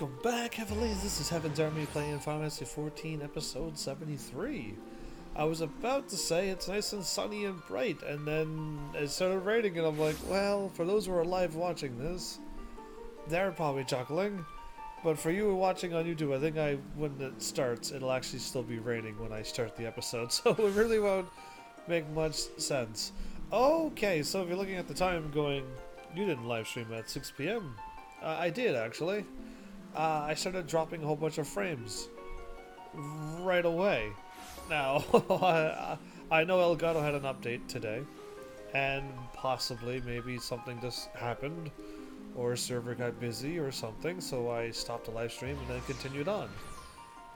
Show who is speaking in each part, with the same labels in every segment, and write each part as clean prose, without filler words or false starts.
Speaker 1: Welcome back, Heavily. This is Heaven's Army playing Final Fantasy 14, episode 73. I was about to say it's nice and sunny and bright, and then it started raining, and I'm like, well, for those who are live watching this, they're probably chuckling. But for you watching on YouTube, I think when it starts, it'll actually still be raining when I start the episode, so it really won't make much sense. Okay, so if you're looking at the time going, you didn't live stream at 6 p.m. I did, actually. I started dropping a whole bunch of frames right away. Now, I know Elgato had an update today, and possibly maybe something just happened, or a server got busy or something, so I stopped the live stream and then continued on.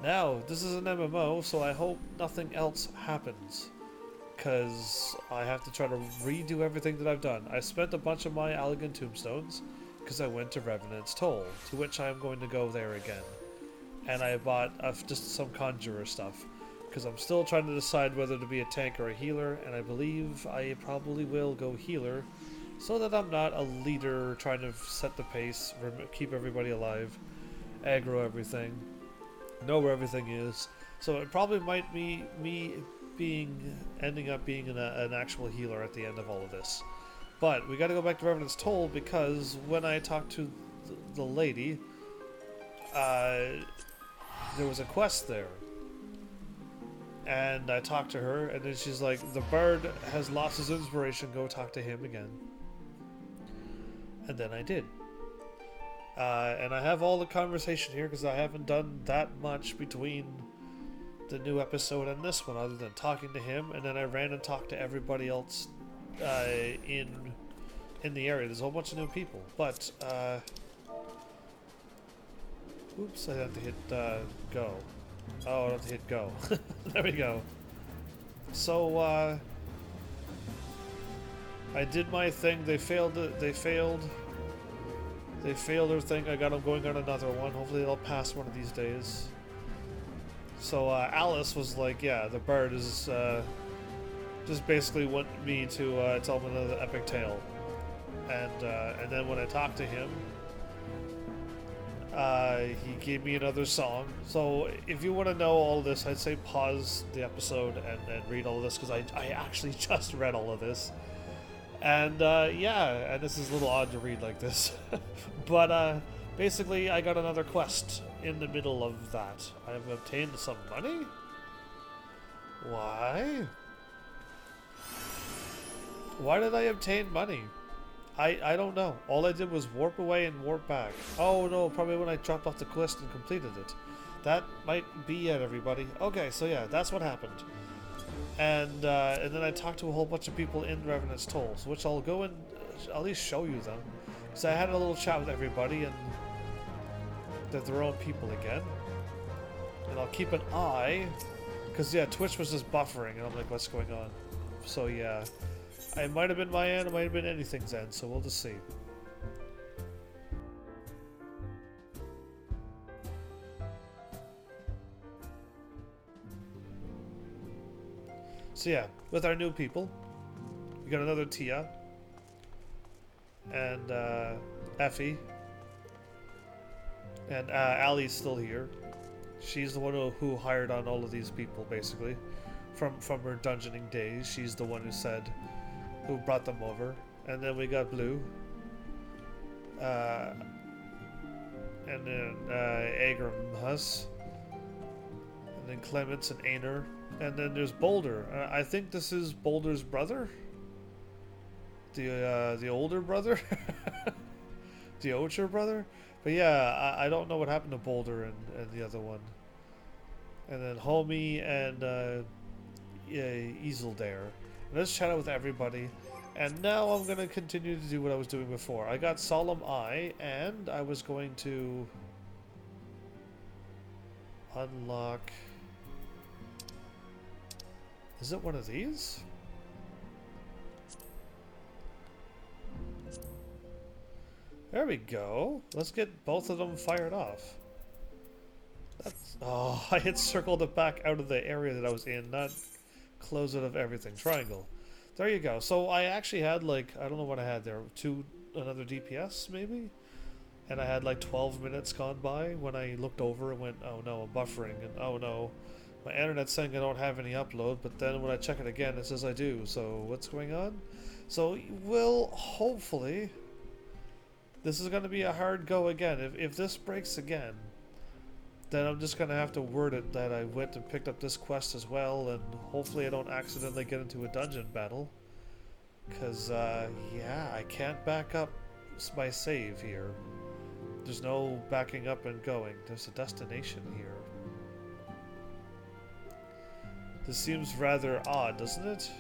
Speaker 1: Now, this is an MMO, so I hope nothing else happens, because I have to try to redo everything that I've done. I spent a bunch of my elegant tombstones, because I went to Revenant's Toll, to which I am going to go there again. And I bought just some conjurer stuff, because I'm still trying to decide whether to be a tank or a healer, and I believe I probably will go healer, so that I'm not a leader trying to set the pace, keep everybody alive, aggro everything, know where everything is. So it probably might be me ending up being an actual healer at the end of all of this. But we got to go back to Revenant's Toll, because when I talked to the lady, there was a quest there. And I talked to her, and then she's like, the bard has lost his inspiration, go talk to him again. And then I did. And I have all the conversation here, because I haven't done that much between the new episode and this one, other than talking to him, and then I ran and talked to everybody else in the area. There's a whole bunch of new people, but oops, I have to hit go. Oh, I have to hit go. There we go. So I did my thing. They failed their thing. I got them going on another one. Hopefully they'll pass one of these days. So Alice was like, yeah, the bird is just basically want me to tell him another epic tale, and then when I talked to him, he gave me another song. So if you want to know all this, I'd say pause the episode and read all of this, because I actually just read all of this, and yeah, and this is a little odd to read like this, but basically I got another quest in the middle of that. I have obtained some money. Why did I obtain money? I don't know. All I did was warp away and warp back. Oh no, probably when I dropped off the quest and completed it. That might be it, everybody. Okay, so yeah, that's what happened. And then I talked to a whole bunch of people in Revenant's Toll, which I'll go and at least show you them. Because I had a little chat with everybody, and they're their own people again. And I'll keep an eye, because yeah, Twitch was just buffering, and I'm like, what's going on? So yeah. It might have been my end, it might have been anything's end, so we'll just see. So yeah, with our new people, we got another Tia, and Effie, and Allie's still here. She's the one who hired on all of these people, basically, from her dungeoning days. She's the one who brought them over. And then we got Blue, and then Agramhus, and then Clements and Aner, and then there's Boulder. I think this is Boulder's brother, the older brother, the Ocher brother. But yeah, I don't know what happened to Boulder and the other one. And then Homie and Isildare. Let's chat out with everybody, and now I'm going to continue to do what I was doing before. I got Solemn Eye, and I was going to unlock... Is it one of these? There we go. Let's get both of them fired off. That's... Oh, I had circled it back out of the area that I was in, not... close it of everything. Triangle. There you go. So I actually had, like, I don't know what I had there. Another DPS maybe? and I had like 12 minutes gone by when I looked over and went, oh no, I'm buffering, and oh no, my internet's saying I don't have any upload, but then when I check it again, it says I do, so what's going on? So, well, hopefully, this is going to be a hard go again. If this breaks again, then I'm just going to have to word it that I went and picked up this quest as well, and hopefully I don't accidentally get into a dungeon battle. Because, yeah, I can't back up my save here. There's no backing up and going. There's a destination here. This seems rather odd, doesn't it?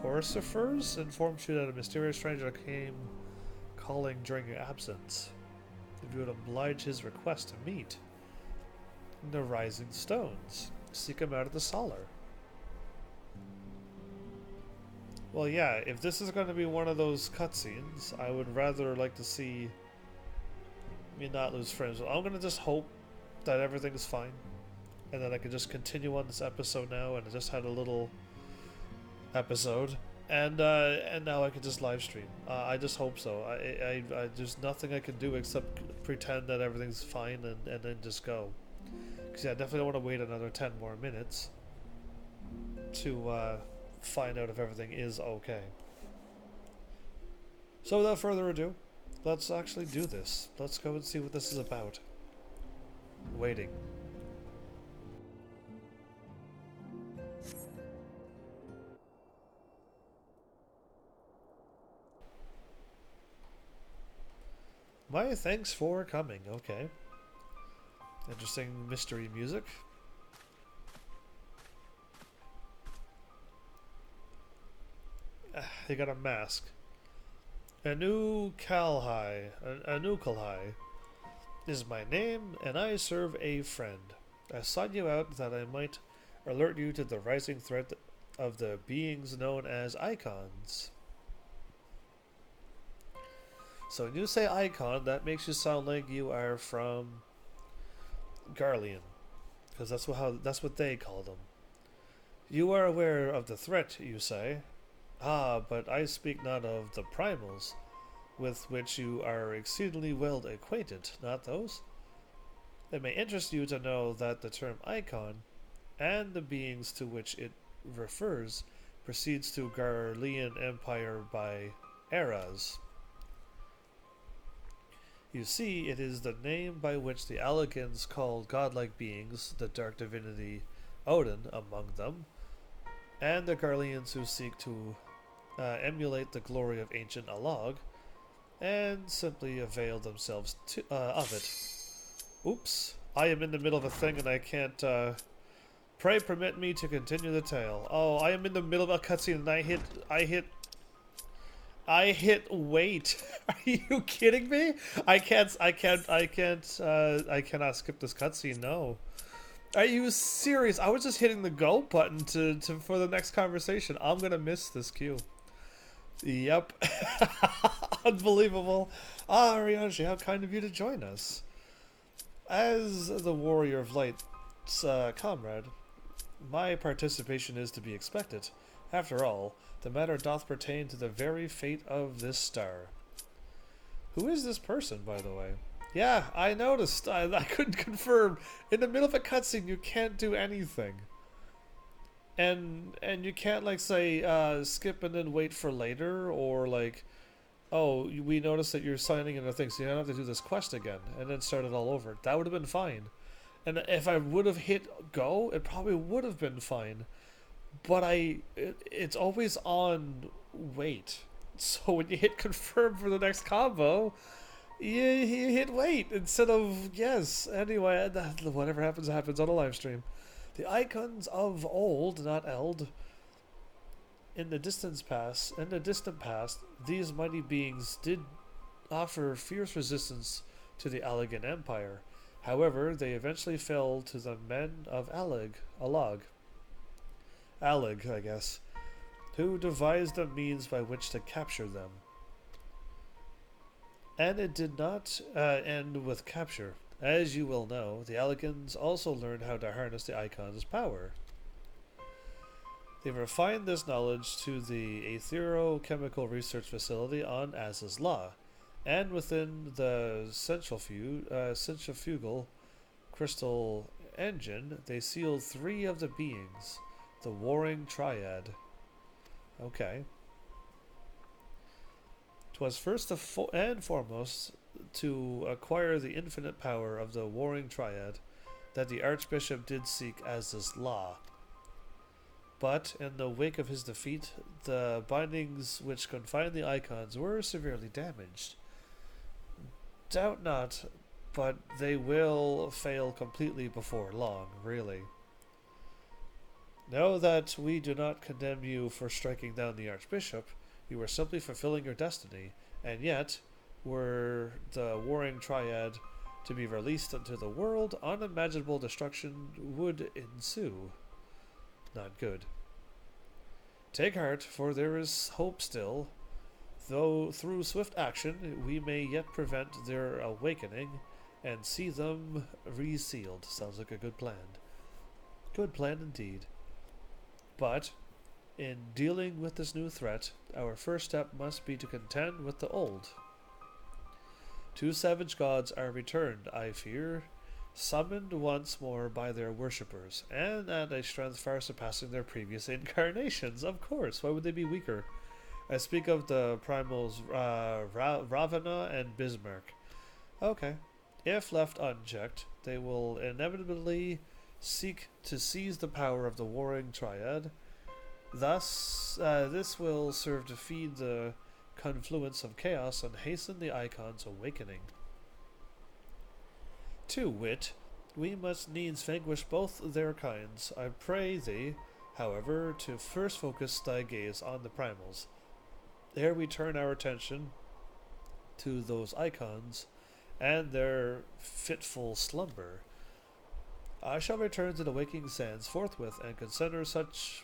Speaker 1: Torsifers informs you that a mysterious stranger came calling during your absence. If you would oblige his request to meet in the Rising Stones, seek him out at the Solar. Well, yeah, if this is going to be one of those cutscenes, I would rather like to see me not lose friends. I'm going to just hope that everything is fine, and that I can just continue on this episode now, and I just had a little episode, and now I can just live stream. I just hope so. I there's nothing I can do except pretend that everything's fine and then just go. Because yeah, I definitely don't want to wait another 10 more minutes to find out if everything is okay. So without further ado, let's actually do this. Let's go and see what this is about. Waiting. My thanks for coming. Okay. Interesting mystery music. They got a mask. Anukalhai is my name, and I serve a friend. I sought you out that I might alert you to the rising threat of the beings known as icons. So when you say icon, that makes you sound like you are from Garlean, because that's what they call them. You are aware of the threat, you say. Ah, but I speak not of the primals, with which you are exceedingly well acquainted, not those. It may interest you to know that the term icon, and the beings to which it refers, proceeds to Garlean Empire by eras. You see, it is the name by which the Allegans called godlike beings, the dark divinity Odin among them, and the Garleans who seek to emulate the glory of ancient Alog, and simply avail themselves of it. Oops, I am in the middle of a thing and I can't, pray permit me to continue the tale. Oh, I am in the middle of a cutscene and I hit wait. Are you kidding me? I cannot skip this cutscene, no. Are you serious? I was just hitting the go button for the next conversation. I'm gonna miss this cue. Yep. Unbelievable. Ah, Ryanshi, how kind of you to join us. As the Warrior of Light's comrade, my participation is to be expected. After all, the matter doth pertain to the very fate of this star. Who is this person, by the way? Yeah, I noticed. I couldn't confirm. In the middle of a cutscene, you can't do anything. And you can't, like, say, skip and then wait for later, or, like, oh, we noticed that you're signing in a thing, so you don't have to do this quest again, and then start it all over. That would have been fine. And if I would have hit go, it probably would have been fine. But it's always on wait. So when you hit confirm for the next combo, you hit wait instead of yes. Anyway, whatever happens on a live stream. The icons of old, not eld. In the distant past, these mighty beings did offer fierce resistance to the Allegan Empire. However, they eventually fell to the men of Alog, I guess, who devised a means by which to capture them. And it did not end with capture. As you will know, the Alligans also learned how to harness the Icon's power. They refined this knowledge to the Aetherochemical Research Facility on Az's Law, and within the centrifugal crystal engine, they sealed 3 of the beings, the Warring Triad. Okay. 'Twas first and foremost to acquire the infinite power of the Warring Triad that the Archbishop did seek Az's Law. But, in the wake of his defeat, the bindings which confined the Icons were severely damaged. Doubt not, but they will fail completely before long, really. Know that we do not condemn you for striking down the Archbishop. You were simply fulfilling your destiny, and yet, were the Warring Triad to be released into the world, unimaginable destruction would ensue. Not good. Take heart, for there is hope still. Though through swift action we may yet prevent their awakening and see them resealed. Sounds like a good plan. Good plan indeed. But, in dealing with this new threat, our first step must be to contend with the old. 2 savage gods are returned, I fear, summoned once more by their worshippers, and at a strength far surpassing their previous incarnations. Of course, why would they be weaker? I speak of the primals Ravana and Bismarck. Okay. If left unchecked, they will inevitably seek to seize the power of the Warring Triad. Thus, this will serve to feed the confluence of chaos and hasten the Icon's awakening. To wit, we must needs vanquish both their kinds. I pray thee, however, to first focus thy gaze on the primals. Ere we turn our attention to those Icons and their fitful slumber, I shall return to the waking sands forthwith and consider such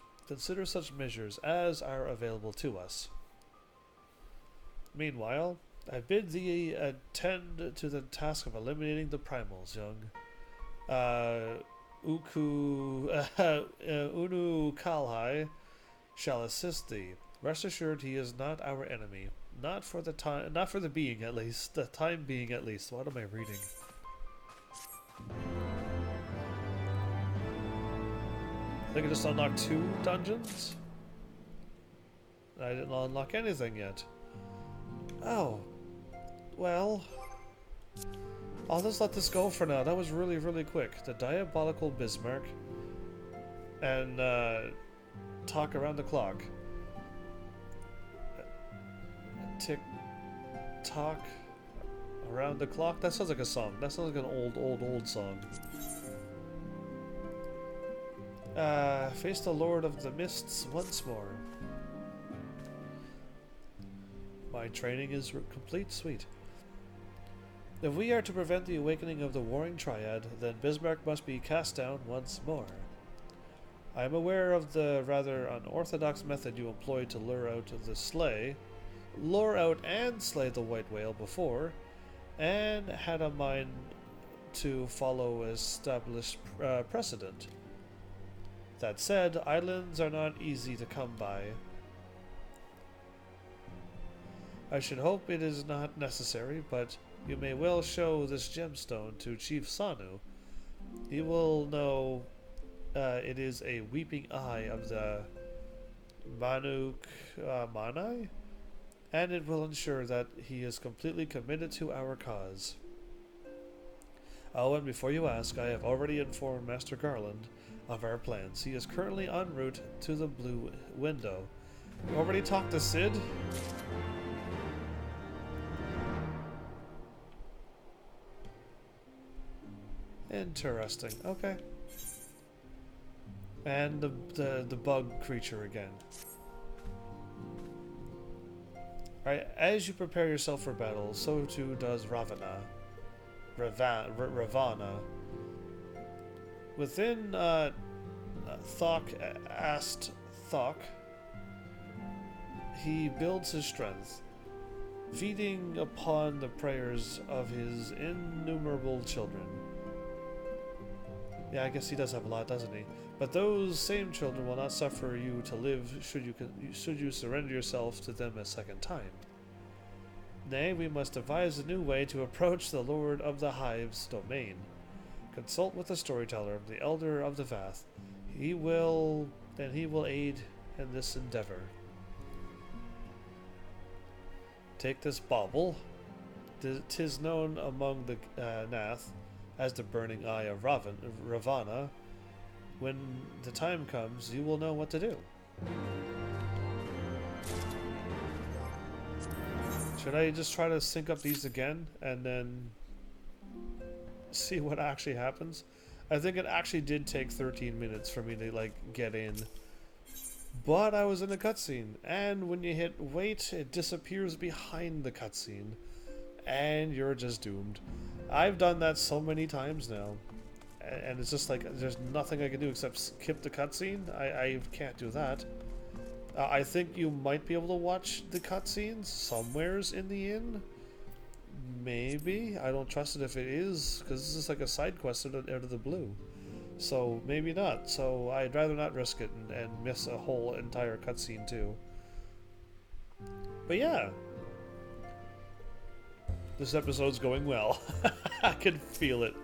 Speaker 1: measures as are available to us. Meanwhile, I bid thee attend to the task of eliminating the primals, young. Unu Kalhai shall assist thee. Rest assured he is not our enemy. Not for the time being at least. The time being at least. What am I reading? I think I just unlocked 2 dungeons? I didn't unlock anything yet. Oh. Well, I'll just let this go for now. That was really, really quick. The Diabolical Bismarck. And, talk around the clock. Tick, tock, around the clock? That sounds like a song. That sounds like an old song. Face the Lord of the Mists once more. My training is complete. Sweet. If we are to prevent the awakening of the Warring Triad, then Bismarck must be cast down once more. I am aware of the rather unorthodox method you employed to lure out and slay the White Whale before, and had a mind to follow established precedent. That said, islands are not easy to come by. I should hope it is not necessary, but you may well show this gemstone to Chief Sanu. He will know it is a weeping eye of the Manuk Manai, and it will ensure that he is completely committed to our cause. Oh, and before you ask, I have already informed Master Garland of our plans. He is currently en route to the Blue Window. You already talked to Sid? Interesting. Okay. And the bug creature again. Alright, as you prepare yourself for battle, so too does Ravana. Within Thok asked Thok, he builds his strength. feeding upon the prayers of his innumerable children. Yeah, I guess he does have a lot, doesn't he? But those same children will not suffer you to live should you surrender yourself to them a second time. Nay, we must devise a new way to approach the Lord of the Hive's domain. Consult with the storyteller, the elder of the Vath. He will aid in this endeavor. Take this bauble. 'Tis known among the Nath as the burning eye of Ravana. When the time comes, you will know what to do. Should I just try to sync up these again and then see what actually happens? I think it actually did take 13 minutes for me to like get in. But I was in a cutscene, and when you hit wait, it disappears behind the cutscene, and you're just doomed. I've done that so many times now, and it's just like there's nothing I can do except skip the cutscene. I can't do that. I think you might be able to watch the cutscenes somewheres in the inn. Maybe. I don't trust it if it is, because this is like a side quest out of the blue. So maybe not. So I'd rather not risk it and miss a whole entire cutscene too. But yeah. This episode's going well. I can feel it.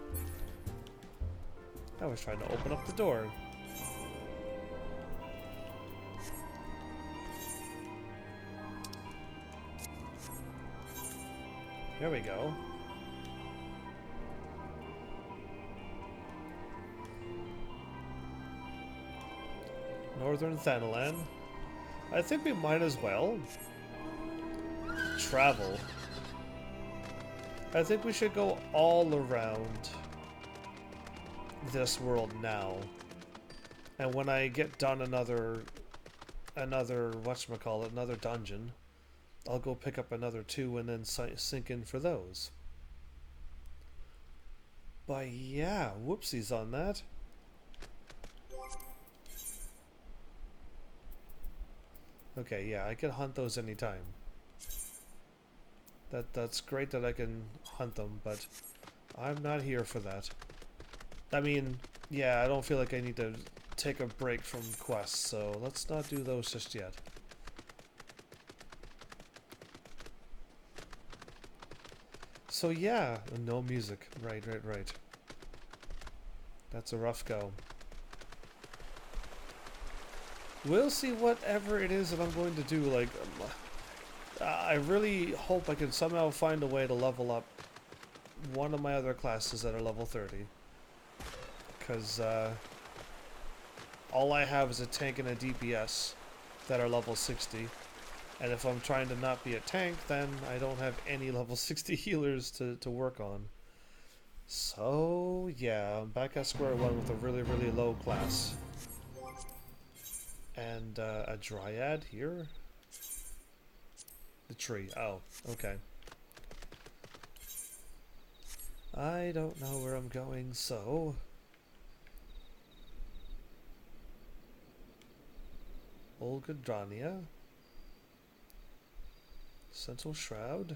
Speaker 1: I was trying to open up the door. There we go. Northern Thanalan. I think we might as well travel. I think we should go all around this world now. And when I get done another whatchamacallit, another dungeon, I'll go pick up another 2 and then sink in for those. But yeah, whoopsies on that. Okay, yeah, I can hunt those anytime. That's great that I can hunt them, but I'm not here for that. I mean, yeah, I don't feel like I need to take a break from quests, so let's not do those just yet. So yeah, no music. Right. That's a rough go. We'll see whatever it is that I'm going to do. Like, I really hope I can somehow find a way to level up one of my other classes that are level 30. Because all I have is a tank and a DPS that are level 60. And if I'm trying to not be a tank, then I don't have any level 60 healers to work on. So, yeah, I'm back at square one with a really, really low class. And a dryad here. The tree. Oh, okay. I don't know where I'm going, so... Olgadrania. Sentinel Shroud.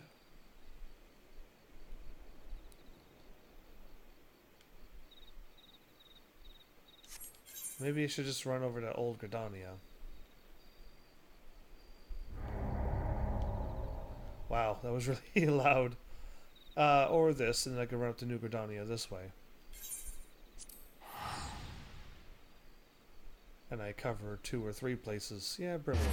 Speaker 1: Maybe I should just run over to Old Gridania. Wow, that was really loud. Or this, and then I can run up to New Gridania this way. And I cover 2 or 3 places. Yeah, brilliant.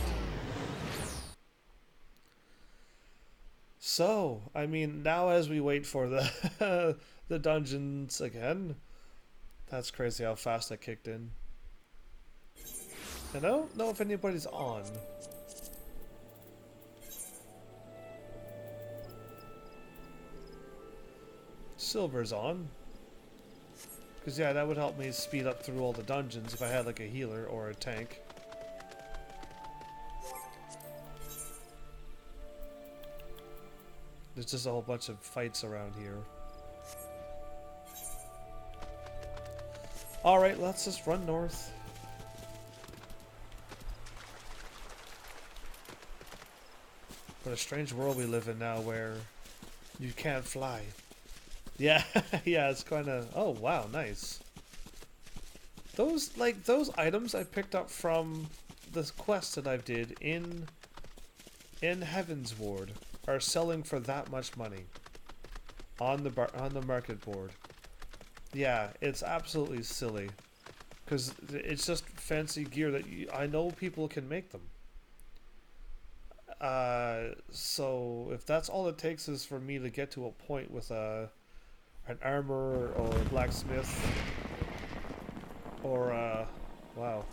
Speaker 1: So, I mean, now as we wait for the the dungeons again, that's crazy how fast I kicked in. And I don't know if anybody's on. Silver's on. Because yeah, that would help me speed up through all the dungeons if I had like a healer or a tank. There's just a whole bunch of fights around here. Alright, let's just run north. What a strange world we live in now where you can't fly. Yeah, yeah, it's kind of... Oh, wow, nice. Those items I picked up from the quest that I did in Heaven's Ward are selling for that much money on the market board. Yeah, it's absolutely silly because it's just fancy gear that I know people can make them. So if that's all it takes is for me to get to a point with an armor or a blacksmith or wow,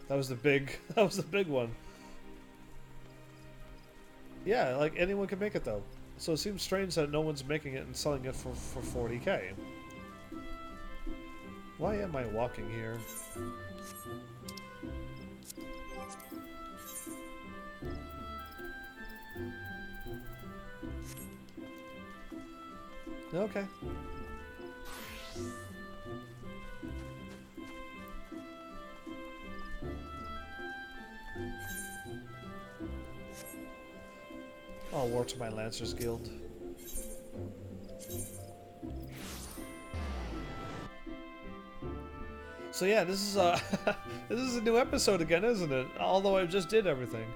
Speaker 1: that was the big one. Yeah, like anyone can make it though. So it seems strange that no one's making it and selling it for 40k. Why am I walking here? Okay. I'll war to my Lancers Guild. So yeah, this is a this is a new episode again, isn't it? Although I just did everything.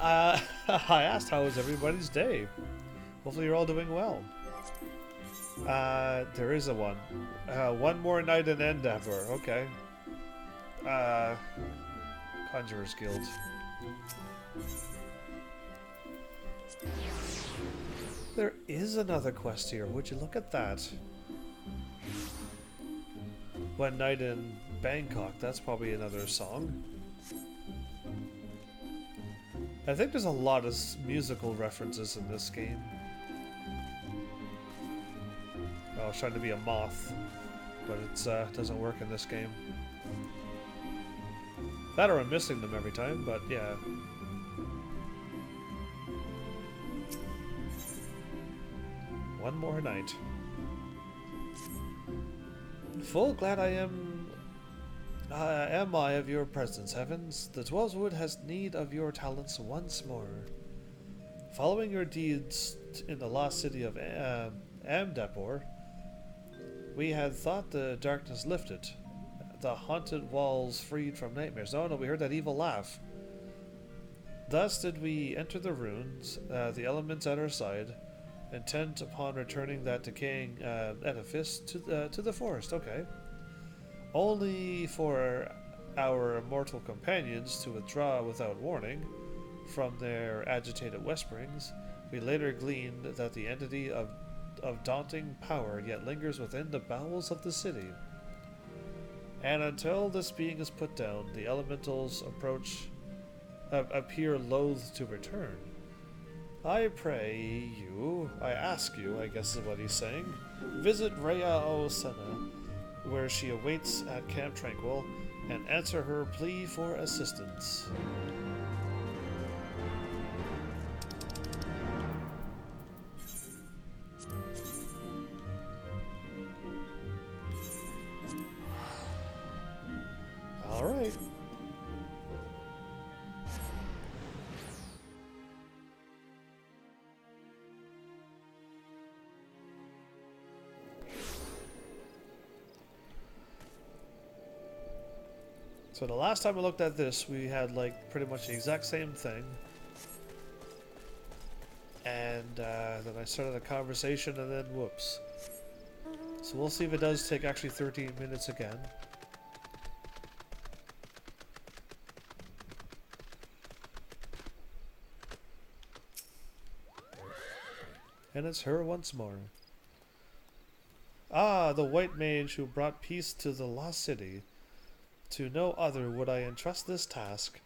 Speaker 1: I asked how was everybody's day. Hopefully you're all doing well. There is a one. One more night in Endeavor. Okay. Conjurer's Guild. There is another quest here. Would you look at that? One night in Bangkok. That's probably another song. I think there's a lot of musical references in this game. I was trying to be a moth, but it doesn't work in this game. That or I'm missing them every time, but yeah. One more night. Full glad am I of your presence, heavens. The Dwellswood has need of your talents once more. Following your deeds in the lost city of Amdapor, we had thought the darkness lifted, the haunted walls freed from nightmares. Oh no, we heard that evil laugh. Thus did we enter the ruins, the elements at our side, intent upon returning that decaying edifice to the forest. Okay. Only for our immortal companions to withdraw without warning from their agitated whisperings. We later gleaned that the entity of daunting power yet lingers within the bowels of the city. And until this being is put down, the elementals appear loath to return. I ask you, I guess is what he's saying, visit Rhea Osena, where she awaits at Camp Tranquil, and answer her plea for assistance. Alright. So the last time I looked at this, we had like pretty much the exact same thing. And then I started a conversation and then whoops. So we'll see if it does take actually 13 minutes again. And it's her once more. Ah, the white mage who brought peace to the lost city. To no other would I entrust this task.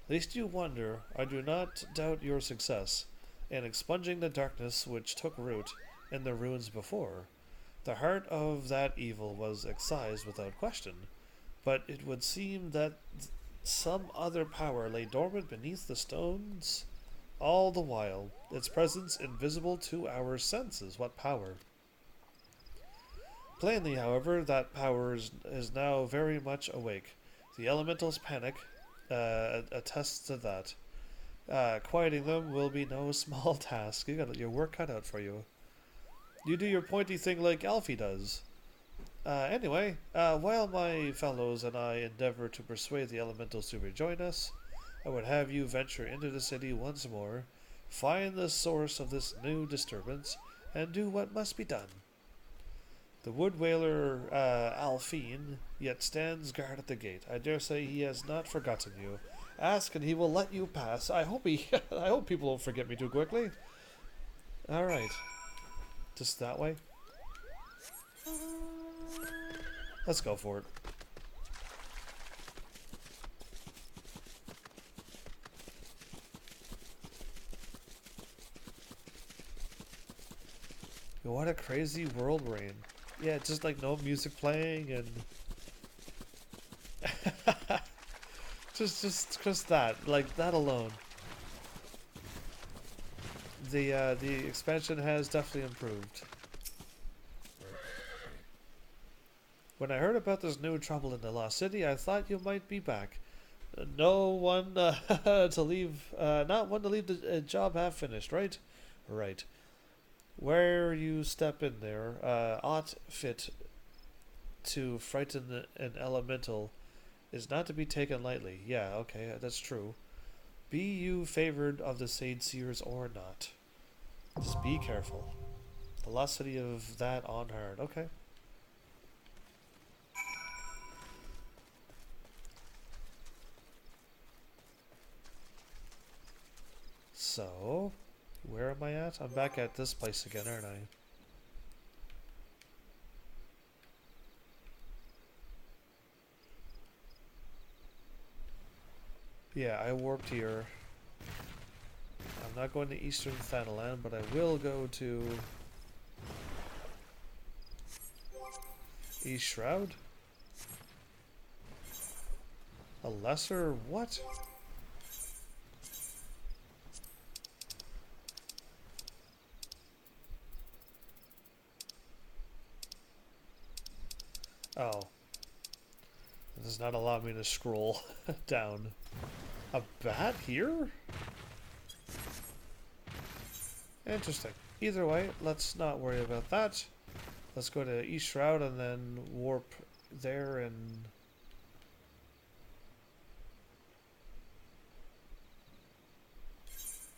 Speaker 1: Lest you wonder, I do not doubt your success in expunging the darkness which took root in the ruins before. The heart of that evil was excised without question, but it would seem that some other power lay dormant beneath the stones, all the while, its presence invisible to our senses. What power? Plainly, however, that power is now very much awake. The elementals panic, attests to that. Quieting them will be no small task. You got your work cut out for you. You do your pointy thing like Alfie does. Anyway, while my fellows and I endeavor to persuade the elementals to rejoin us, I would have you venture into the city once more, find the source of this new disturbance, and do what must be done. The wood whaler, Alphine, yet stands guard at the gate. I dare say he has not forgotten you. Ask and he will let you pass. I hope I hope people don't forget me too quickly. Alright. Just that way? Let's go for it. What a crazy world we're in. Yeah, just like no music playing and just that, like that alone. The expansion has definitely improved. When I heard about this new trouble in the Lost City, I thought you might be back. No one to leave, not one to leave the job half finished, right? Right. Where you step in there, ought fit to frighten an elemental is not to be taken lightly. Yeah, okay, that's true. Be you favored of the Sage Seers or not. Just be careful. The Lost City of that on hard. Okay. So, where am I at? I'm back at this place again, aren't I? Yeah, I warped here. I'm not going to Eastern Thanalan, but I will go to East Shroud. A lesser what? Oh. This does not allow me to scroll down. A bat here? Interesting. Either way, let's not worry about that. Let's go to East Shroud and then warp there and...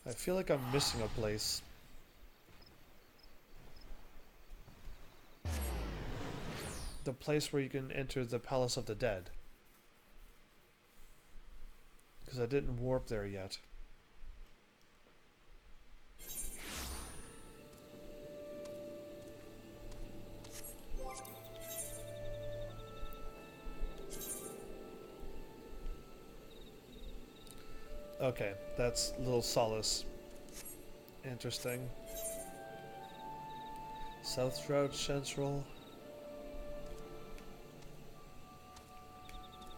Speaker 1: I feel like I'm missing a place. The place where you can enter the Palace of the Dead. Because I didn't warp there yet. Okay, that's a little solace. Interesting. South Shroud Central.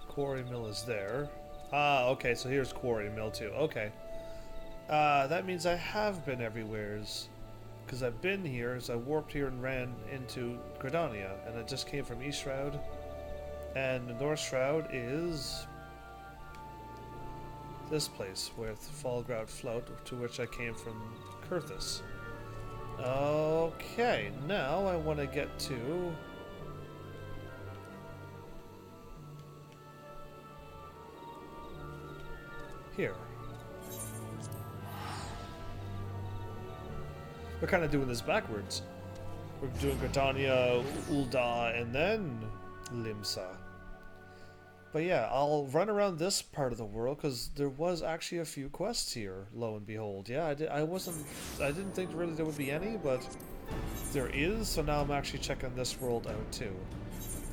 Speaker 1: Quarry Mill is there. Ah, okay, so here's Quarry Mill too. Okay. That means I have been everywheres. Because I've been here, so I warped here and ran into Gridania, and I just came from East Shroud. And the North Shroud is... this place, with Fallgrout Float, to which I came from Kurthus. Okay, now I want to get to... here. We're kind of doing this backwards. We're doing Gridania, Ul'dah, and then Limsa. But yeah, I'll run around this part of the world because there was actually a few quests here. Lo and behold, yeah, I didn't think really there would be any, but there is. So now I'm actually checking this world out too.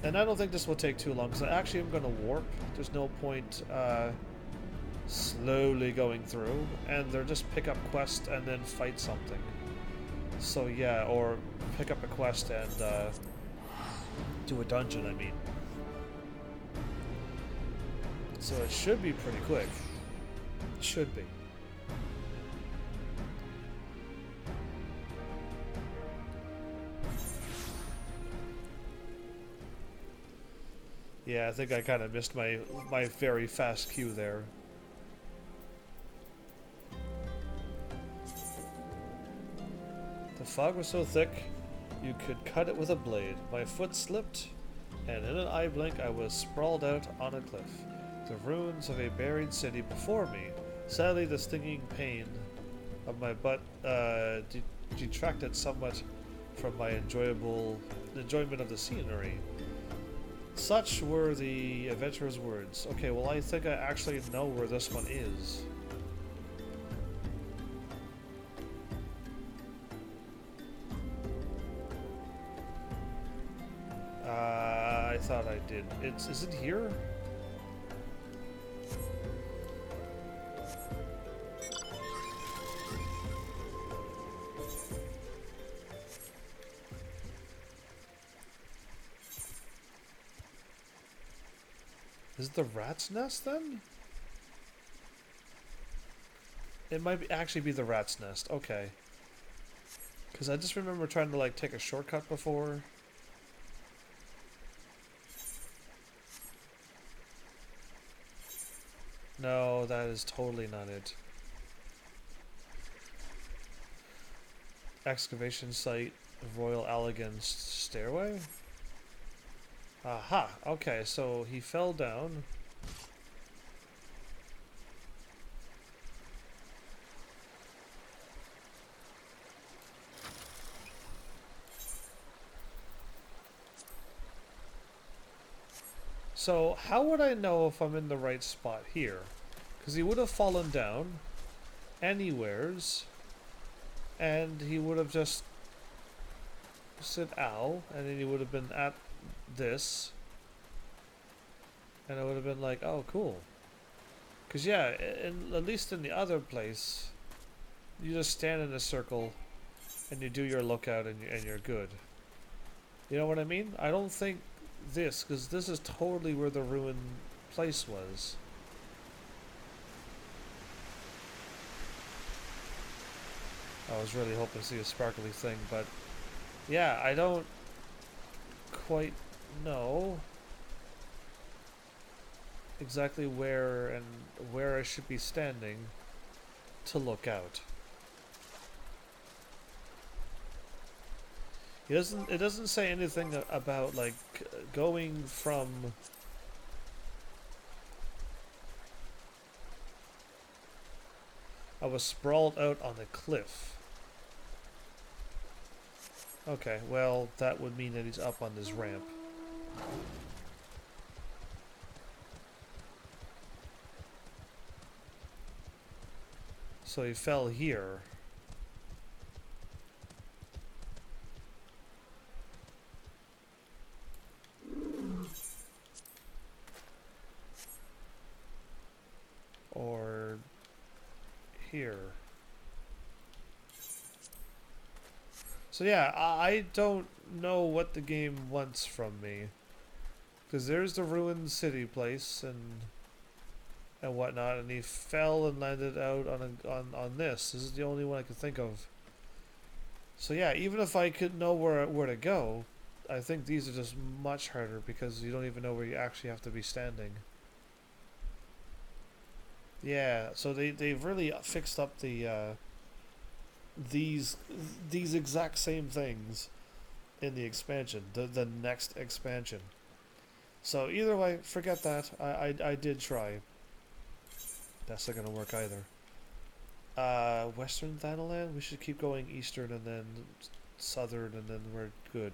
Speaker 1: And I don't think this will take too long because I actually am going to warp. There's no point slowly going through, and they're just pick up quest and then fight something. So yeah, or pick up a quest and do a dungeon. I mean. So it should be pretty quick. It should be. Yeah, I think I kind of missed my very fast cue there. The fog was so thick, you could cut it with a blade. My foot slipped, and in an eye blink I was sprawled out on a cliff. The ruins of a buried city before me. Sadly, the stinging pain of my butt detracted somewhat from my enjoyment of the scenery. Such were the adventurer's words. Okay, well I think I actually know where this one is. I thought I did. Is it here? Is it the rat's nest then? It might actually be the rat's nest. Okay. Because I just remember trying to like take a shortcut before. No, that is totally not it. Excavation site, Royal Elegance stairway? Aha, okay, so he fell down. So, how would I know if I'm in the right spot here? Because he would have fallen down anywheres, and he would have just said ow, and then he would have been at this, and I would have been like, oh, cool. Because, yeah, at least in the other place, you just stand in a circle, and you do your lookout, and you're good. You know what I mean? I don't think this, because this is totally where the ruined place was. I was really hoping to see a sparkly thing, but yeah, I don't quite know exactly where I should be standing to look out. It doesn't say anything about like going from I was sprawled out on a cliff. Okay, well that would mean that he's up on this ramp. So he fell here. Or here. So yeah, I don't know what the game wants from me. Because there's the ruined city place and whatnot, and he fell and landed out on this. This is the only one I could think of. So yeah, even if I could know where to go, I think these are just much harder because you don't even know where you actually have to be standing. Yeah, so they've really fixed up the these exact same things in the expansion, the next expansion. So either way, forget that. I did try. That's not gonna work either. Western Thanaland? We should keep going eastern and then southern and then we're good.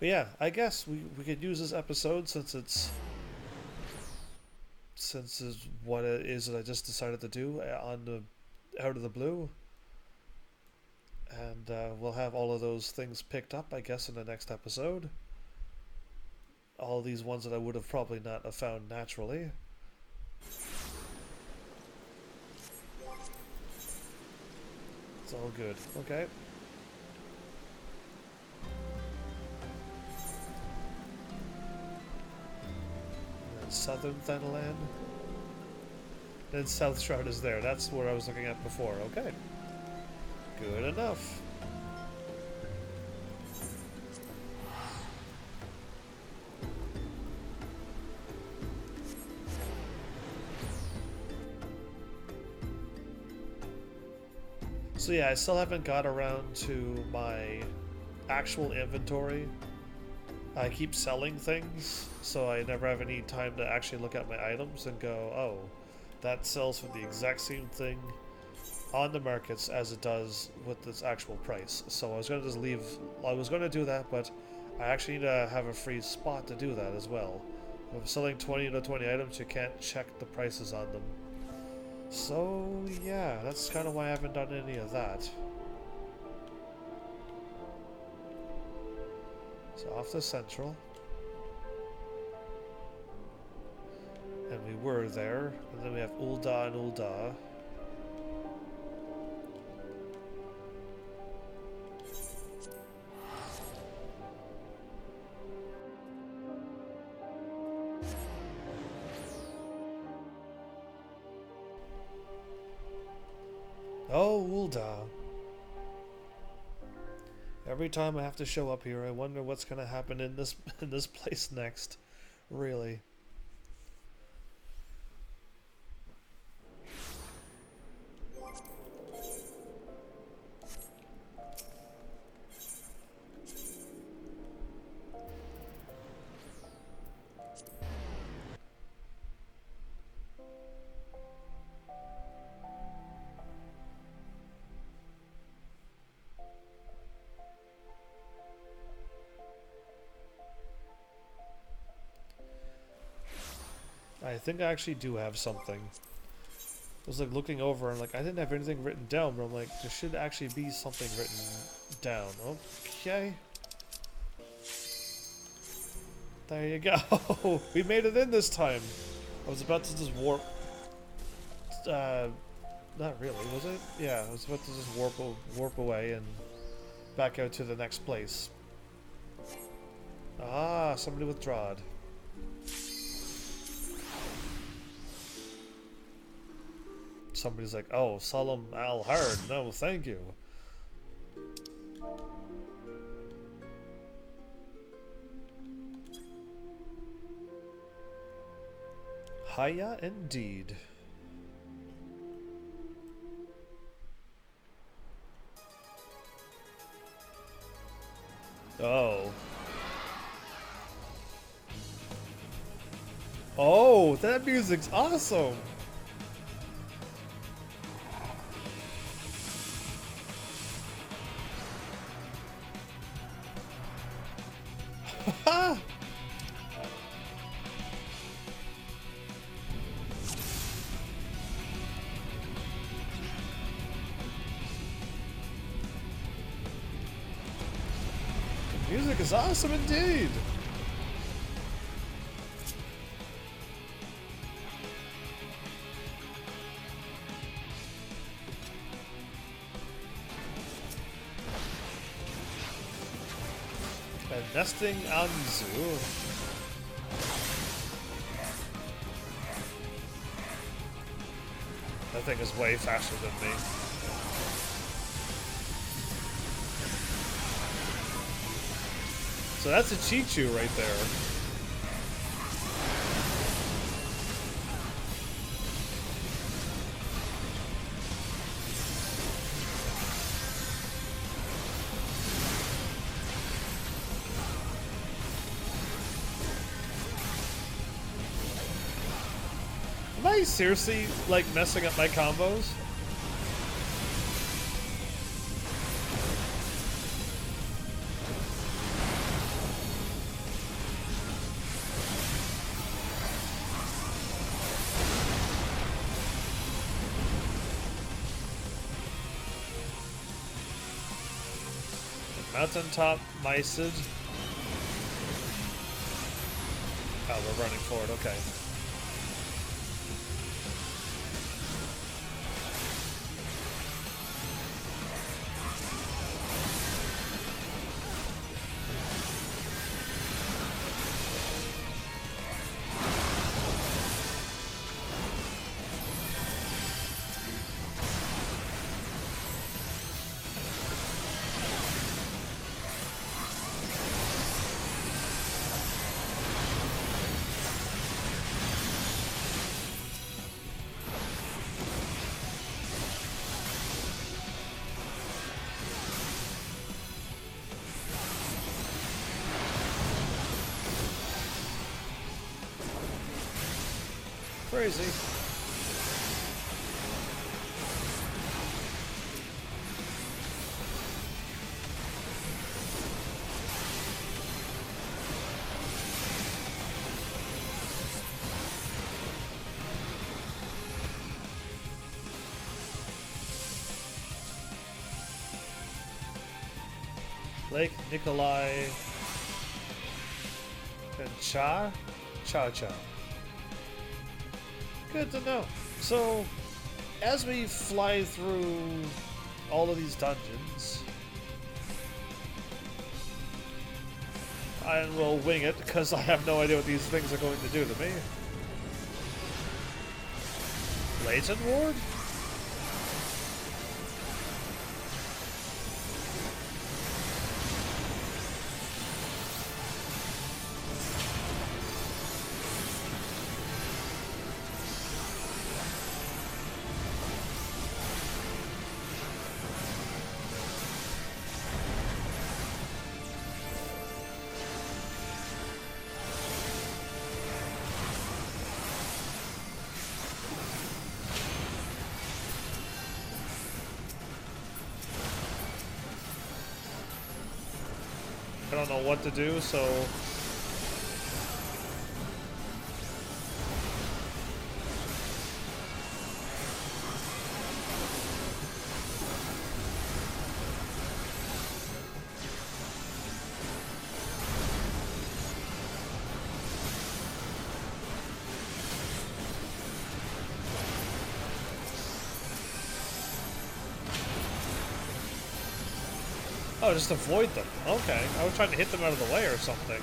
Speaker 1: But yeah, I guess we could use this episode since it's what it is that I just decided to do on the out of the blue. And we'll have all of those things picked up, I guess, in the next episode. All these ones that I would have probably not have found naturally. It's all good. Okay. And then Southern Thanaland. Then South Shroud is there. That's where I was looking at before. Okay. Good enough. So yeah, I still haven't got around to my actual inventory. I keep selling things, so I never have any time to actually look at my items and go, oh, that sells for the exact same thing on the markets as it does with its actual price. So I was going to just leave, I was going to do that, but I actually need to have a free spot to do that as well. If I'm selling 20 to 20 items, you can't check the prices on them. So yeah, that's kind of why I haven't done any of that. So off to Central. And we were there. And then we have Ul'dah and Ul'dah. Oh, Ul'dah. Every time I have to show up here, I wonder what's going to happen in this place next. Really. I think I actually do have something. I was like looking over and like I didn't have anything written down, but I'm like there should actually be something written down. Okay. There you go. We made it in this time. I was about to just warp. Not really, was it? Yeah, I was about to just warp away and back out to the next place. Ah, somebody withdrawed. Somebody's like, oh, Salam al-Hard. No, thank you. Hiya, indeed. Oh. Oh, that music's awesome. Music is awesome indeed. A nesting Anzu. That thing is way faster than me. So that's a Chichu right there. Am I seriously, like, messing up my combos? Mountaintop Mysid. Oh, we're running forward, okay. crazy. Lake Nikolai and Chow. Good to know. So, as we fly through all of these dungeons, I will wing it because I have no idea what these things are going to do to me. Blazon Ward? I don't know what to do, so... Oh, just avoid them. Okay. I was trying to hit them out of the way or something.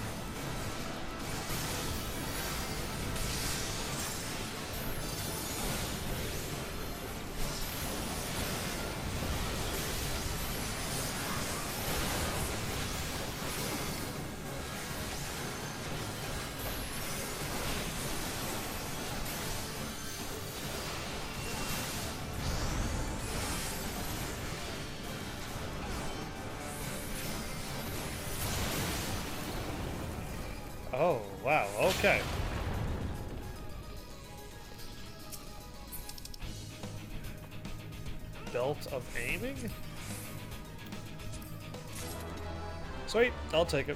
Speaker 1: Oh, wow, okay. Belt of aiming? Sweet, I'll take it.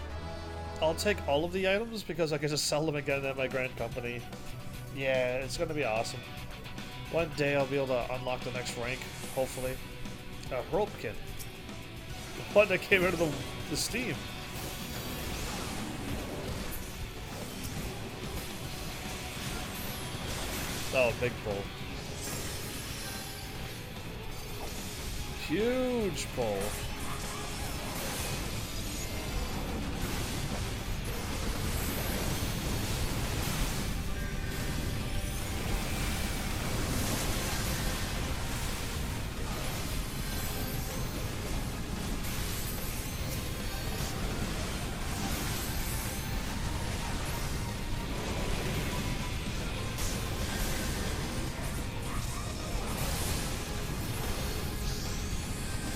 Speaker 1: I'll take all of the items because I can just sell them again at my grand company. Yeah, it's gonna be awesome. One day I'll be able to unlock the next rank, hopefully. A rope kit. The one that came out of the Steam. Oh, big pull. Huge pull.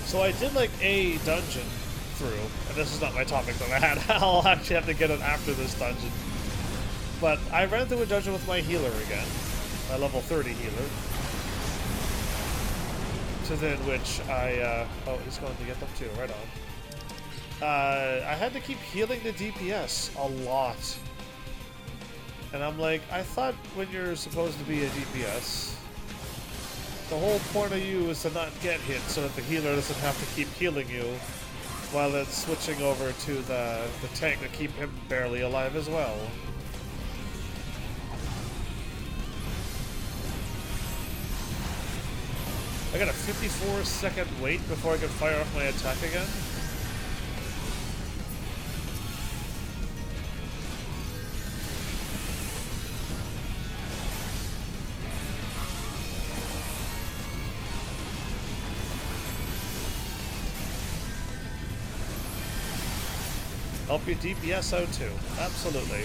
Speaker 1: So I did like a dungeon through, and this is not my topic that I had. I'll actually have to get it after this dungeon. But I ran through a dungeon with my healer again, my level 30 healer. To then which I, oh, he's going to get them too, right on. I had to keep healing the DPS a lot. And I'm like, I thought when you're supposed to be a DPS, the whole point of you is to not get hit so that the healer doesn't have to keep healing you while it's switching over to the tank to keep him barely alive as well. I got a 54-second wait before I can fire off my attack again. Help your DPS out too. Absolutely.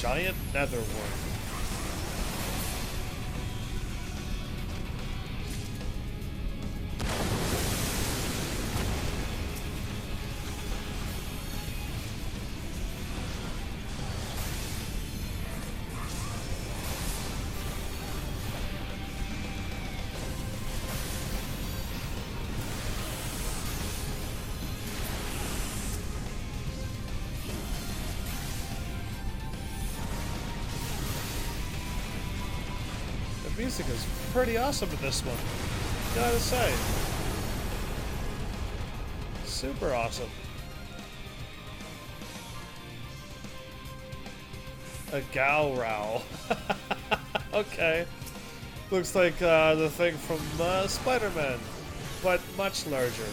Speaker 1: Giant nether worm. music is pretty awesome in this one. Gotta say. Super awesome. A Gowrow. Okay. Looks like the thing from Spider-Man, but much larger.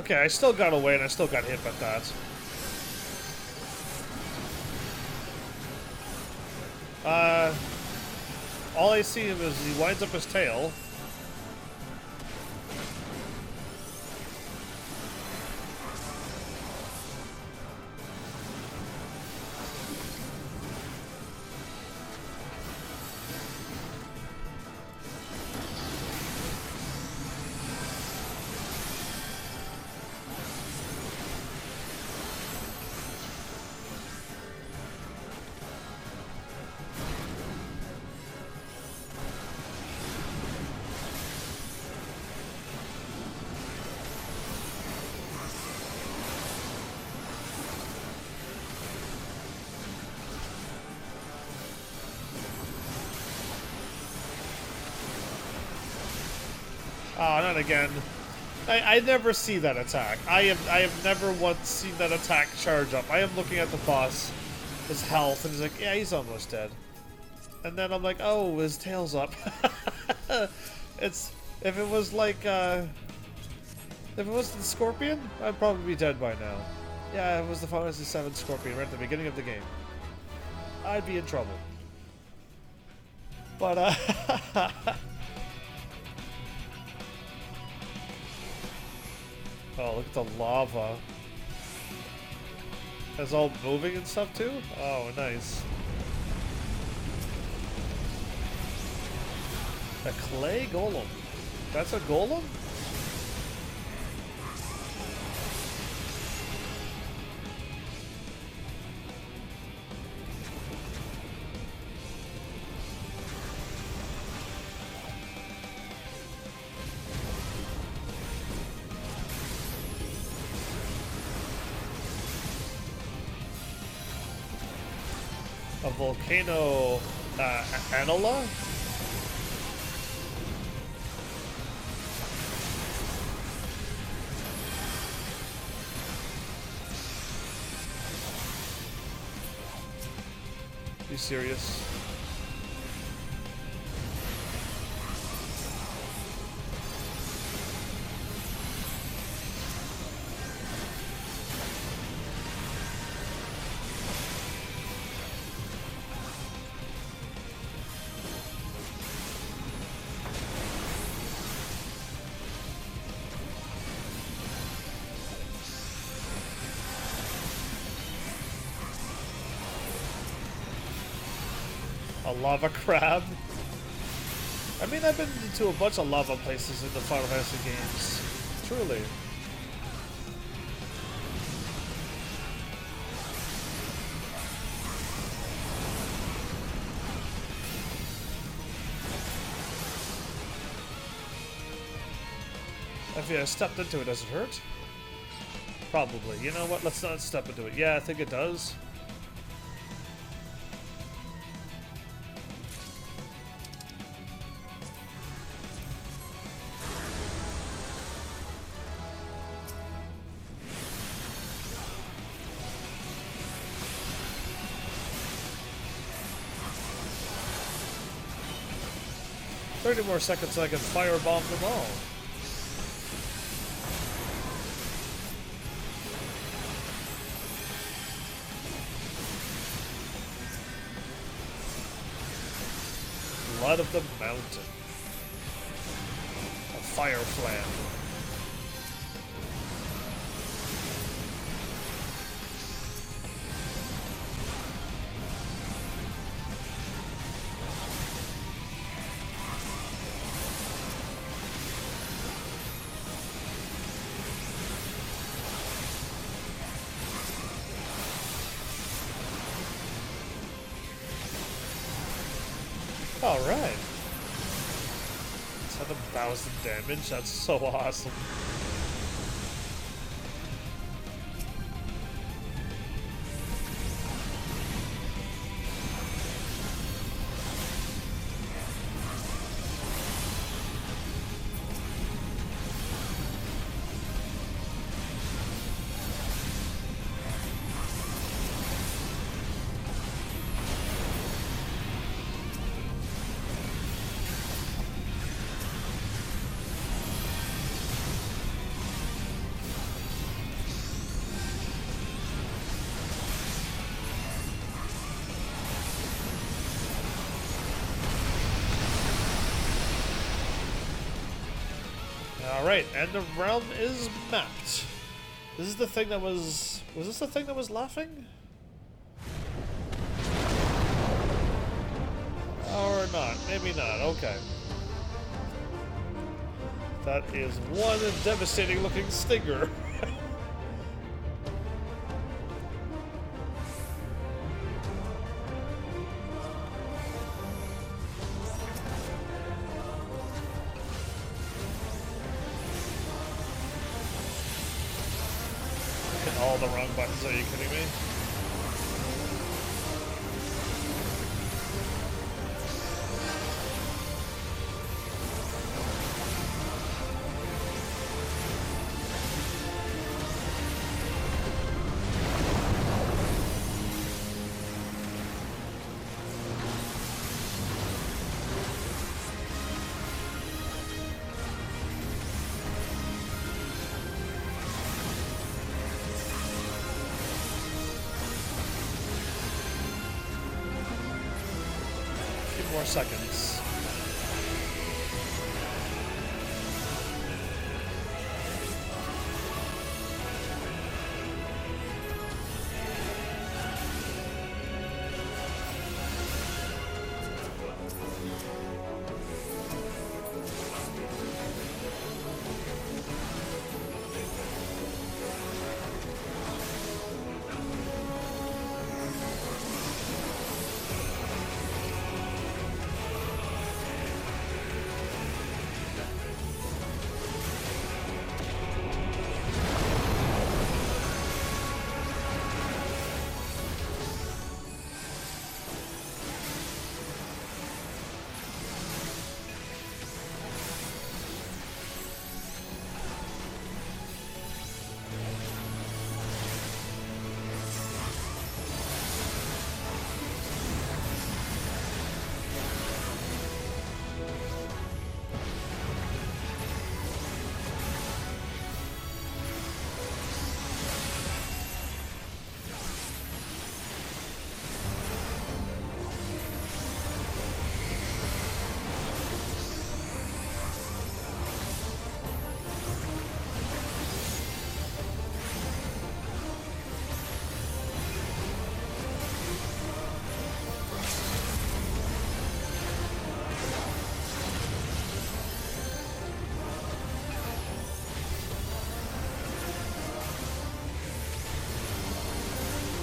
Speaker 1: Okay, I still got away and I still got hit by that. All I see him is he winds up his tail. Oh, not again. I never see that attack. I have never once seen that attack charge up. I am looking at the boss, his health, and he's like, yeah, he's almost dead. And then I'm like, oh, his tail's up. If it was like, if it was the Scorpion, I'd probably be dead by now. Yeah, it was the Final Fantasy VII Scorpion right at the beginning of the game. I'd be in trouble. But, oh, look at the lava. It's all moving and stuff too? Oh, nice. A clay golem. That's a golem? A volcano anola? You serious? A lava crab? I mean, I've been to a bunch of lava places in the Final Fantasy games. Truly. If I stepped into it, does it hurt? Probably. You know what? Let's not step into it. Yeah, I think it does. "30 more seconds so I can firebomb them all." Blood of the mountain. A fire flam. Alright. 7,000 damage, that's so awesome. Alright, and the realm is mapped. This is the thing that was this the thing that was laughing? Or not, maybe not, okay. That is one devastating looking stinger. All the wrong buttons, are you kidding me? More seconds.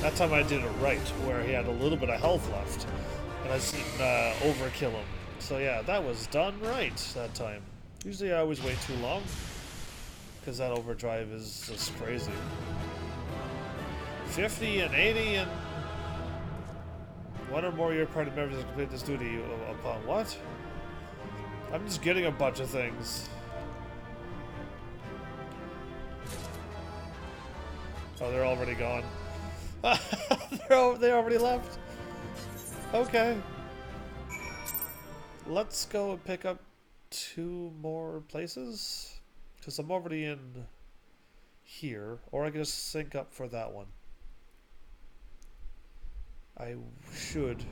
Speaker 1: That time I did it right, where he had a little bit of health left, and I didn't overkill him. So yeah, that was done right that time. Usually I always wait too long, because that overdrive is just crazy. 50 and 80 and... One or more of your party members have completed this duty upon what? I'm just getting a bunch of things. Oh, they're already gone. They already left. Okay. Let's go and pick up 2 more places. Because I'm already in here. Or I can just sync up for that one. I should.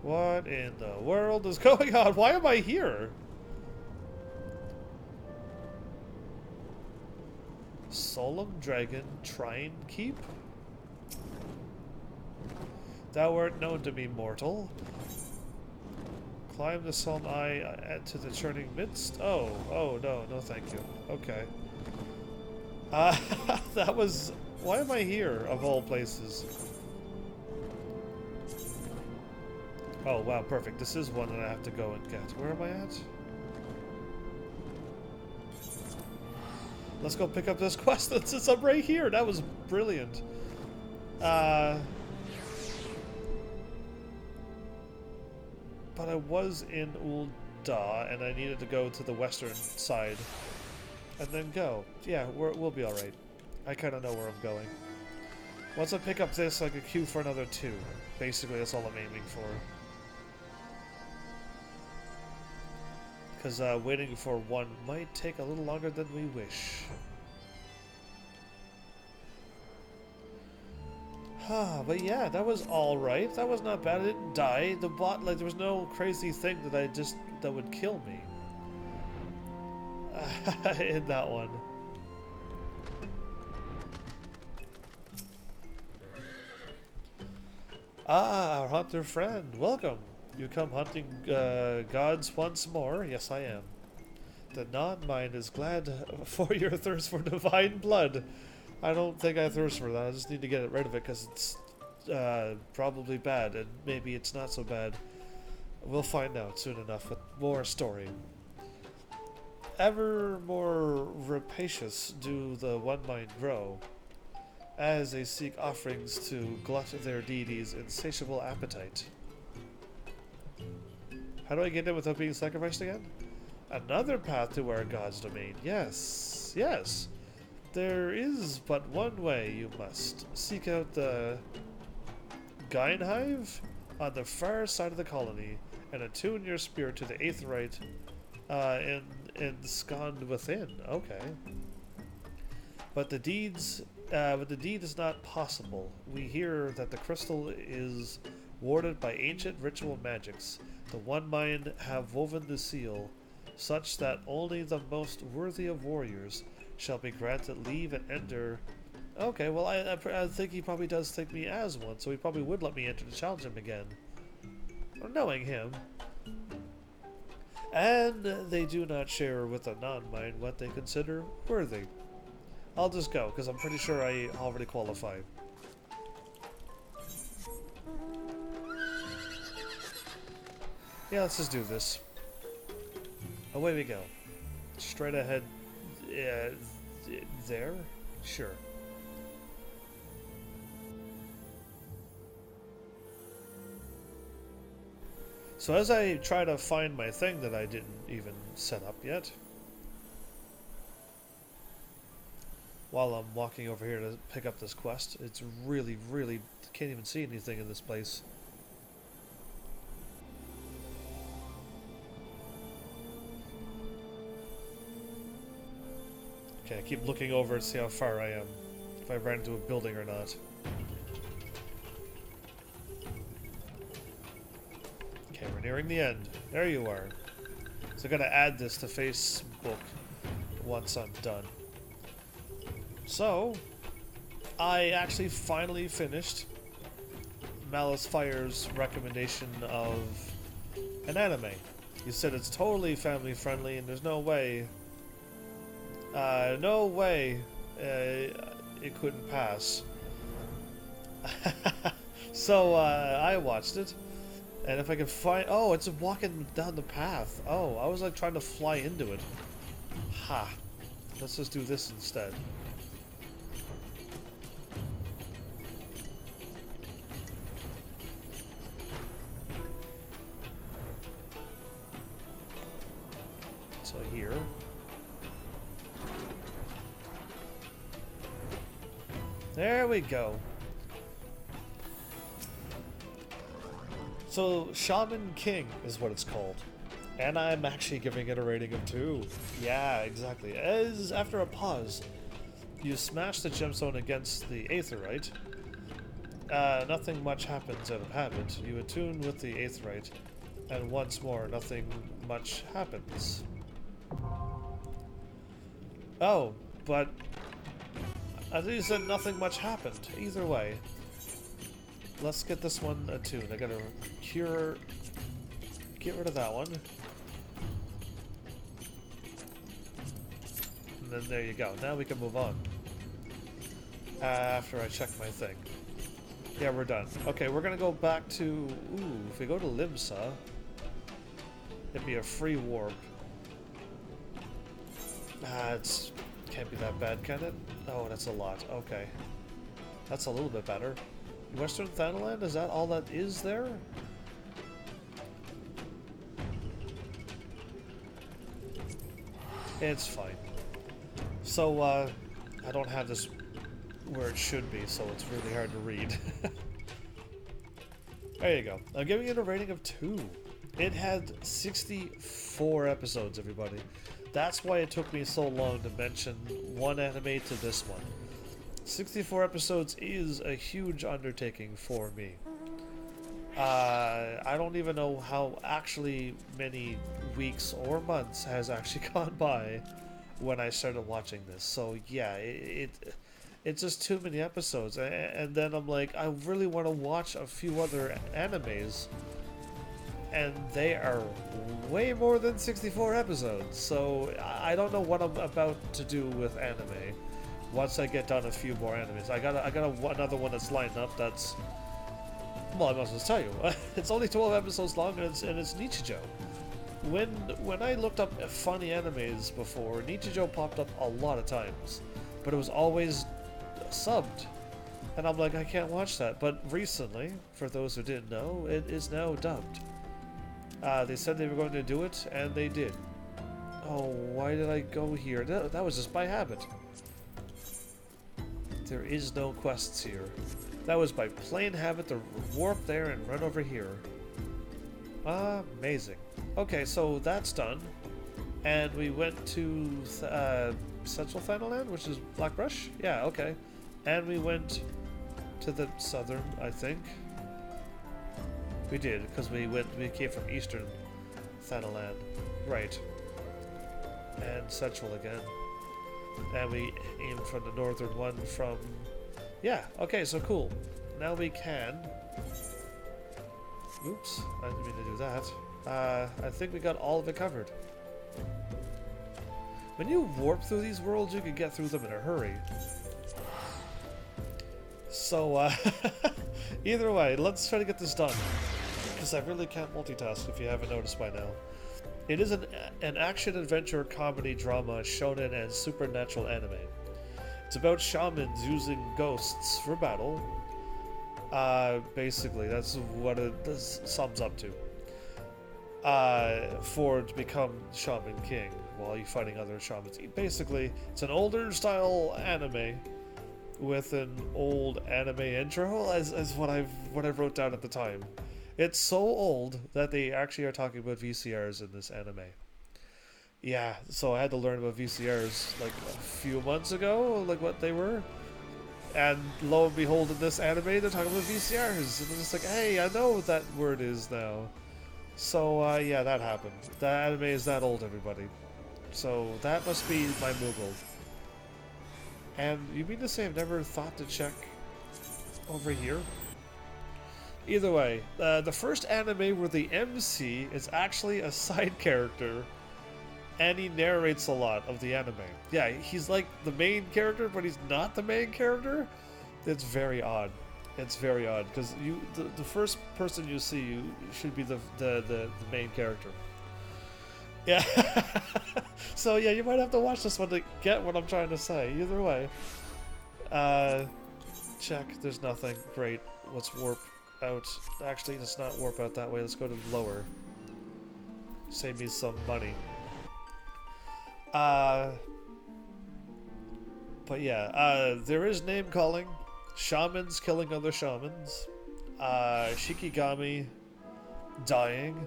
Speaker 1: What in the world is going on? Why am I here? Solemn Dragon Trine Keep? Thou art known to be mortal. Climb the solemn eye to the churning midst. Oh, no, thank you. Okay. That was... Why am I here, of all places? Oh, wow, perfect. This is one that I have to go and get. Where am I at? Let's go pick up this quest since I'm right here. That was brilliant. But I was in Ul'dah, and I needed to go to the western side. And then go. Yeah, we'll be alright. I kind of know where I'm going. Once I pick up this, I can queue for another 2. Basically, that's all I'm aiming for. Because waiting for 1 might take a little longer than we wish. But yeah, that was alright. That was not bad. I didn't die. The bot, like, there was no crazy thing that would kill me. In that one. Ah, our hunter friend. Welcome. You come hunting gods once more? Yes, I am. The non-mind is glad for your thirst for divine blood. I don't think I thirst for that. I just need to get rid of it because it's probably bad, and maybe it's not so bad. We'll find out soon enough with more story. Ever more rapacious do the one mind grow, as they seek offerings to glut their deities' insatiable appetite. How do I get in without being sacrificed again? Another path to our god's domain. Yes, yes. There is but one way you must. Seek out the Gain Hive on the far side of the colony and attune your spirit to the Aetherite ensconced within. Okay. But the deed is not possible. We hear that the crystal is warded by ancient ritual magics. The One Mind have woven the seal, such that only the most worthy of warriors shall be granted leave and enter. Okay, well, I think he probably does think me as one, so he probably would let me enter to challenge him again. Or knowing him. And they do not share with the non-mind what they consider worthy. I'll just go, because I'm pretty sure I already qualify. Yeah, let's just do this. Away we go. Straight ahead. There? Sure. So as I try to find my thing that I didn't even set up yet, while I'm walking over here to pick up this quest, it's really, can't even see anything in this place. Okay, I keep looking over to see how far I am, if I ran into a building or not. Okay, we're nearing the end. There you are. So I gotta add this to Facebook once I'm done. So, I actually finally finished Malice Fire's recommendation of an anime. He said it's totally family friendly and there's no way it couldn't pass. So I watched it, and if I could find... Oh, it's walking down the path. Oh, I was like trying to fly into it. Ha. Let's just do this instead. So here. There we go. So, Shaman King is what it's called. And I'm actually giving it a rating of 2. Yeah, exactly. As after a pause, you smash the gemstone against the Aetherite, Nothing much happens out of habit. You attune with the 8th rite, and once more, nothing much happens. Oh, but I think you said nothing much happened. Either way, let's get this one attuned. I gotta cure. Get rid of that one. And then there you go. Now we can move on. After I check my thing. Yeah, we're done. Okay, we're gonna go back to... Ooh, if we go to Limsa, it'd be a free warp. It's... Can't be that bad, can it? Oh, that's a lot. Okay. That's a little bit better. Western Thanaland, is that all that is there? It's fine. So, I don't have this where it should be, so it's really hard to read. There you go. I'm giving it a rating of 2. It had 64 episodes, everybody. That's why it took me so long to mention one anime to this one. 64 episodes is a huge undertaking for me. I don't even know how actually many weeks or months has actually gone by when I started watching this. So yeah, it's just too many episodes. And then I'm like, I really want to watch a few other animes. And they are way more than 64 episodes. So I don't know what I'm about to do with anime once I get done a few more animes. I got another one that's lined up that's... Well, I must just tell you, it's only 12 episodes long, and it's Nichijou. When I looked up funny animes before, Nichijou popped up a lot of times, but it was always subbed, and I'm like, I can't watch that. But recently, for those who didn't know, it is now dubbed. They said they were going to do it, and they did. Oh, why did I go here? That was just by habit. There is no quests here. That was by plain habit to warp there and run over here. Amazing. Okay, so that's done. And we went to Central Thanaland, which is Blackbrush? Yeah, okay. And we went to the southern, I think. We did, because we came from Eastern Thanaland. Right. And Central again. And we aimed for the northern one from... Yeah, okay, so cool. Now we can... Oops, I didn't mean to do that. I think we got all of it covered. When you warp through these worlds, you can get through them in a hurry. So, either way, let's try to get this done. Because I really can't multitask, if you haven't noticed by now. It is an action-adventure comedy drama shonen and supernatural anime. It's about shamans using ghosts for battle. Basically, that's what it sums up to. To become Shaman King while you're fighting other shamans. Basically, it's an older style anime with an old anime intro, as what I wrote down at the time. It's so old that they actually are talking about VCRs in this anime. Yeah, so I had to learn about VCRs like a few months ago, like what they were. And lo and behold, in this anime, they're talking about VCRs. And I'm just like, hey, I know what that word is now. So, yeah, that happened. That anime is that old, everybody. So, that must be my Moogle. And you mean to say I've never thought to check over here? Either way, the first anime where the MC is actually a side character, and he narrates a lot of the anime. Yeah, he's like the main character, but he's not the main character. It's very odd. It's very odd because the first person you see should be the main character. Yeah. So yeah, you might have to watch this one to get what I'm trying to say. Either way, check. There's nothing. Great. Let's warp out. Actually, let's not warp out that way. Let's go to lower. Save me some money. But yeah, there is name calling, shamans killing other shamans, Shikigami dying,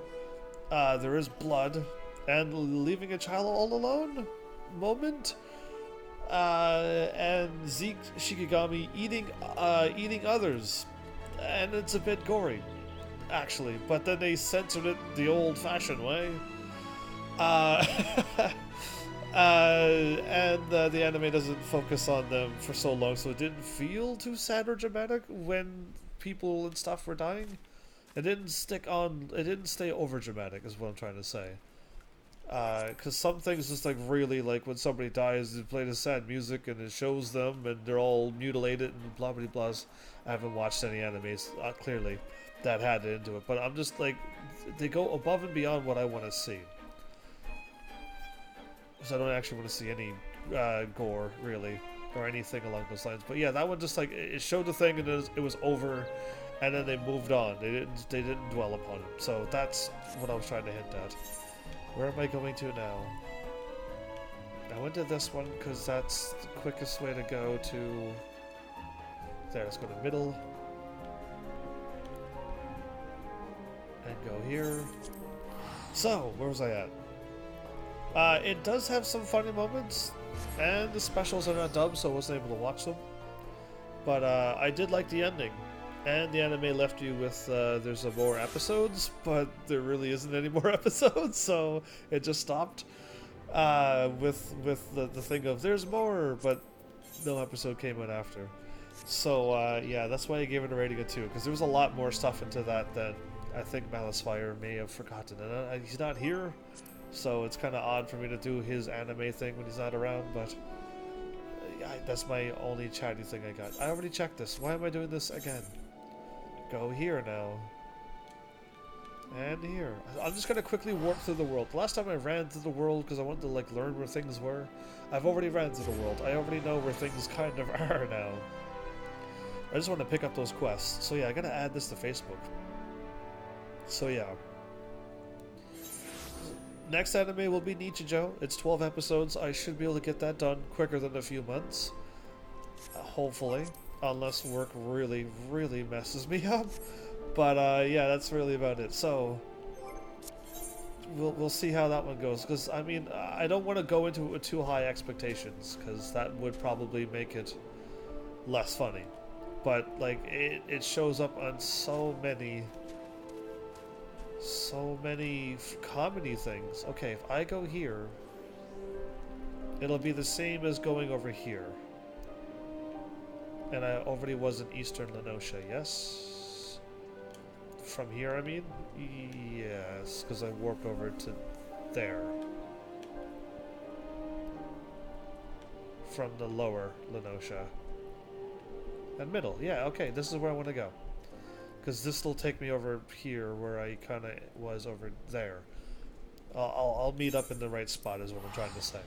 Speaker 1: there is blood, and leaving a child all alone moment, and Zeke Shikigami eating others and it's a bit gory, actually. But then they censored it the old-fashioned way. Uh, the anime doesn't focus on them for so long, so it didn't feel too sad or dramatic when people and stuff were dying. It didn't stick on. It didn't stay over dramatic, is what I'm trying to say. Because some things just like really like when somebody dies, they play the sad music and it shows them and they're all mutilated and blah blah blah. I haven't watched any animes clearly that had it into it, but I'm just like they go above and beyond what I want to see. So I don't actually want to see any gore really or anything along those lines. But yeah, that one just like it showed the thing and it was over, and then they moved on. They didn't dwell upon it. So that's what I was trying to hint at. Where am I going to now? I went to this one because that's the quickest way to go to... There, let's go to middle. And go here. So, where was I at? It does have some funny moments, and the specials are not dubbed, so I wasn't able to watch them. But I did like the ending. And the anime left you with, there's more episodes, but there really isn't any more episodes, so it just stopped with the thing of, there's more, but no episode came out after. So, yeah, that's why I gave it a rating of 2, because there was a lot more stuff into that than I think Malice Fire may have forgotten. And he's not here, so it's kind of odd for me to do his anime thing when he's not around, but... that's my only chatty thing I got. I already checked this. Why am I doing this again? Go here now. And here. I'm just gonna quickly warp through the world. The last time I ran through the world because I wanted to like learn where things were, I've already ran through the world. I already know where things kind of are now. I just want to pick up those quests. So yeah, I gotta add this to Facebook. So yeah. Next anime will be Nichijou. It's 12 episodes. I should be able to get that done quicker than a few months. Hopefully. Unless work really, really messes me up. But yeah, that's really about it. So we'll see how that one goes. Because I mean, I don't want to go into it with too high expectations, because that would probably make it less funny. But like, it shows up on so many comedy things. Okay, if I go here, it'll be the same as going over here. And I already was in Eastern Lenosha, yes? From here, I mean? Yes, because I warped over to there. From the lower Lenosha. And middle, yeah, okay, this is where I want to go. Because this will take me over here, where I kind of was over there. I'll meet up in the right spot, is what I'm trying to say.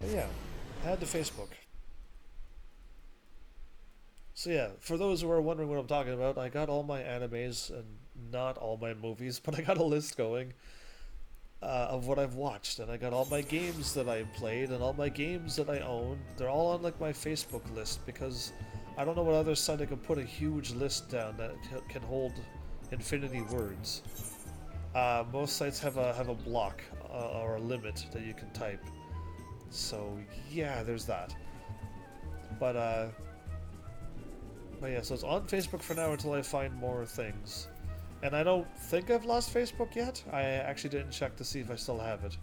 Speaker 1: But yeah, add to Facebook. So yeah, for those who are wondering what I'm talking about, I got all my animes, and not all my movies, but I got a list going of what I've watched, and I got all my games that I played, and all my games that I own. They're all on like my Facebook list, because I don't know what other site I can put a huge list down that can hold infinity words. Most sites have a block or a limit that you can type. So yeah, there's that. But yeah, so it's on Facebook for now until I find more things. And I don't think I've lost Facebook yet. I actually didn't check to see if I still have it.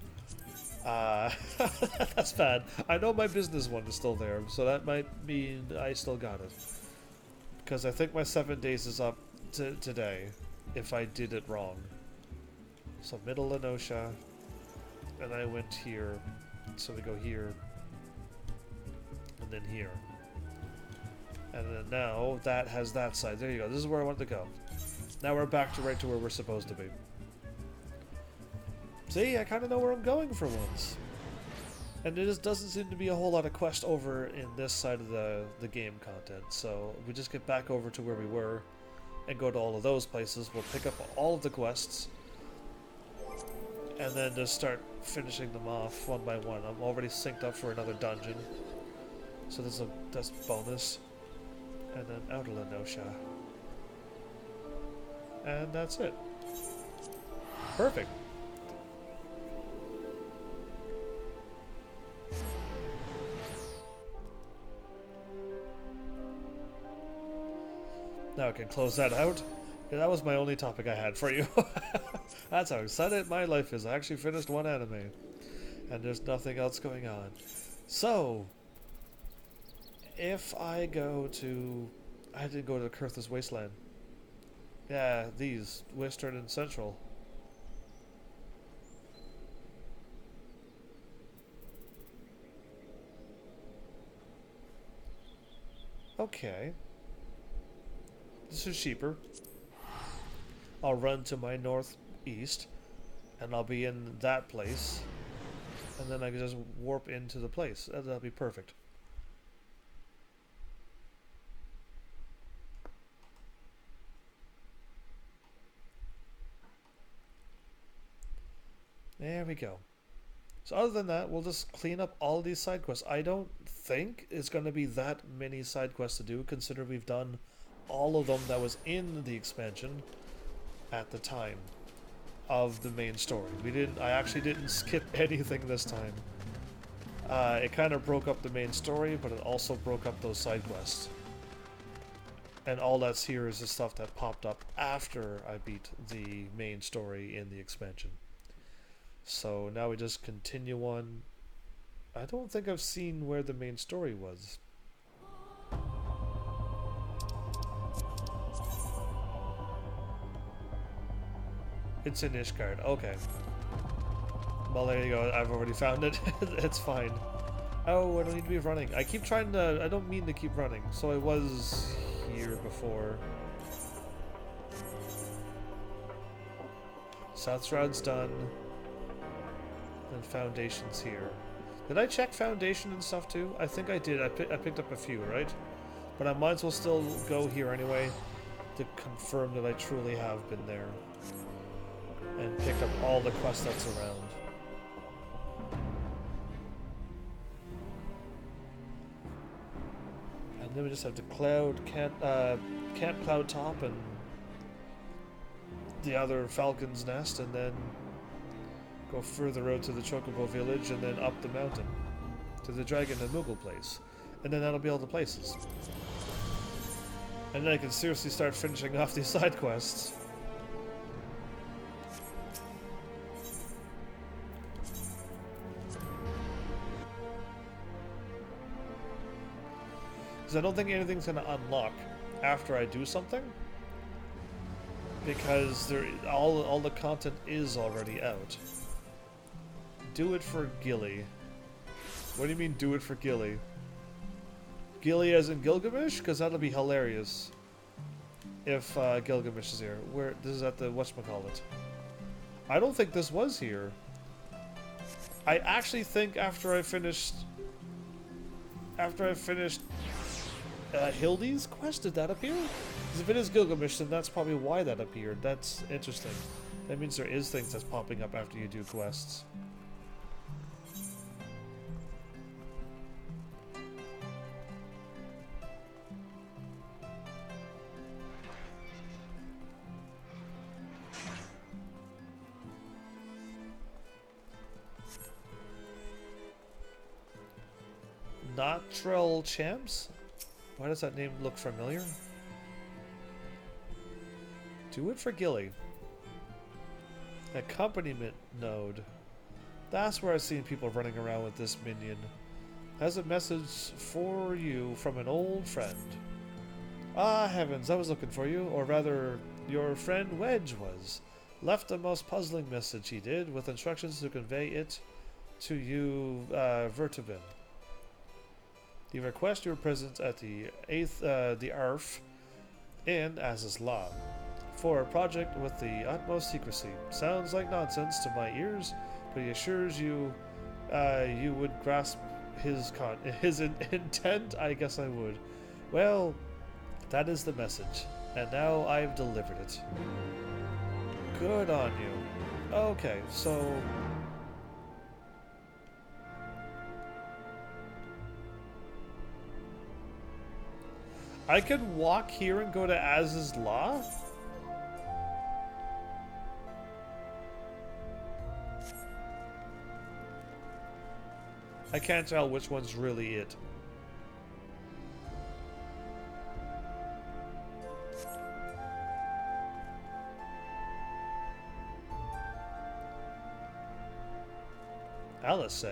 Speaker 1: That's bad. I know my business one is still there, so that might mean I still got it. Because I think my 7 days is up today, if I did it wrong. So middle Lenosha, and I went here. So we go here, and then here. And then now, that has that side. There you go. This is where I wanted to go. Now we're back to right to where we're supposed to be. See, I kind of know where I'm going for once. And there just doesn't seem to be a whole lot of quest over in this side of the game content. So we just get back over to where we were and go to all of those places. We'll pick up all of the quests. And then just start finishing them off one by one. I'm already synced up for another dungeon. So that's bonus. And then Outer Lenosha. And that's it. Perfect. Now I can close that out. Yeah, that was my only topic I had for you. That's how excited my life is. I actually finished one anime. And there's nothing else going on. So, if I go to... I did go to Kurth's Wasteland. Yeah, these. Western and Central. Okay. This is cheaper. I'll run to my northeast, and I'll be in that place. And then I can just warp into the place. That'll be perfect. There we go. So other than that, we'll just clean up all these side quests. I don't think it's going to be that many side quests to do, considering we've done all of them that was in the expansion at the time of the main story. I actually didn't skip anything this time. It kind of broke up the main story, but it also broke up those side quests. And all that's here is the stuff that popped up after I beat the main story in the expansion. So now we just continue on. I don't think I've seen where the main story was. It's in Ishgard. Okay. Well, there you go. I've already found it. It's fine. Oh, I don't need to be running. I keep trying to... I don't mean to keep running. So I was here before. South Shroud's done. And Foundation's here. Did I check Foundation and stuff too? I think I did. I picked up a few, right? But I might as well still go here anyway to confirm that I truly have been there. And picked up all the quests that's around. And then we just have to Camp Cloud Top and the other Falcon's Nest, and then go further out to the Chocobo Village, and then up the mountain to the Dragon and Moogle place. And then that'll be all the places. And then I can seriously start finishing off these side quests. Because I don't think anything's going to unlock after I do something. Because all the content is already out. Do it for Gilly. What do you mean, do it for Gilly? Gilly as in Gilgamesh? Because that'll be hilarious. If Gilgamesh is here. This is at the whatchamacallit. I don't think this was here. I actually think after I finished Hildy's quest, did that appear? Because if it is Gilgamesh, then that's probably why that appeared. That's interesting. That means there is things that's popping up after you do quests. Natural Champs? Why does that name look familiar? Do it for Gilly. Accompaniment node. That's where I've seen people running around with this minion. Has a message for you from an old friend. Ah, heavens, I was looking for you. Or rather, your friend Wedge was. Left a most puzzling message, he did, with instructions to convey it to you, Vertibin. He requests your presence at the ARF in Az's Law for a project with the utmost secrecy. Sounds like nonsense to my ears, but he assures you you would grasp his intent. I guess I would. Well, that is the message, and now I've delivered it. Good on you. Okay, so... I could walk here and go to Az's Law? I can't tell which one's really it. Alice.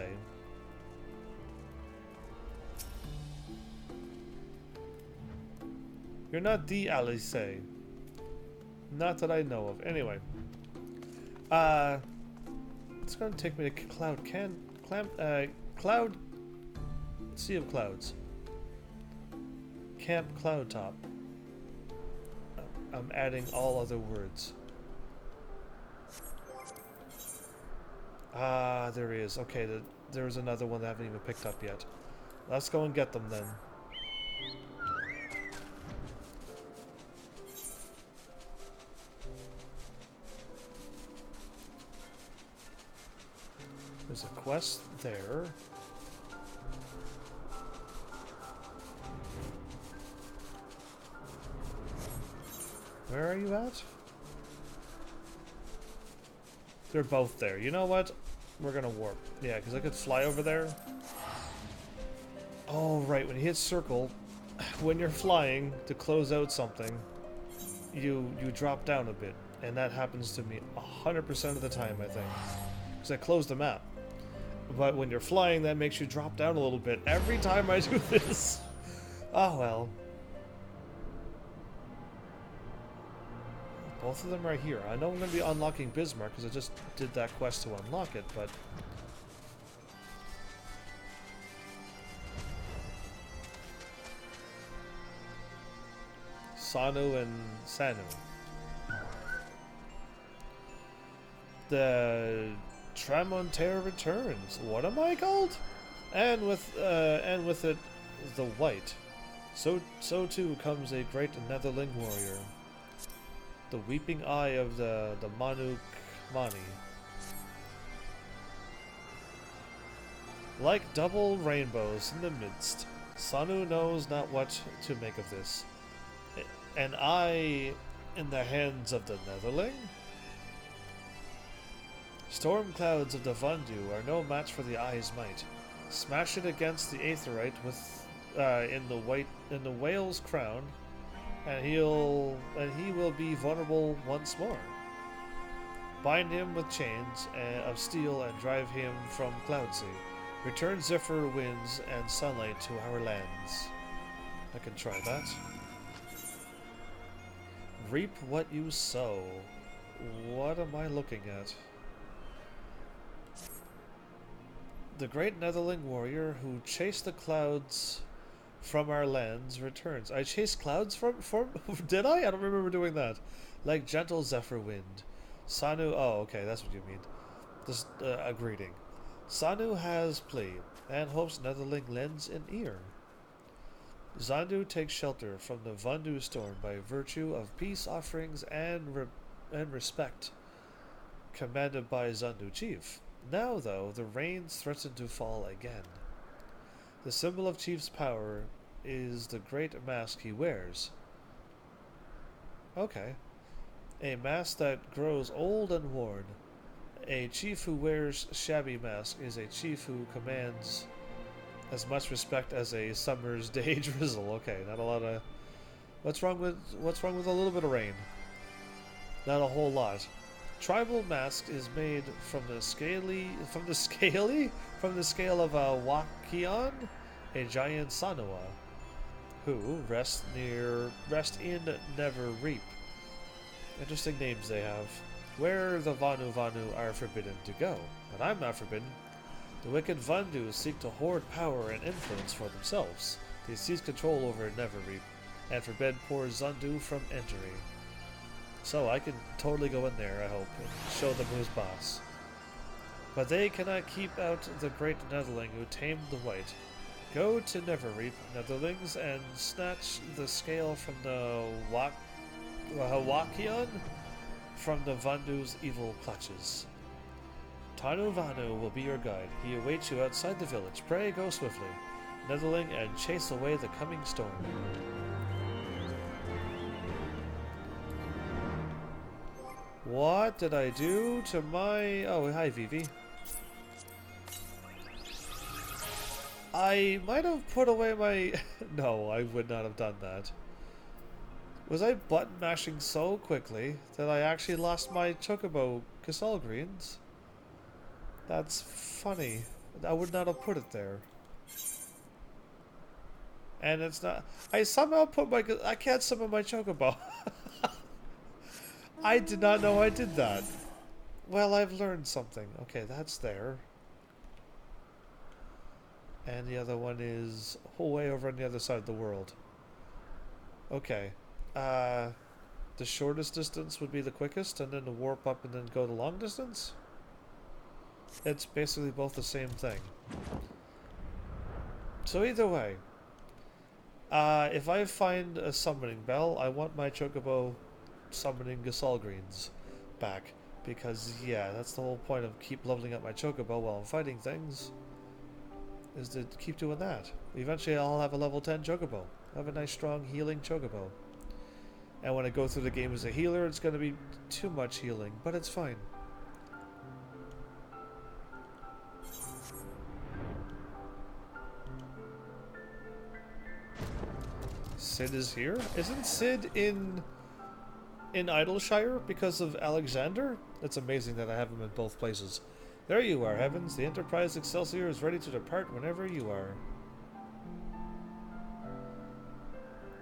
Speaker 1: You're not the Alice. Not that I know of. Anyway. It's gonna take me to Cloud Sea of Clouds. Camp Cloud Top. I'm adding all other words. Ah, there he is. Okay, there's another one that I haven't even picked up yet. Let's go and get them then. There's a quest there. Where are you at? They're both there. You know what? We're gonna warp. Yeah, because I could fly over there. Oh, right. When you hit circle, when you're flying to close out something, you drop down a bit. And that happens to me 100% of the time, I think. Because I closed the map. But when you're flying, that makes you drop down a little bit every time I do this. Oh, well. Both of them are here. I know I'm going to be unlocking Bismarck because I just did that quest to unlock it, but... Sanu and Sanu. The Tramontaire returns. What am I called? And with it, the White. So too comes a great Netherling warrior. The weeping eye of the Manuk Mani. Like double rainbows in the midst, Sanu knows not what to make of this. An eye in the hands of the Netherling? Storm clouds of the Vandu are no match for the eye's might. Smash it against the Aetherite with in the whale's crown, and he will be vulnerable once more. Bind him with chains of steel and drive him from Cloudsea. Return Zephyr winds and sunlight to our lands. I can try that. Reap what you sow. What am I looking at? The great Netherling warrior who chased the clouds from our lands returns. I chased clouds from did I? I don't remember doing that. Like gentle zephyr wind. Sanu, oh, okay, that's what you mean. Just a greeting. Sanu has plea, and hopes Netherling lends an ear. Zandu takes shelter from the Vandu storm by virtue of peace offerings and respect commanded by Zandu chief. Now, though, the rains threaten to fall again. The symbol of chief's power is the great mask he wears. Okay. A mask that grows old and worn. A chief who wears shabby mask is a chief who commands as much respect as a summer's day drizzle. Okay, not a lot of... What's wrong with a little bit of rain? Not a whole lot. Tribal mask is made from the scale of a Wakion, a giant Sanua, who rest in Never Reap. Interesting names they have. Where the Vanu are forbidden to go, but I'm not forbidden. The wicked Vandu seek to hoard power and influence for themselves. They seize control over Never Reap, and forbid poor Zandu from entering. So I can totally go in there, I hope, and show them who's boss. But they cannot keep out the great Netherling who tamed the White. Go to Neverreap, Netherlings, and snatch the scale from the Hawakion from the Vandu's evil clutches. Tanu Vanu will be your guide. He awaits you outside the village. Pray, go swiftly, Netherling, and chase away the coming storm. What did I do to my... Oh, hi, Vivi. I might have put away my... No, I would not have done that. Was I button mashing so quickly that I actually lost my Chocobo Casal Greens? That's funny. I would not have put it there. And it's not... I somehow put my... I can't summon my chocobo. I did not know I did that. Well, I've learned something. Okay, that's there. And the other one is way over on the other side of the world. Okay. The shortest distance would be the quickest, and then to warp up and then go the long distance? It's basically both the same thing. So either way, if I find a summoning bell, I want my chocobo summoning Gasol Greens back. Because, yeah, that's the whole point of keep leveling up my chocobo while I'm fighting things. Is to keep doing that. Eventually I'll have a level 10 chocobo. I'll have a nice strong healing chocobo. And when I go through the game as a healer, it's going to be too much healing, but it's fine. Sid is here? Isn't Sid in Idleshire because of Alexander? It's amazing that I have him in both places. There you are, Heavens. The Enterprise Excelsior is ready to depart whenever you are.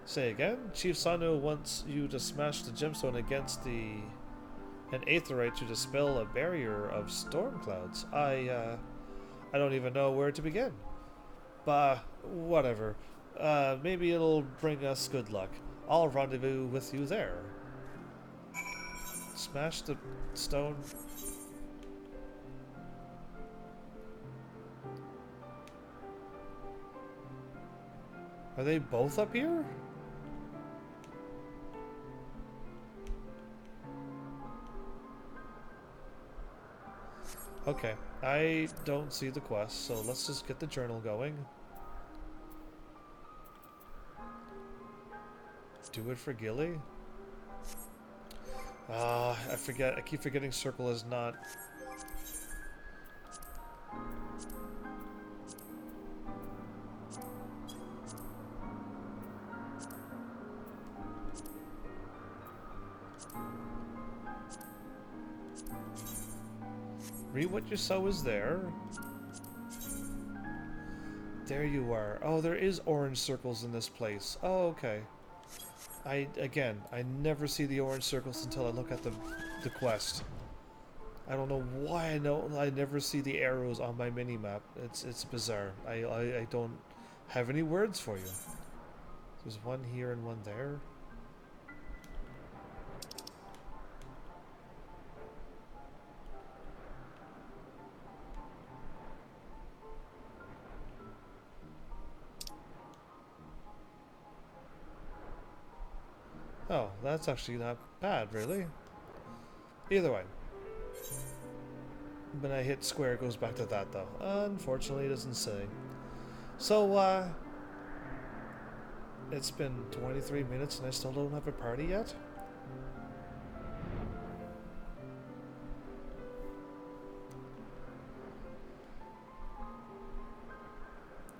Speaker 1: Say again? Chief Sano wants you to smash the gemstone against an aetherite to dispel a barrier of storm clouds. I don't even know where to begin. But whatever. Maybe it'll bring us good luck. I'll rendezvous with you there. Smash the stone. Are they both up here? Okay, I don't see the quest, so let's just get the journal going. Do it for Gilly? I forget. I keep forgetting circle is not... Read what you saw is there. There you are. Oh, there is orange circles in this place. Oh, okay. I never see the orange circles until I look at the quest. I don't know why I never see the arrows on my mini-map. It's bizarre. I don't have any words for you. There's one here and one there. Oh, that's actually not bad, really. Either way. When I hit square, it goes back to that, though. Unfortunately, it doesn't say. So, it's been 23 minutes and I still don't have a party yet?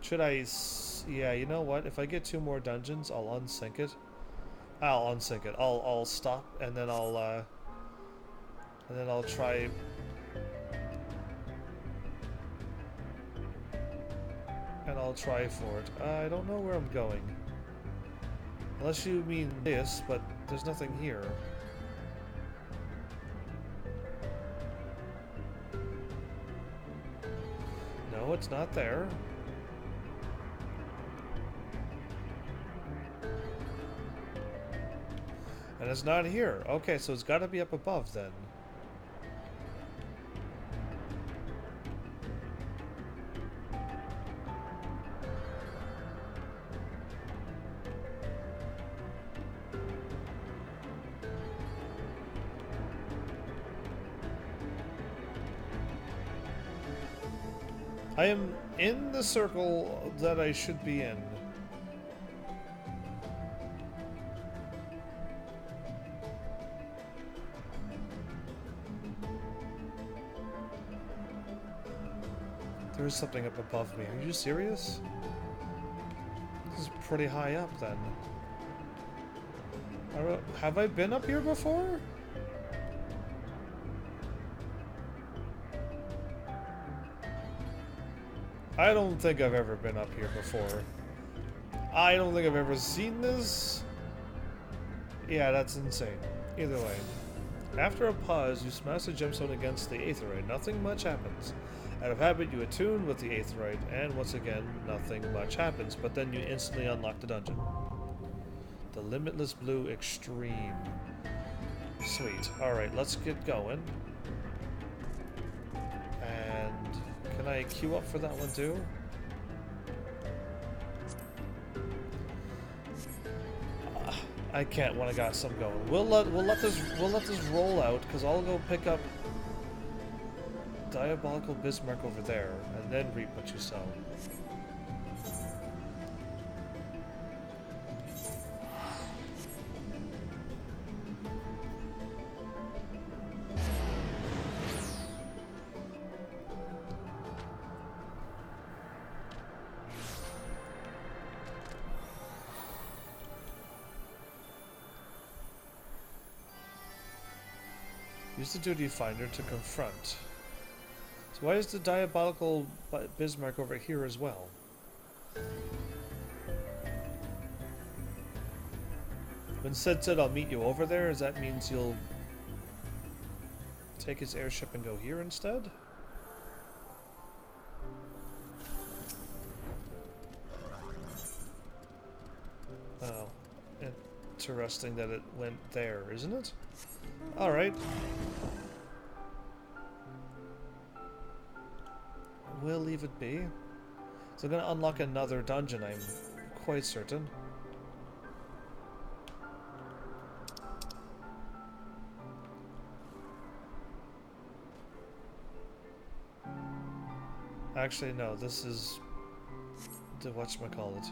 Speaker 1: Should I... Yeah, you know what? If I get 2 more dungeons, I'll unsync it. I'll unsync it. I'll stop and then I'll try. And I'll try for it. I don't know where I'm going. Unless you mean this, but there's nothing here. No, it's not there. And it's not here. Okay, so it's got to be up above then. I am in the circle that I should be in. There's something up above me. Are you serious? This is pretty high up then. Have I been up here before? I don't think I've ever been up here before. I don't think I've ever seen this. Yeah, that's insane. Either way. After a pause, you smash the gemstone against the aetheryte. Nothing much happens. Out of habit, you attune with the aetheryte, and once again, nothing much happens, but then you instantly unlock the dungeon. The Limitless Blue Extreme. Sweet. Alright, let's get going. And can I queue up for that one too? I can't when I got some going. We'll let this roll out, because I'll go pick up Diabolical Bismarck over there, and then reap what you sow. Use the duty finder to confront. So why is the Diabolical Bismarck over here as well? When Sid said I'll meet you over there, does that means you'll take his airship and go here instead? Oh, interesting that it went there, isn't it? Alright. We'll leave it be. So I'm gonna unlock another dungeon, I'm quite certain. Actually, no, this is the whatchamacallit.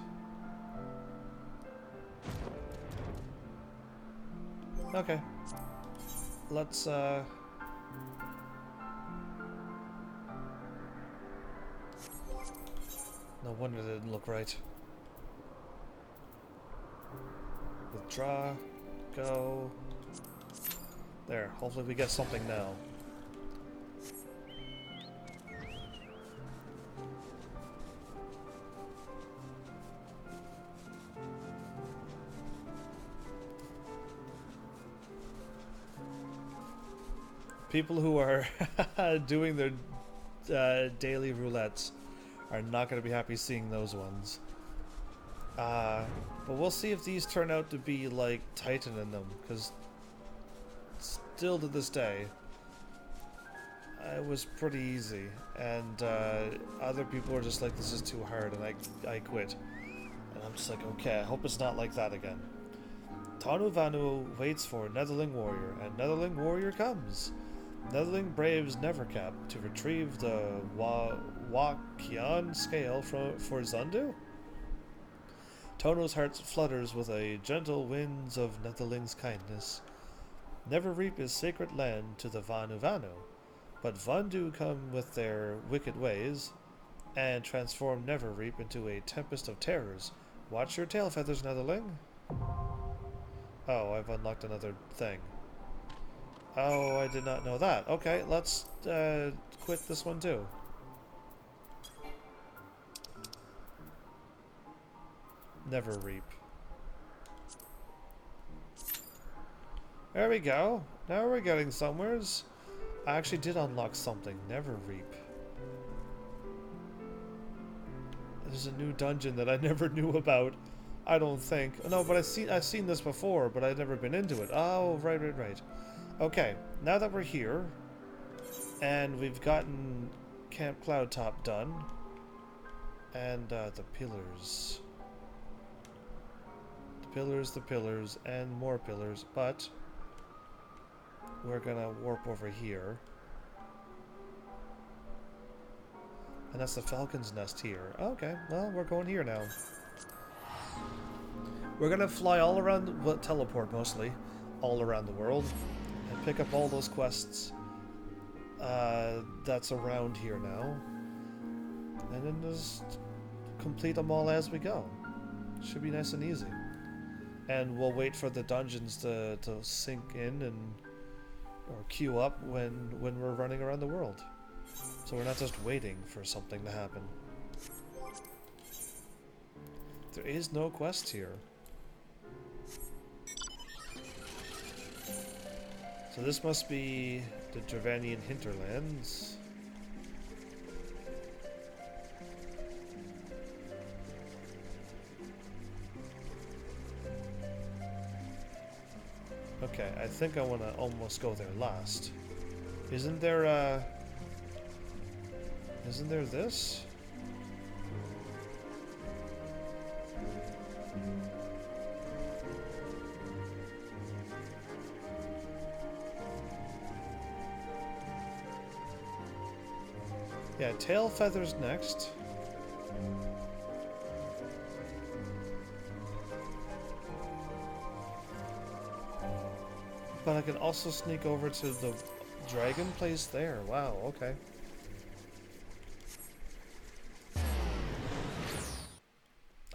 Speaker 1: Okay. Let's, no wonder it didn't look right. Withdraw. Go. There. Hopefully we get something now. People who are doing their daily roulettes are not going to be happy seeing those ones. But we'll see if these turn out to be like Titan in them, because still to this day, it was pretty easy, and other people are just like, this is too hard, and I quit. And I'm just like, okay, I hope it's not like that again. Tanu Vanu waits for Netherling Warrior, and Netherling Warrior comes. Netherling braves Nevercap to retrieve the Wakian scale for Zundu? Tono's heart flutters with a gentle winds of Netherling's kindness. Neverreap is sacred land to the Vanu Vanu, but Vandu come with their wicked ways and transform Neverreap into a tempest of terrors. Watch your tail feathers, Netherling. Oh, I've unlocked another thing. Oh, I did not know that. Okay, let's quit this one too. Neverreap. There we go. Now we're getting somewheres. I actually did unlock something. Neverreap. There's a new dungeon that I never knew about. I don't think. No, but I've seen this before, but I've never been into it. Oh, right. Okay, now that we're here, and we've gotten Camp Cloudtop done, and the pillars. The pillars, and more pillars, but we're gonna warp over here. And that's the Falcon's Nest here. Okay, well, we're going here now. We're gonna fly all around, well, teleport mostly, all around the world, and pick up all those quests that's around here now. And then just complete them all as we go. Should be nice and easy. And we'll wait for the dungeons to sink in and or queue up when we're running around the world. So we're not just waiting for something to happen. There is no quest here. So this must be the Dravanian hinterlands. Okay, I think I want to almost go there last. Isn't there this? Yeah, tail feathers next. But I can also sneak over to the dragon place there. Wow, okay.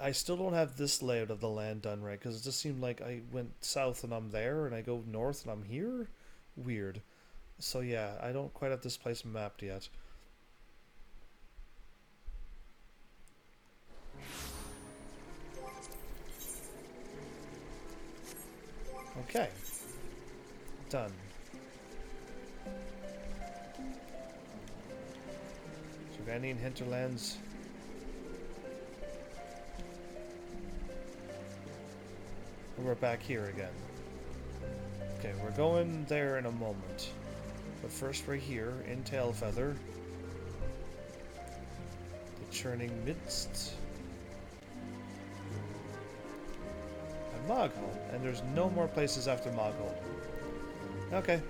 Speaker 1: I still don't have this layout of the land done right, because it just seemed like I went south and I'm there, and I go north and I'm here? Weird. So yeah, I don't quite have this place mapped yet. Okay. Done. Dravanian hinterlands. We're back here again. Okay, we're going there in a moment. But first we're here in Tailfeather. The Churning Midst. And Mogholm. And there's no more places after Mogholm. Okay.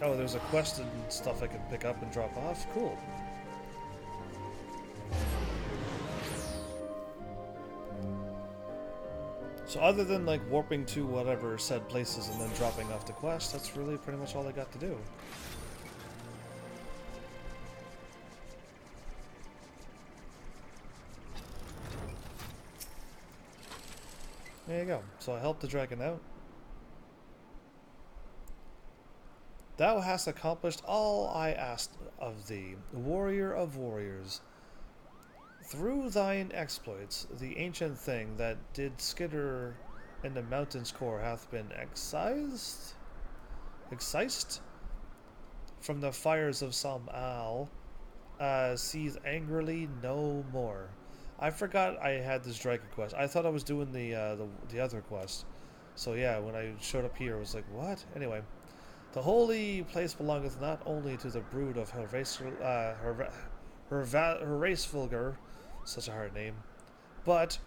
Speaker 1: Oh, there's a quest and stuff I can pick up and drop off. Cool. So other than like warping to whatever said places and then dropping off the quest, that's really pretty much all I got to do. There you go. So I helped the dragon out. Thou hast accomplished all I asked of thee, warrior of warriors. Through thine exploits, the ancient thing that did skitter in the mountain's core hath been excised from the fires of some owl, seethe angrily no more. I forgot I had this dragon quest. I thought I was doing the other quest. So yeah, when I showed up here, I was like, what? Anyway, the holy place belongeth not only to the brood of Hraesvelgr, such a hard name, but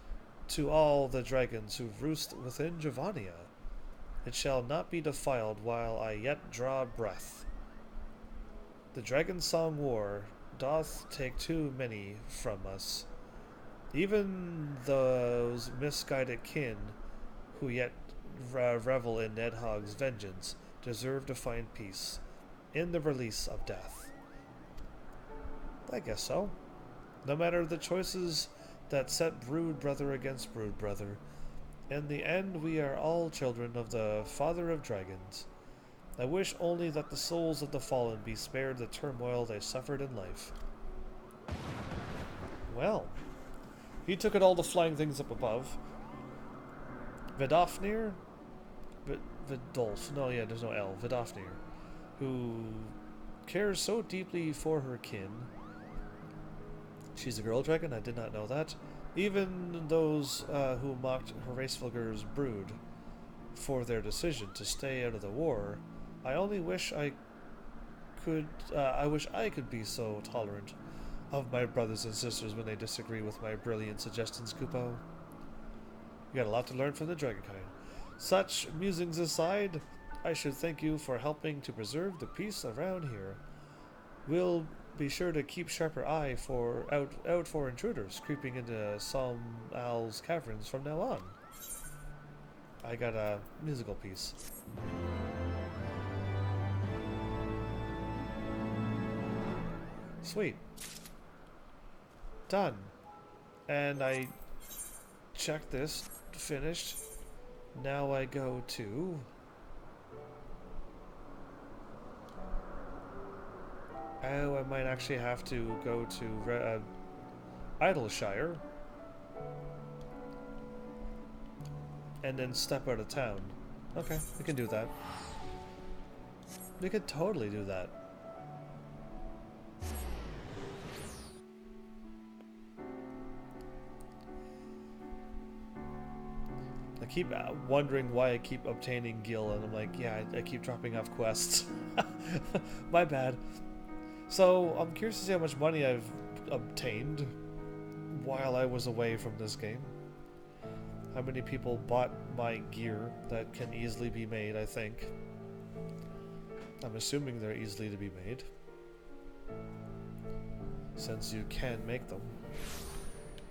Speaker 1: to all the dragons who roost within Javania. It shall not be defiled while I yet draw breath. The dragon song war doth take too many from us. Even those misguided kin who yet revel in Nedhog's vengeance deserve to find peace in the release of death. I guess so. No matter the choices that set brood brother against brood brother, in the end we are all children of the Father of Dragons. I wish only that the souls of the fallen be spared the turmoil they suffered in life. Well, he took it all to flying things up above. Vidofnir? Vidolf. No, yeah, there's no L. Vidofnir. Who cares so deeply for her kin. She's a girl dragon? I did not know that. Even those who mocked Hraesvelgr's brood for their decision to stay out of the war, I only wish I could. I wish I could be so tolerant of my brothers and sisters when they disagree with my brilliant suggestions, Kupo. You got a lot to learn from the dragonkind. Such musings aside, I should thank you for helping to preserve the peace around here. We'll be sure to keep sharper eye out for intruders creeping into Som Al's caverns from now on. I got a musical piece. Sweet. Done. And I checked this, finished. Now I go to oh, I might actually have to go to Idleshire. and then step out of town. Okay, we can do that. We could totally do that. I keep wondering why I keep obtaining Gil, and I'm like, yeah, I keep dropping off quests. My bad. So, I'm curious to see how much money I've obtained while I was away from this game. How many people bought my gear that can easily be made, I think. I'm assuming they're easily to be made, since you can make them.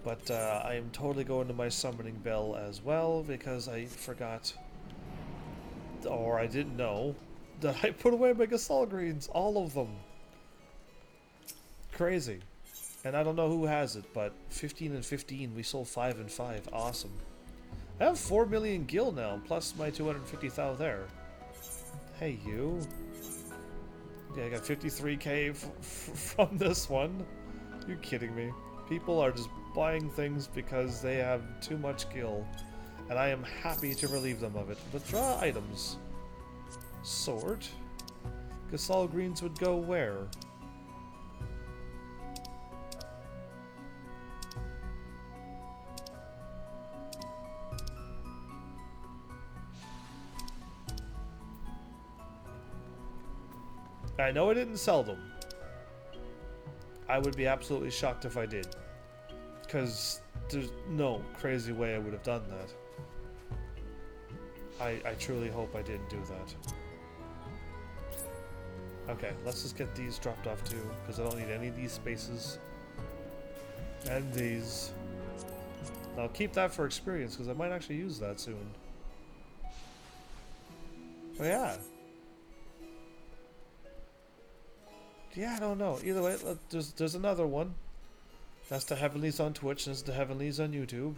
Speaker 1: But I am totally going to my summoning bell as well, because I forgot, or I didn't know, that I put away my Gasol greens, all of them. Crazy. And I don't know who has it, but 15 and 15, we sold 5 and 5, awesome. I have 4 million gil now, plus my 250,000 there. Hey, you. Okay, I got 53k from this one. You're kidding me. People are just buying things because they have too much gil, and I am happy to relieve them of it. Withdraw items. Sword. Gasol greens would go where? I know I didn't sell them. I would be absolutely shocked if I did. Because there's no crazy way I would have done that. I truly hope I didn't do that. Okay, let's just get these dropped off too, because I don't need any of these spaces. And these. I'll keep that for experience, because I might actually use that soon. Oh yeah. Yeah, I don't know. Either way, there's another one. That's the Heavenlies on Twitch, and it's the Heavenlies on YouTube.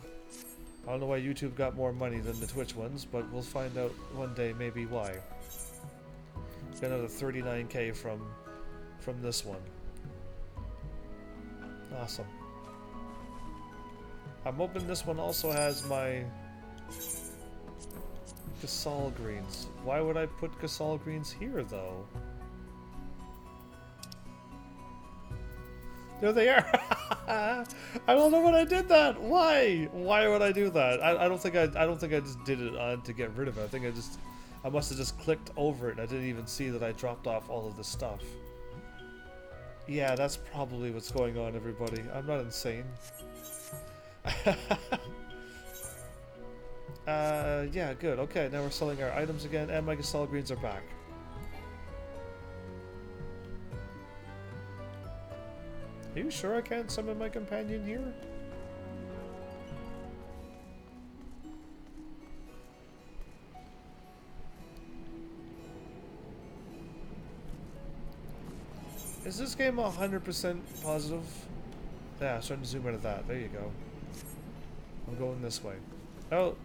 Speaker 1: I don't know why YouTube got more money than the Twitch ones, but we'll find out one day maybe why. Got another 39k from this one. Awesome. I'm hoping this one also has my Gasol greens. Why would I put Gasol greens here, though? There they are. I don't know when I did that. Why? Why would I do that? I don't think I just did it on to get rid of it. I think I must have just clicked over it and I didn't even see that I dropped off all of this stuff. Yeah, that's probably what's going on, everybody. I'm not insane. Yeah, good. Okay, now we're selling our items again, and my Gasol greens are back. Are you sure I can't summon my companion here? Is this game 100% positive? Yeah, I'm starting to zoom out of that. There you go. I'm going this way. Oh.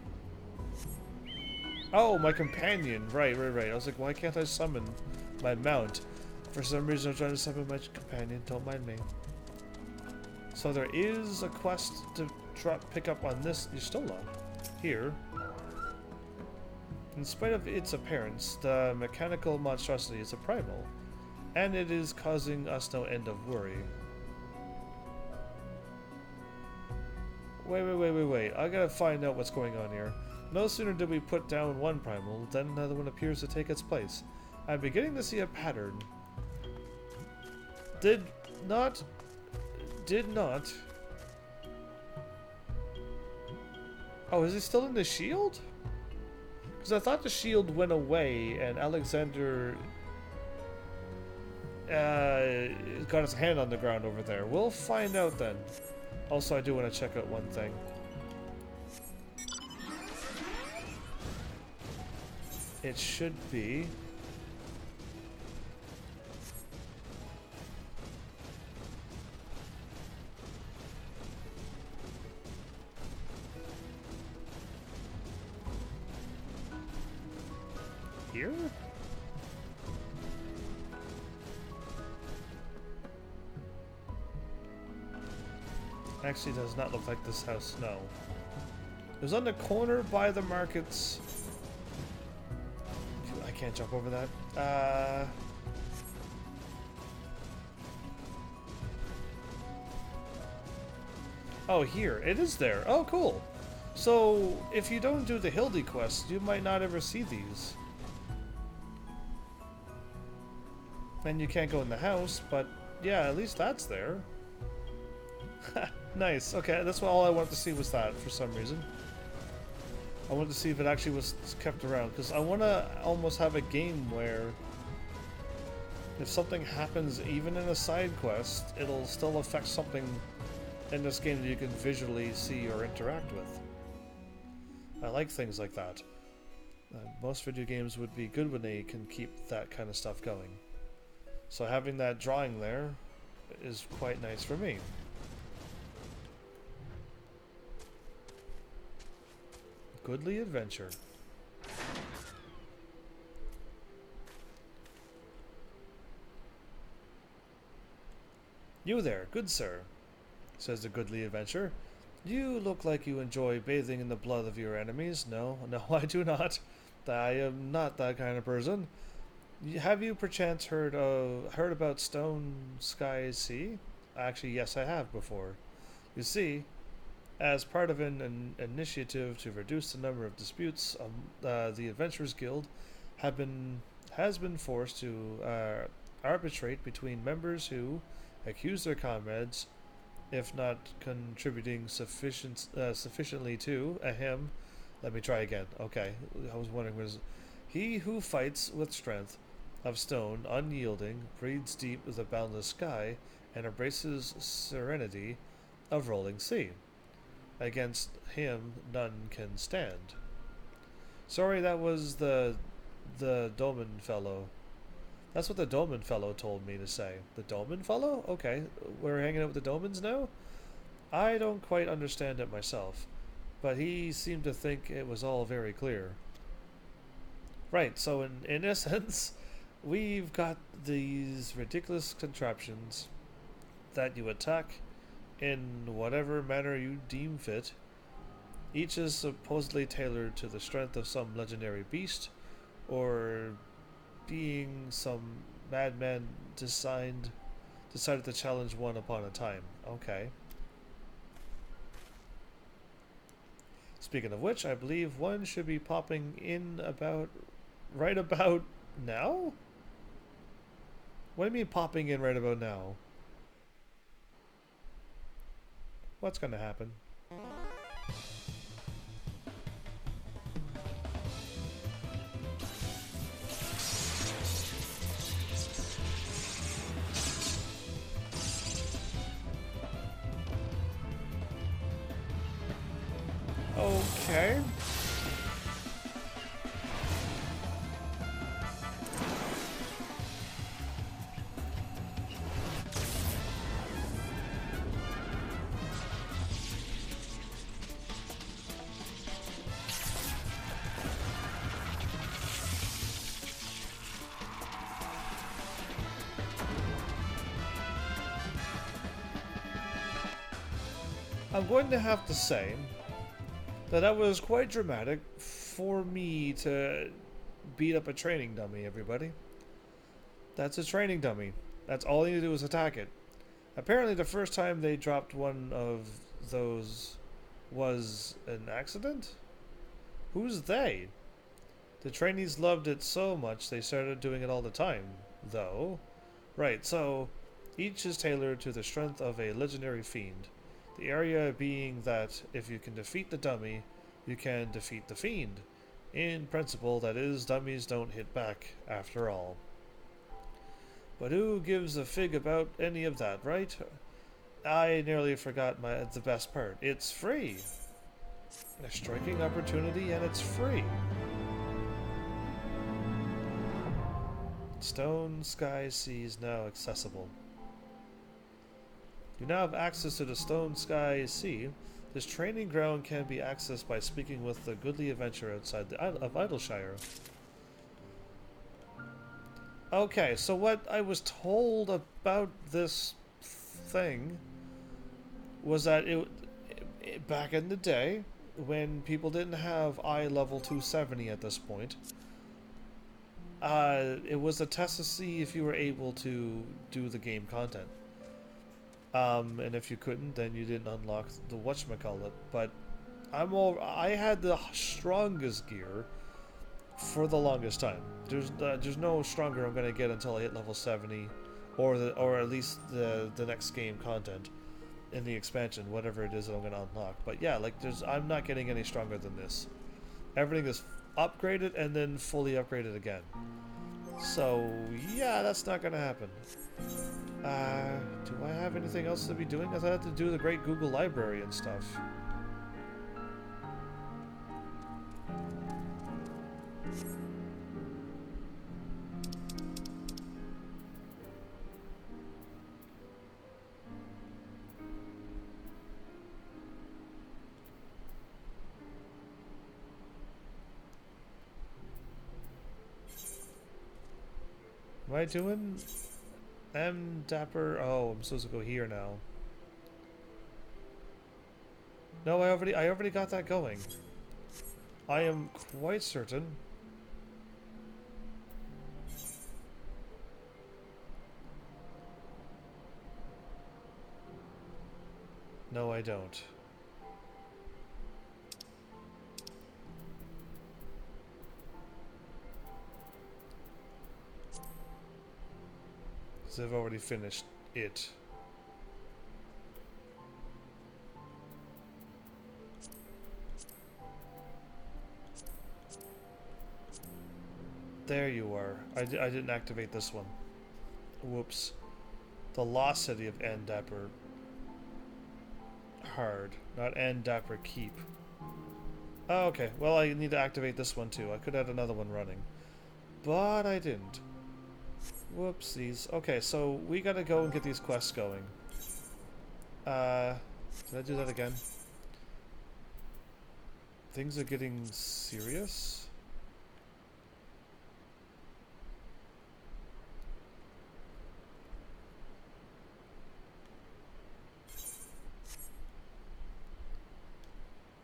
Speaker 1: Oh, my companion. Right. I was like, why can't I summon my mount? For some reason, I'm trying to summon my companion. Don't mind me. So there is a quest to pick up on this. You're still low. Here. In spite of its appearance, the mechanical monstrosity is a primal, and it is causing us no end of worry. Wait. I gotta find out what's going on here. No sooner did we put down one primal, than another one appears to take its place. I'm beginning to see a pattern. Did not. Oh, is he still in the shield? Because I thought the shield went away and Alexander got his hand on the ground over there. We'll find out then. Also, I do want to check out one thing. It should be... here? Actually does not look like this house, no. It was on the corner by the markets. I can't jump over that. Oh, here. It is there. Oh, cool. So, if you don't do the Hildy quest, you might not ever see these. And you can't go in the house, but yeah, at least that's there. Nice. Okay, that's all I wanted to see was that for some reason. I wanted to see if it actually was kept around, because I want to almost have a game where if something happens even in a side quest, it'll still affect something in this game that you can visually see or interact with. I like things like that. Most video games would be good when they can keep that kind of stuff going. So having that drawing there is quite nice for me. Goodly adventure. You there, good sir, says the goodly adventurer. You look like you enjoy bathing in the blood of your enemies. No, no, I do not. I am not that kind of person. Have you perchance heard about Stone Sky Sea? Actually, yes, I have before. You see, as part of an initiative to reduce the number of disputes, the Adventurers Guild has been forced to arbitrate between members who accuse their comrades, if not contributing sufficiently to ahem. Let me try again. Okay, I was wondering, was he who fights with strength of stone, unyielding, breathes deep with a boundless sky, and embraces serenity of rolling sea. Against him none can stand. Sorry, that was the Dolmen fellow. That's what the Dolmen fellow told me to say. The Dolmen fellow? Okay, we're hanging out with the Dolmens now? I don't quite understand it myself, but he seemed to think it was all very clear. Right, so in essence, we've got these ridiculous contraptions that you attack in whatever manner you deem fit. Each is supposedly tailored to the strength of some legendary beast, or being some madman decided to challenge one upon a time. Okay. Speaking of which, I believe one should be popping in right about now? What do you mean popping in right about now? What's gonna happen? Okay. I'm going to have to say that was quite dramatic for me to beat up a training dummy, everybody. That's a training dummy. That's all you need to do is attack it. Apparently the first time they dropped one of those was an accident? Who's they? The trainees loved it so much they started doing it all the time, though. Right, so each is tailored to the strength of a legendary fiend. The area being that if you can defeat the dummy, you can defeat the fiend. In principle, that is, dummies don't hit back, after all. But who gives a fig about any of that, right? I nearly forgot the best part. It's free. A striking opportunity, and it's free. Stone Sky Sea is now accessible. You now have access to the Stone Sky Sea. This training ground can be accessed by speaking with the goodly adventurer outside of Idleshire. Okay, so what I was told about this thing was that back in the day, when people didn't have eye level 270 at this point. It was a test to see if you were able to do the game content. And if you couldn't, then you didn't unlock the whatchamacallit. But I had the strongest gear for the longest time. There's no stronger I'm gonna get until I hit level 70, or at least the next game content in the expansion, whatever it is that I'm gonna unlock. But yeah, like I'm not getting any stronger than this. Everything is upgraded and then fully upgraded again. So yeah, that's not gonna happen. Do I have anything else to be doing? I thought I had to do the great Google library and stuff. Am I doing M Dapper? Oh, I'm supposed to go here now. No, I already got that going. I am quite certain. No, I don't. I've already finished it. There you are. I didn't activate this one. Whoops. The lost city of Andapper Hard, not Andapper Keep. Oh, okay. Well, I need to activate this one too. I could have another one running, but I didn't. Whoopsies. Okay, so we gotta go and get these quests going. Did I do that again? Things are getting serious?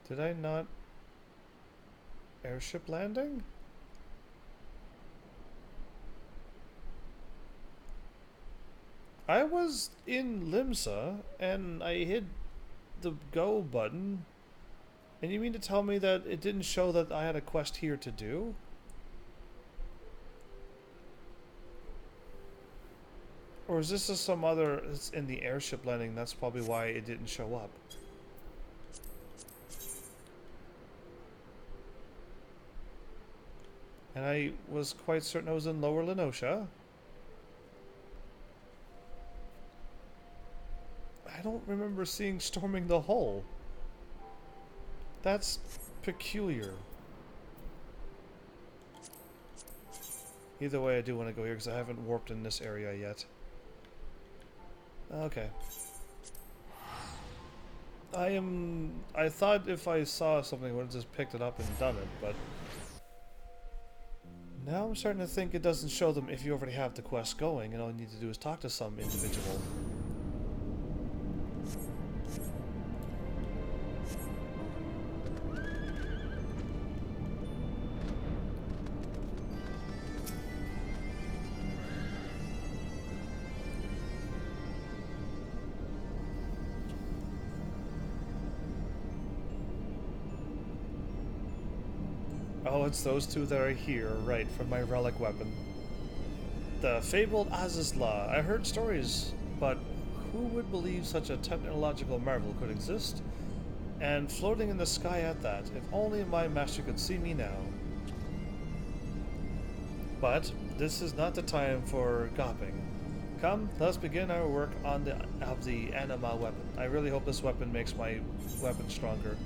Speaker 1: Did I not... Airship landing? I was in Limsa, and I hit the go button, and you mean to tell me that it didn't show that I had a quest here to do? Or is this just some other... It's in the airship landing, that's probably why it didn't show up. And I was quite certain I was in Lower Lenosha. I don't remember seeing Storming the Hull. That's peculiar. Either way, I do want to go here because I haven't warped in this area yet. Okay. I thought if I saw something, I would have just picked it up and done it, but... Now I'm starting to think it doesn't show them if you already have the quest going, and all you need to do is talk to some individual. Oh, it's those two that are here, right, from my relic weapon. The fabled Azizla. I heard stories, but who would believe such a technological marvel could exist? And floating in the sky at that, if only my master could see me now. But this is not the time for gawping. Come, let's begin our work on the anima weapon. I really hope this weapon makes my weapon stronger.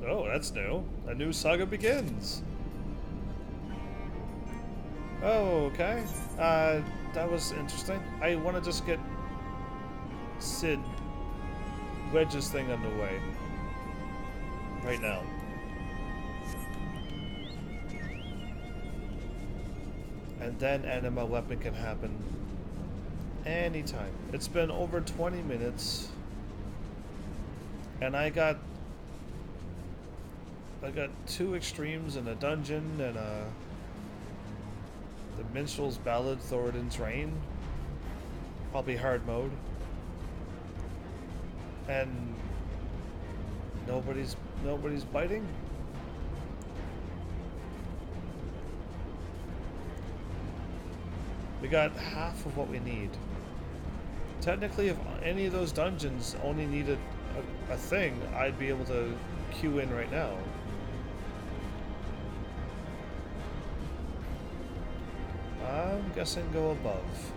Speaker 1: Oh, that's new. A new saga begins. Oh, okay. That was interesting. I want to just get Sid Wedge's thing underway. Right now. And then anima weapon can happen. Anytime. It's been over 20 minutes. And I got 2 extremes in a dungeon and the Minstrel's Ballad, Thoradin's Reign. Probably hard mode. And nobody's biting. We got half of what we need. Technically, if any of those dungeons only needed a thing, I'd be able to queue in right now. I'm guessing go above.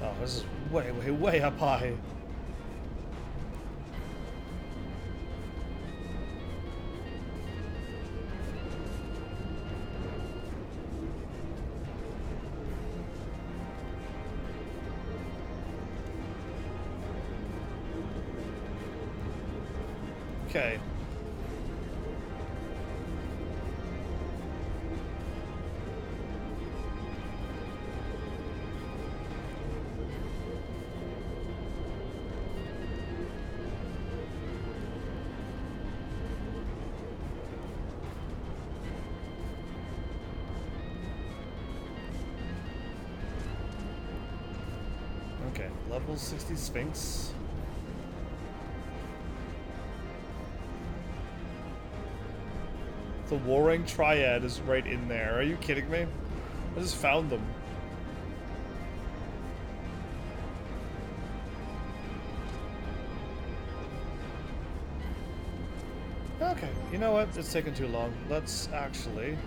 Speaker 1: Oh, this is way, way, way up high. Okay. Okay, level 60 Sphinx. The Warring Triad is right in there. Are you kidding me? I just found them. Okay, you know what? It's taking too long. Let's actually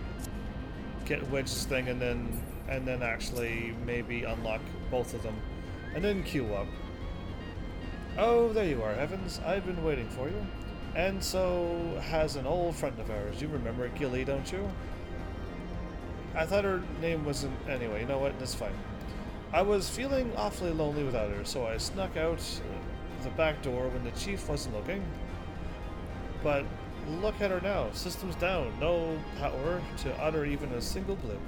Speaker 1: get Wedge's thing and then actually maybe unlock both of them. And then queue up. Oh, there you are, Heavens. I've been waiting for you. And so has an old friend of ours. You remember Gilly, don't you? I thought her name wasn't... Anyway, you know what? That's fine. I was feeling awfully lonely without her, so I snuck out the back door when the chief wasn't looking. But look at her now. Systems down. No power to utter even a single blip.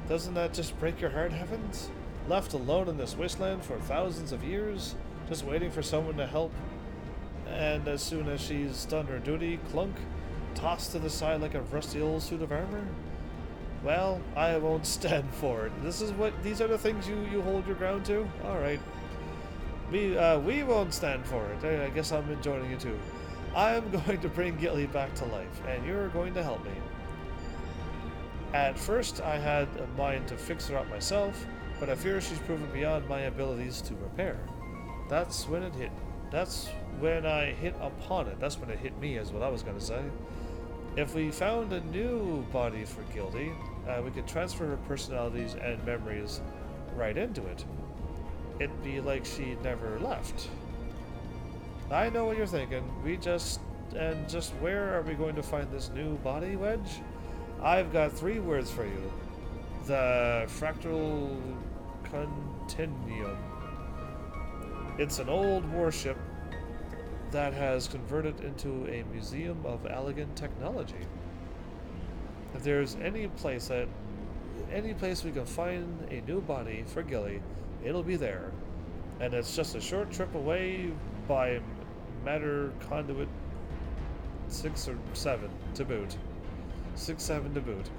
Speaker 1: Doesn't that just break your heart, Heavens? Left alone in this wasteland for thousands of years, just waiting for someone to help. And as soon as she's done her duty, clunk, tossed to the side like a rusty old suit of armor? Well, I won't stand for it. These are the things you hold your ground to? Alright. We won't stand for it. I guess I'm joining you too. I'm going to bring Gilly back to life, and you're going to help me. At first, I had a mind to fix her up myself, but I fear she's proven beyond my abilities to repair. That's when it hit. That's when I hit upon it. That's when it hit me, is what I was going to say. If we found a new body for Gildy, we could transfer her personalities and memories right into it. It'd be like she never left. I know what you're thinking. Just where are we going to find this new body, Wedge? I've got 3 words for you. The Fractal Continuum. It's an old warship that has converted into a museum of elegant technology. If there's any place we can find a new body for Gilly, it'll be there. And it's just a short trip away by matter conduit 6 or 7 to boot. 6-7 to boot.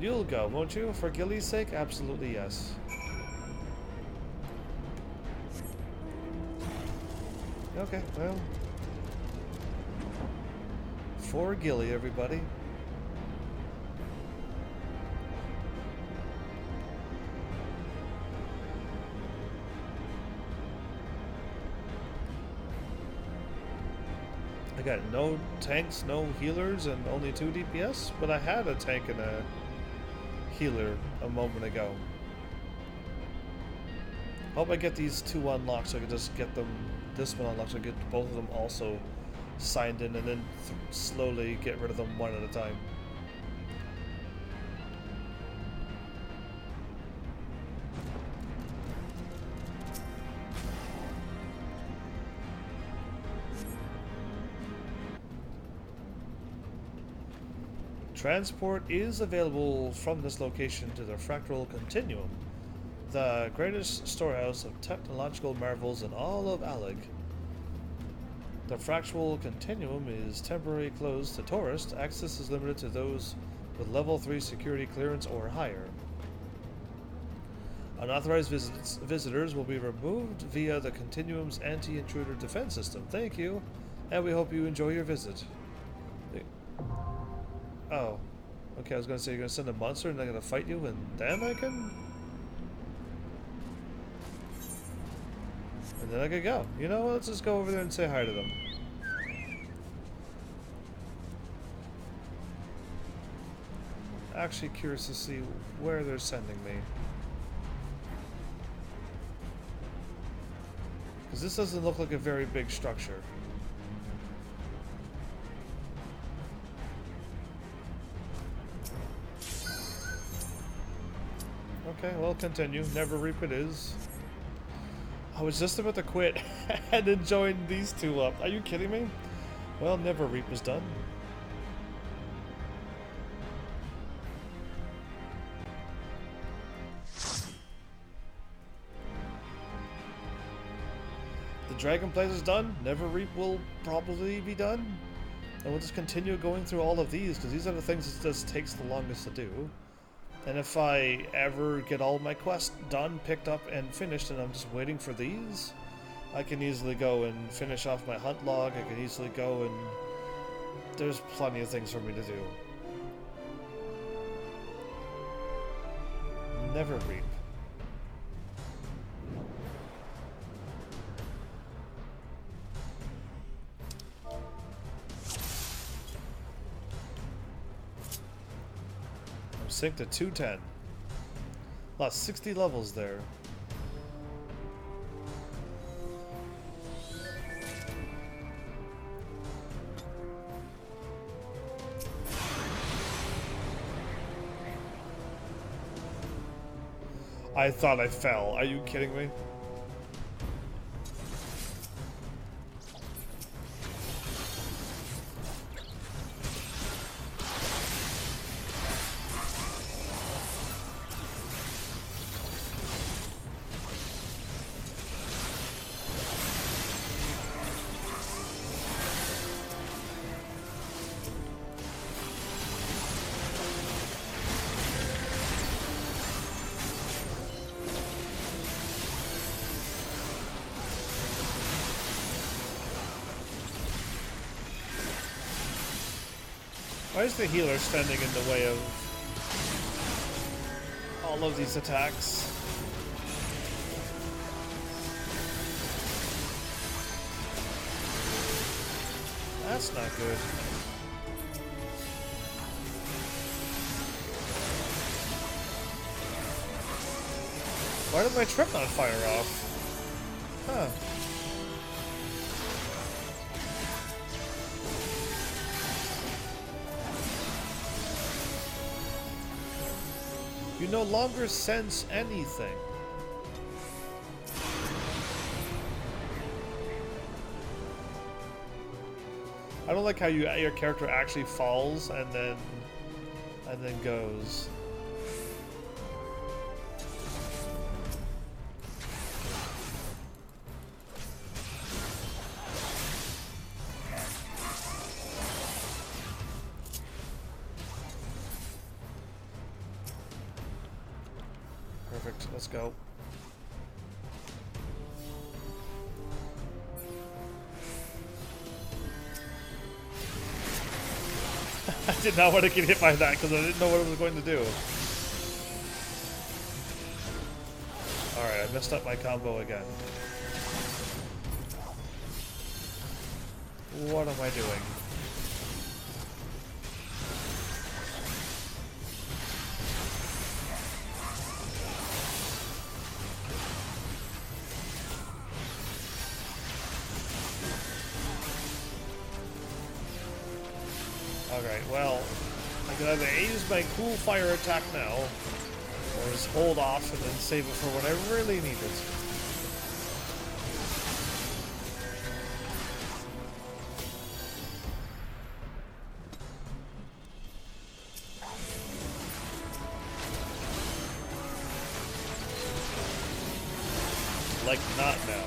Speaker 1: You'll go, won't you? For Gilly's sake? Absolutely yes. Okay, well. For Gilly, everybody. I got no tanks, no healers, and only 2 DPS, but I had a tank and a healer a moment ago. Hope I get these 2 unlocked so I can just get them, this one unlocked so I get both of them also signed in, and then slowly get rid of them one at a time. Transport is available from this location to the Fractal Continuum, the greatest storehouse of technological marvels in all of Alleg. The Fractal Continuum is temporarily closed to tourists. Access is limited to those with level 3 security clearance or higher. Unauthorized visitors will be removed via the Continuum's anti-intruder defense system. Thank you, and we hope you enjoy your visit. Oh. Okay, I was gonna say you're gonna send a monster and they're gonna fight you, and then I can... And then I could go. You know what? Let's just go over there and say hi to them. Actually curious to see where they're sending me. Because this doesn't look like a very big structure. Okay, well, continue. Never Reap it is. I was just about to quit and then join these two up. Are you kidding me? Well, Never Reap is done. The Dragon Place is done. Never Reap will probably be done. And we'll just continue going through all of these, because these are the things that just takes the longest to do. And if I ever get all my quests done, picked up, and finished, and I'm just waiting for these, I can easily go and finish off my hunt log. I can easily go and... There's plenty of things for me to do. Never Reap. Sync to 210. Lost 60 levels there. I thought I fell. Are you kidding me? Why is the healer standing in the way of all of these attacks? That's not good. Why did my trip not fire off? Huh. You no longer sense anything. I don't like how your character actually falls and then goes. Perfect, let's go. I did not want to get hit by that because I didn't know what it was going to do. Alright, I messed up my combo again. What am I doing? Alright, well, I can either use my cool fire attack now, or just hold off and then save it for when I really need it. like not now.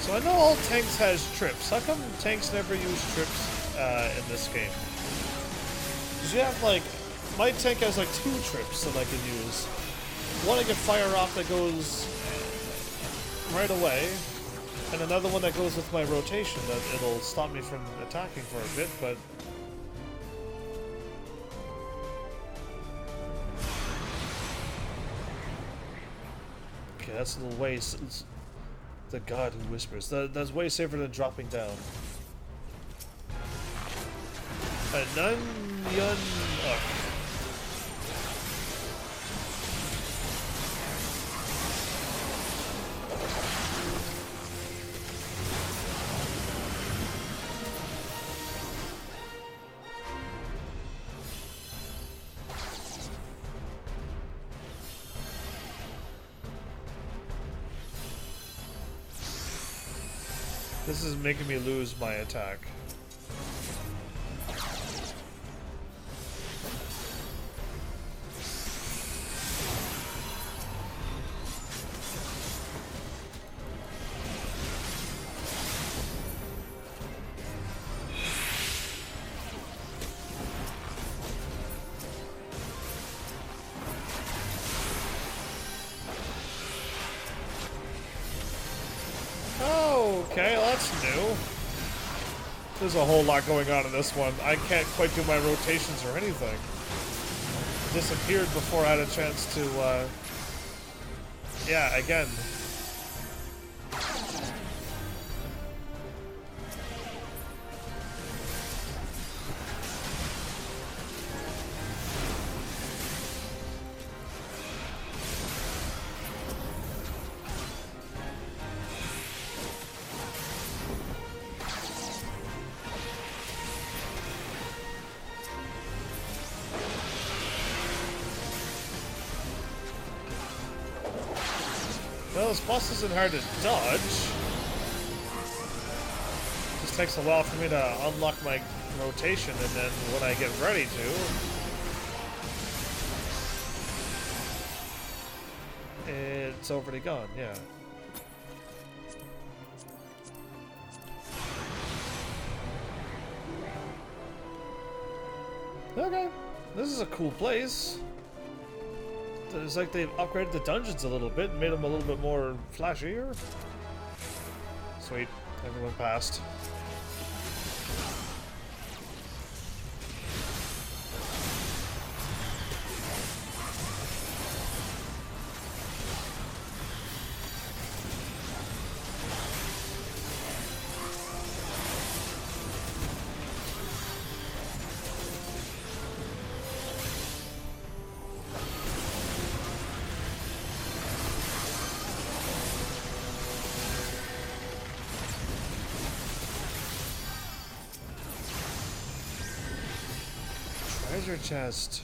Speaker 1: So I know all tanks has trips. How come tanks never use trips in this game? Because you have like, my tank has like 2 trips that I can use. One I can fire off that goes right away, and another one that goes with my rotation that it'll stop me from attacking for a bit, but... Okay, that's a little waste. The god who whispers. That's way safer than dropping down. Nun Yun Uk. This is making me lose my attack. Okay, well, that's new. There's a whole lot going on in this one. I can't quite do my rotations or anything. It disappeared before I had a chance to, yeah, again. Well, this boss isn't hard to dodge. Just takes a while for me to unlock my rotation, and then when I get ready to, it's already gone, yeah. Okay, this is a cool place. It's like they've upgraded the dungeons a little bit and made them a little bit more flashier. Sweet, everyone passed. Treasure chest.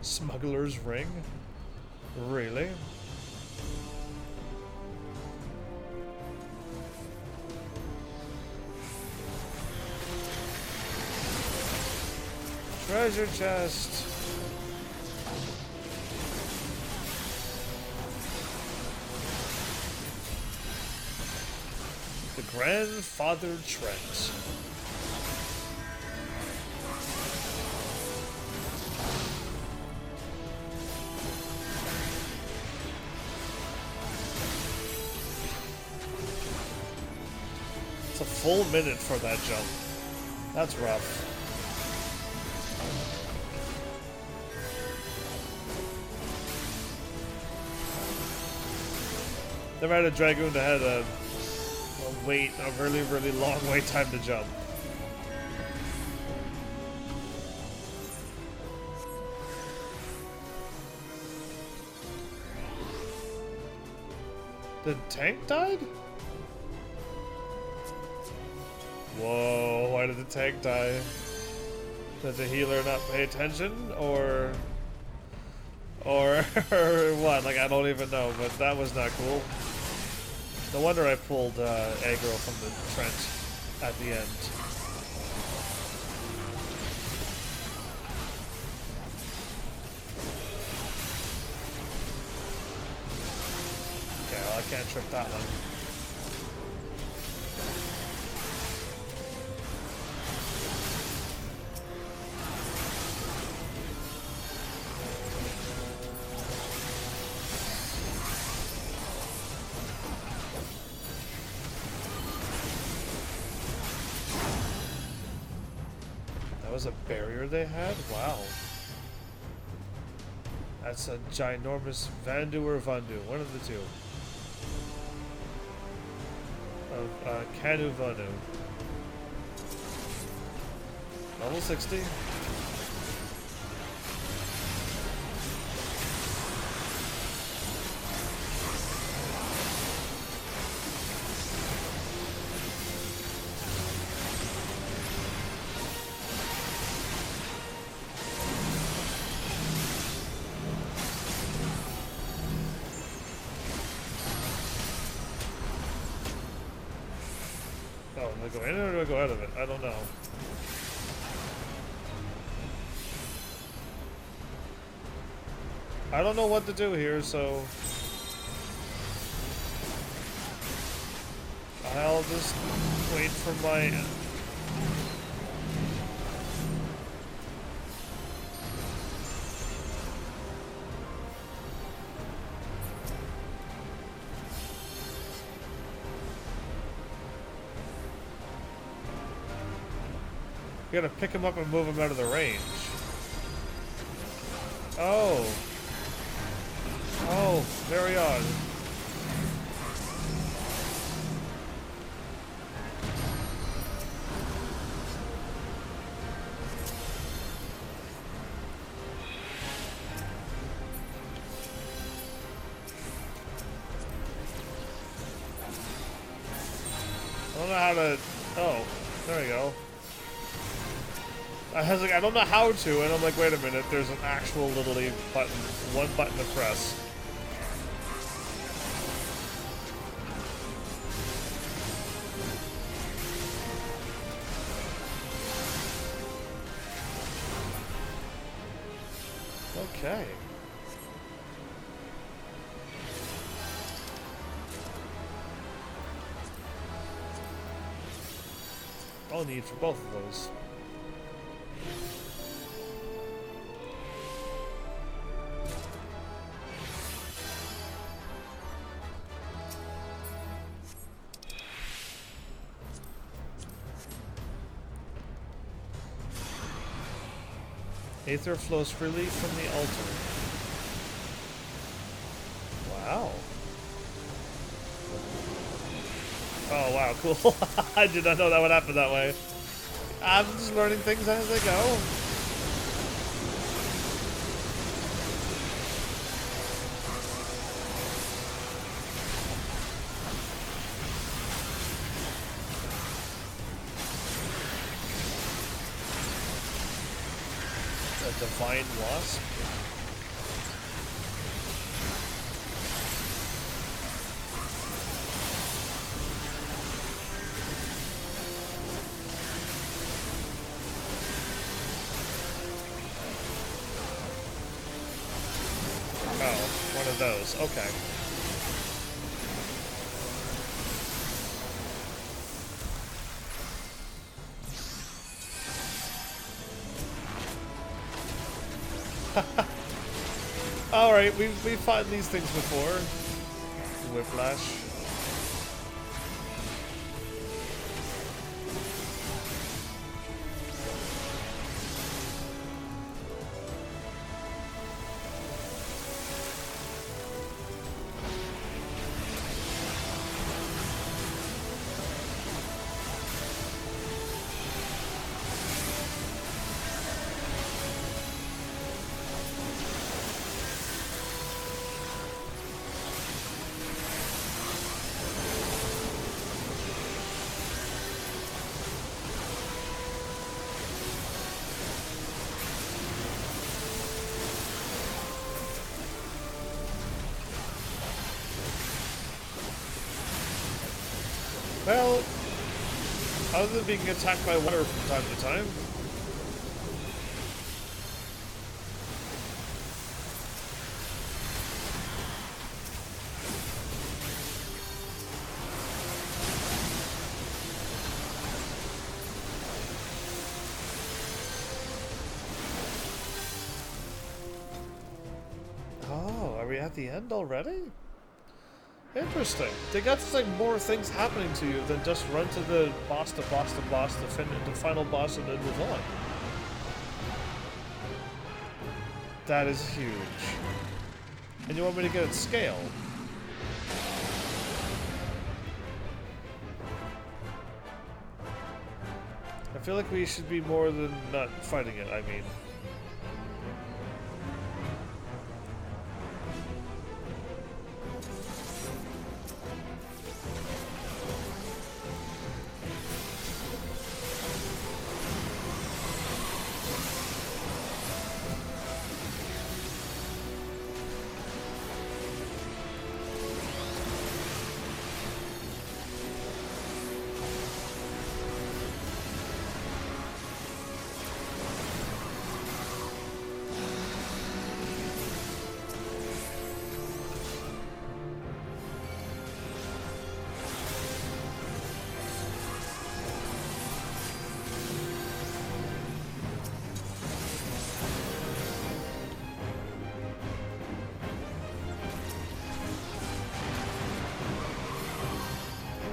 Speaker 1: Smuggler's ring? Really? Treasure chest. Grandfather Trent. It's a full minute for that jump. That's rough. Never had a Dragoon that had a really long wait time to jump. The tank died? Whoa, I Why did the tank die? Did the healer not pay attention, or or what? Like, I don't even know, but that was not cool. No wonder I pulled aggro from the trench at the end. Okay, well, I can't trip that one. Was a barrier they had? Wow. That's a ginormous Vandu or Vandu, one of the two. Kanu Vanu. Level 60. Do I go in or do I go out of it? I don't know. I don't know what to do here, so I'll just wait for my... You gotta pick him up and move him out of the range. Oh. Oh, very odd. I don't know how to... Oh, there we go. I was like, I don't know how to, and I'm like, wait a minute, there's an actual little button, one button to press. Okay. I'll need for both of those. Aether flows freely from the altar. Wow. Oh wow, cool. I did not know that would happen that way. I'm just learning things as I go. Divine Wasp. Oh, one of those. Okay. Alright, we've fought these things before. Whiplash. Well, other than being attacked by water from time to time. Oh, are we at the end already? Interesting. They got like more things happening to you than just run to the boss, the final boss, and then move on. That is huge. And you want me to get it scale? I feel like we should be more than not fighting it, I mean.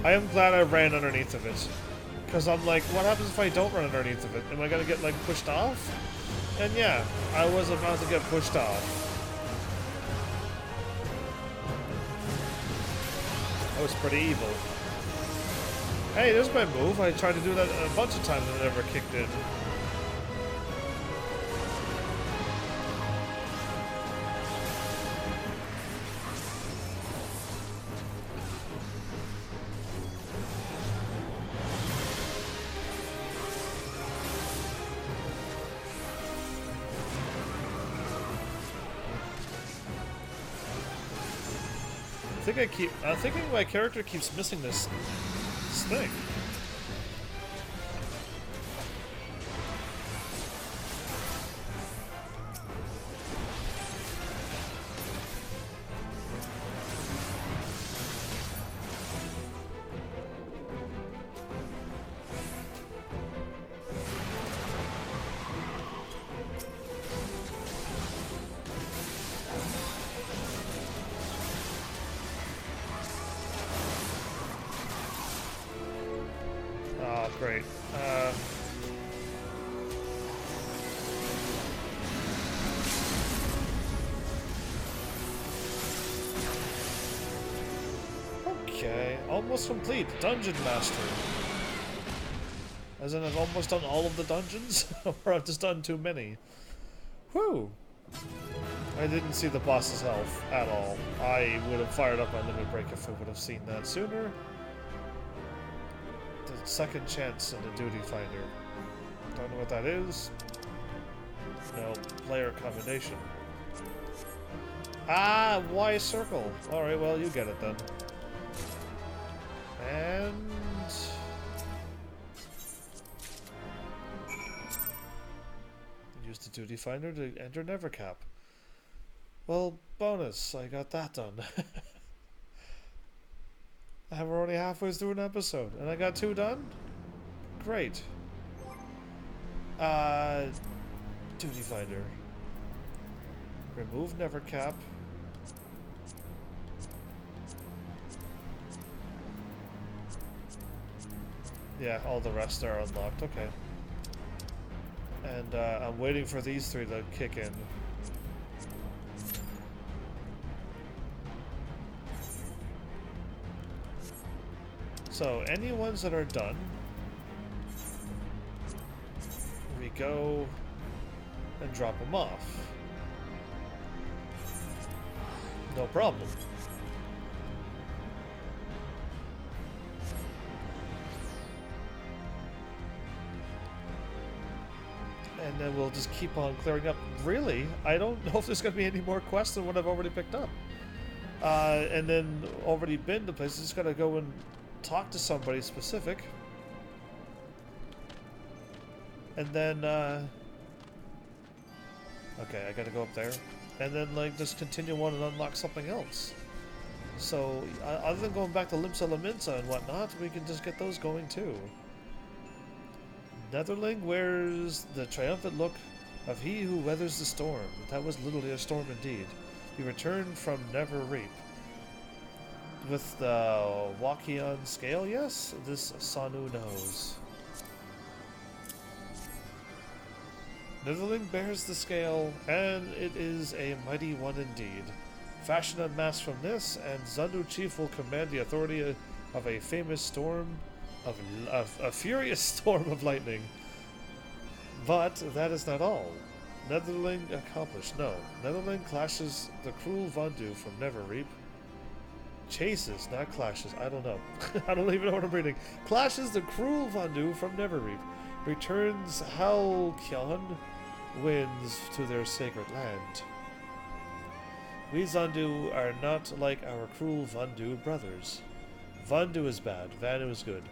Speaker 1: I am glad I ran underneath of it. Because I'm like, what happens if I don't run underneath of it? Am I gonna get, like, pushed off? And yeah, I was about to get pushed off. That was pretty evil. Hey, there's my move. I tried to do that a bunch of times and it never kicked in. I'm thinking my character keeps missing this thing. Great. Okay, almost complete. Dungeon Master. As in, I've almost done all of the dungeons? Or I've just done too many. Whew! I didn't see the boss's health at all. I would have fired up my limit break if I would have seen that sooner. The second chance in the duty finder. Don't know what that is. No, player combination. Ah, Y circle. Alright, well, you get it then. And... use the duty finder to enter Nevercap. Well, bonus. I got that done. We're already halfway through an episode, and I got 2 done? Great. Duty finder. Remove Nevercap. Yeah, all the rest are unlocked, okay. And I'm waiting for these 3 to kick in. So, any ones that are done, we go and drop them off. No problem. And then we'll just keep on clearing up. Really? I don't know if there's going to be any more quests than what I've already picked up. And then already been to places, just gotta go and talk to somebody specific. And then, okay, I gotta go up there. And then, like, just continue on and unlock something else. So, other than going back to Limsa Laminsa and whatnot, we can just get those going too. Netherling wears the triumphant look of he who weathers the storm. That was literally a storm indeed. He returned from Never Reap. With the Wakion scale, yes? This Sanu knows. Netherling bears the scale, and it is a mighty one indeed. Fashion and mass from this, and Zandu Chief will command the authority of a famous storm of a furious storm of lightning. But that is not all. Netherling accomplished. No. Netherling clashes the cruel Vandu from Neverreap. Chases, not clashes. I don't know. I don't even know what I'm reading. Clashes the cruel Vandu from Neverreap. Returns Hal Kyon winds to their sacred land. We Zandu are not like our cruel Vandu brothers. Vandu is bad, Vanu is good.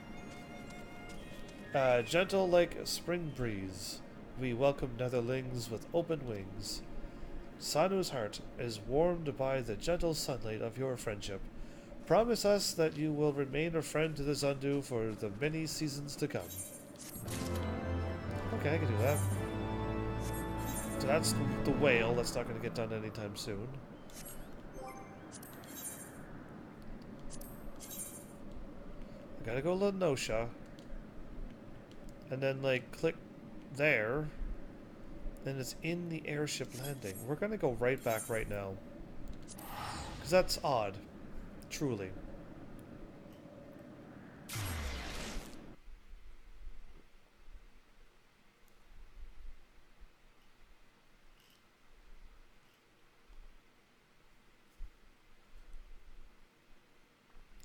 Speaker 1: Gentle like a spring breeze, we welcome Netherlings with open wings. Sanu's heart is warmed by the gentle sunlight of your friendship. Promise us that you will remain a friend to the Zandu for the many seasons to come. Okay, I can do that. So that's the whale. That's not going to get done anytime soon. I gotta go to Lenosha. And then, like, click there. And it's in the airship landing. We're gonna go right back right now. Because that's odd. Truly.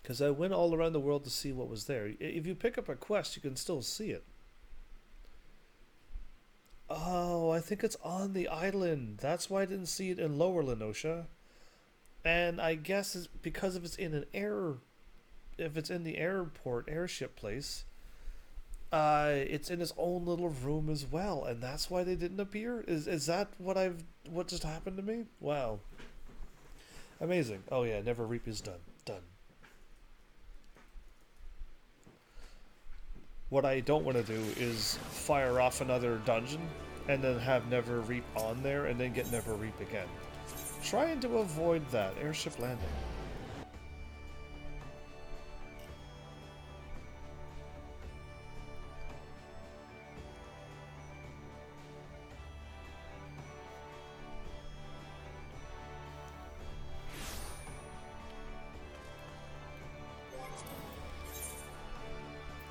Speaker 1: Because I went all around the world to see what was there. If you pick up a quest, you can still see it. Oh, I think it's on the island. That's why I didn't see it in Lower Lenosha. And I guess it's because if it's in an if it's in the airship place, it's in its own little room as well, and that's why they didn't appear. Is that what just happened to me? Wow, amazing. Oh yeah, Never Reap is done. What I don't want to do is fire off another dungeon and then have Never Reap on there and then get Never Reap again. Trying to avoid that. Airship landing.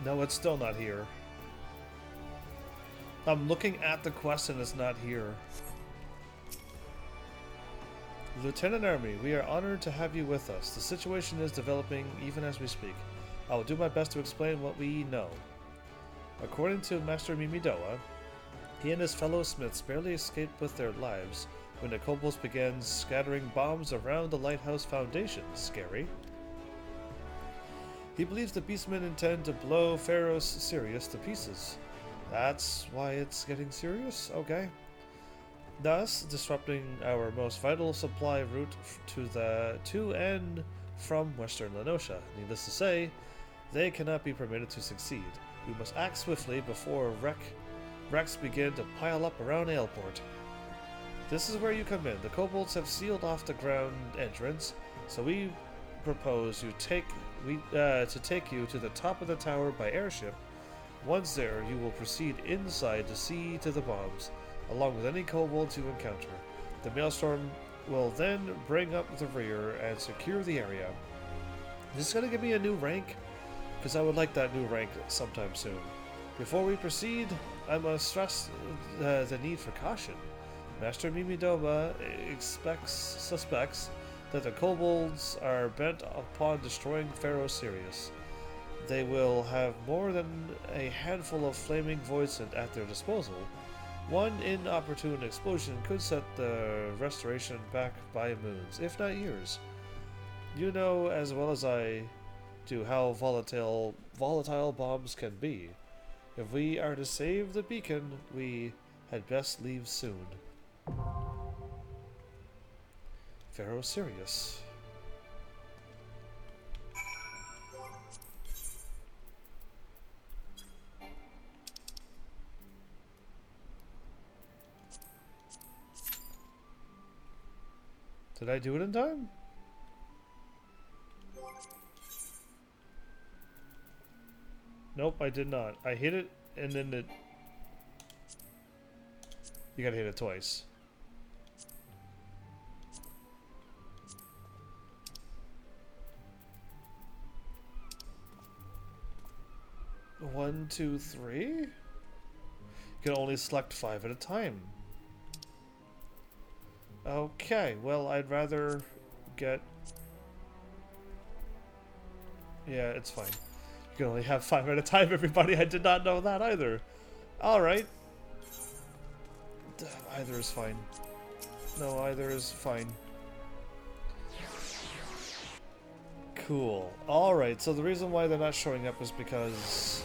Speaker 1: No, it's still not here. I'm looking at the quest and it's not here. Lieutenant Army, we are honored to have you with us. The situation is developing even as we speak. I will do my best to explain what we know. According to Master Mimidoa, he and his fellow smiths barely escaped with their lives when the kobolds began scattering bombs around the lighthouse foundation. Scary. He believes the beastmen intend to blow Pharaoh's Sirius to pieces. That's why it's getting serious? Okay. Thus, disrupting our most vital supply route to and from Western Lenosha. Needless to say, they cannot be permitted to succeed. We must act swiftly before wrecks begin to pile up around Ailport. This is where you come in. The kobolds have sealed off the ground entrance, so we propose to take you to the top of the tower by airship. Once there, you will proceed inside to see to the bombs, along with any kobolds you encounter. The maelstrom will then bring up the rear and secure the area. Is this going to give me a new rank? Because I would like that new rank sometime soon. Before we proceed, I must stress the need for caution. Master Mimidoba suspects that the kobolds are bent upon destroying Pharaoh Sirius. They will have more than a handful of flaming voids at their disposal. One inopportune explosion could set the restoration back by moons, if not years. You know as well as I to how volatile bombs can be. If we are to save the beacon, we had best leave soon. Pharaoh Sirius. Did I do it in time? Nope, I did not. I hit it and then it... You gotta hit it twice. One, two, three? You can only select 5 at a time. Okay, well, I'd rather get... Yeah, it's fine. You can only have 5 at a time, everybody. I did not know that either. Alright. Either is fine. No, either is fine. Cool. Alright, so the reason why they're not showing up is because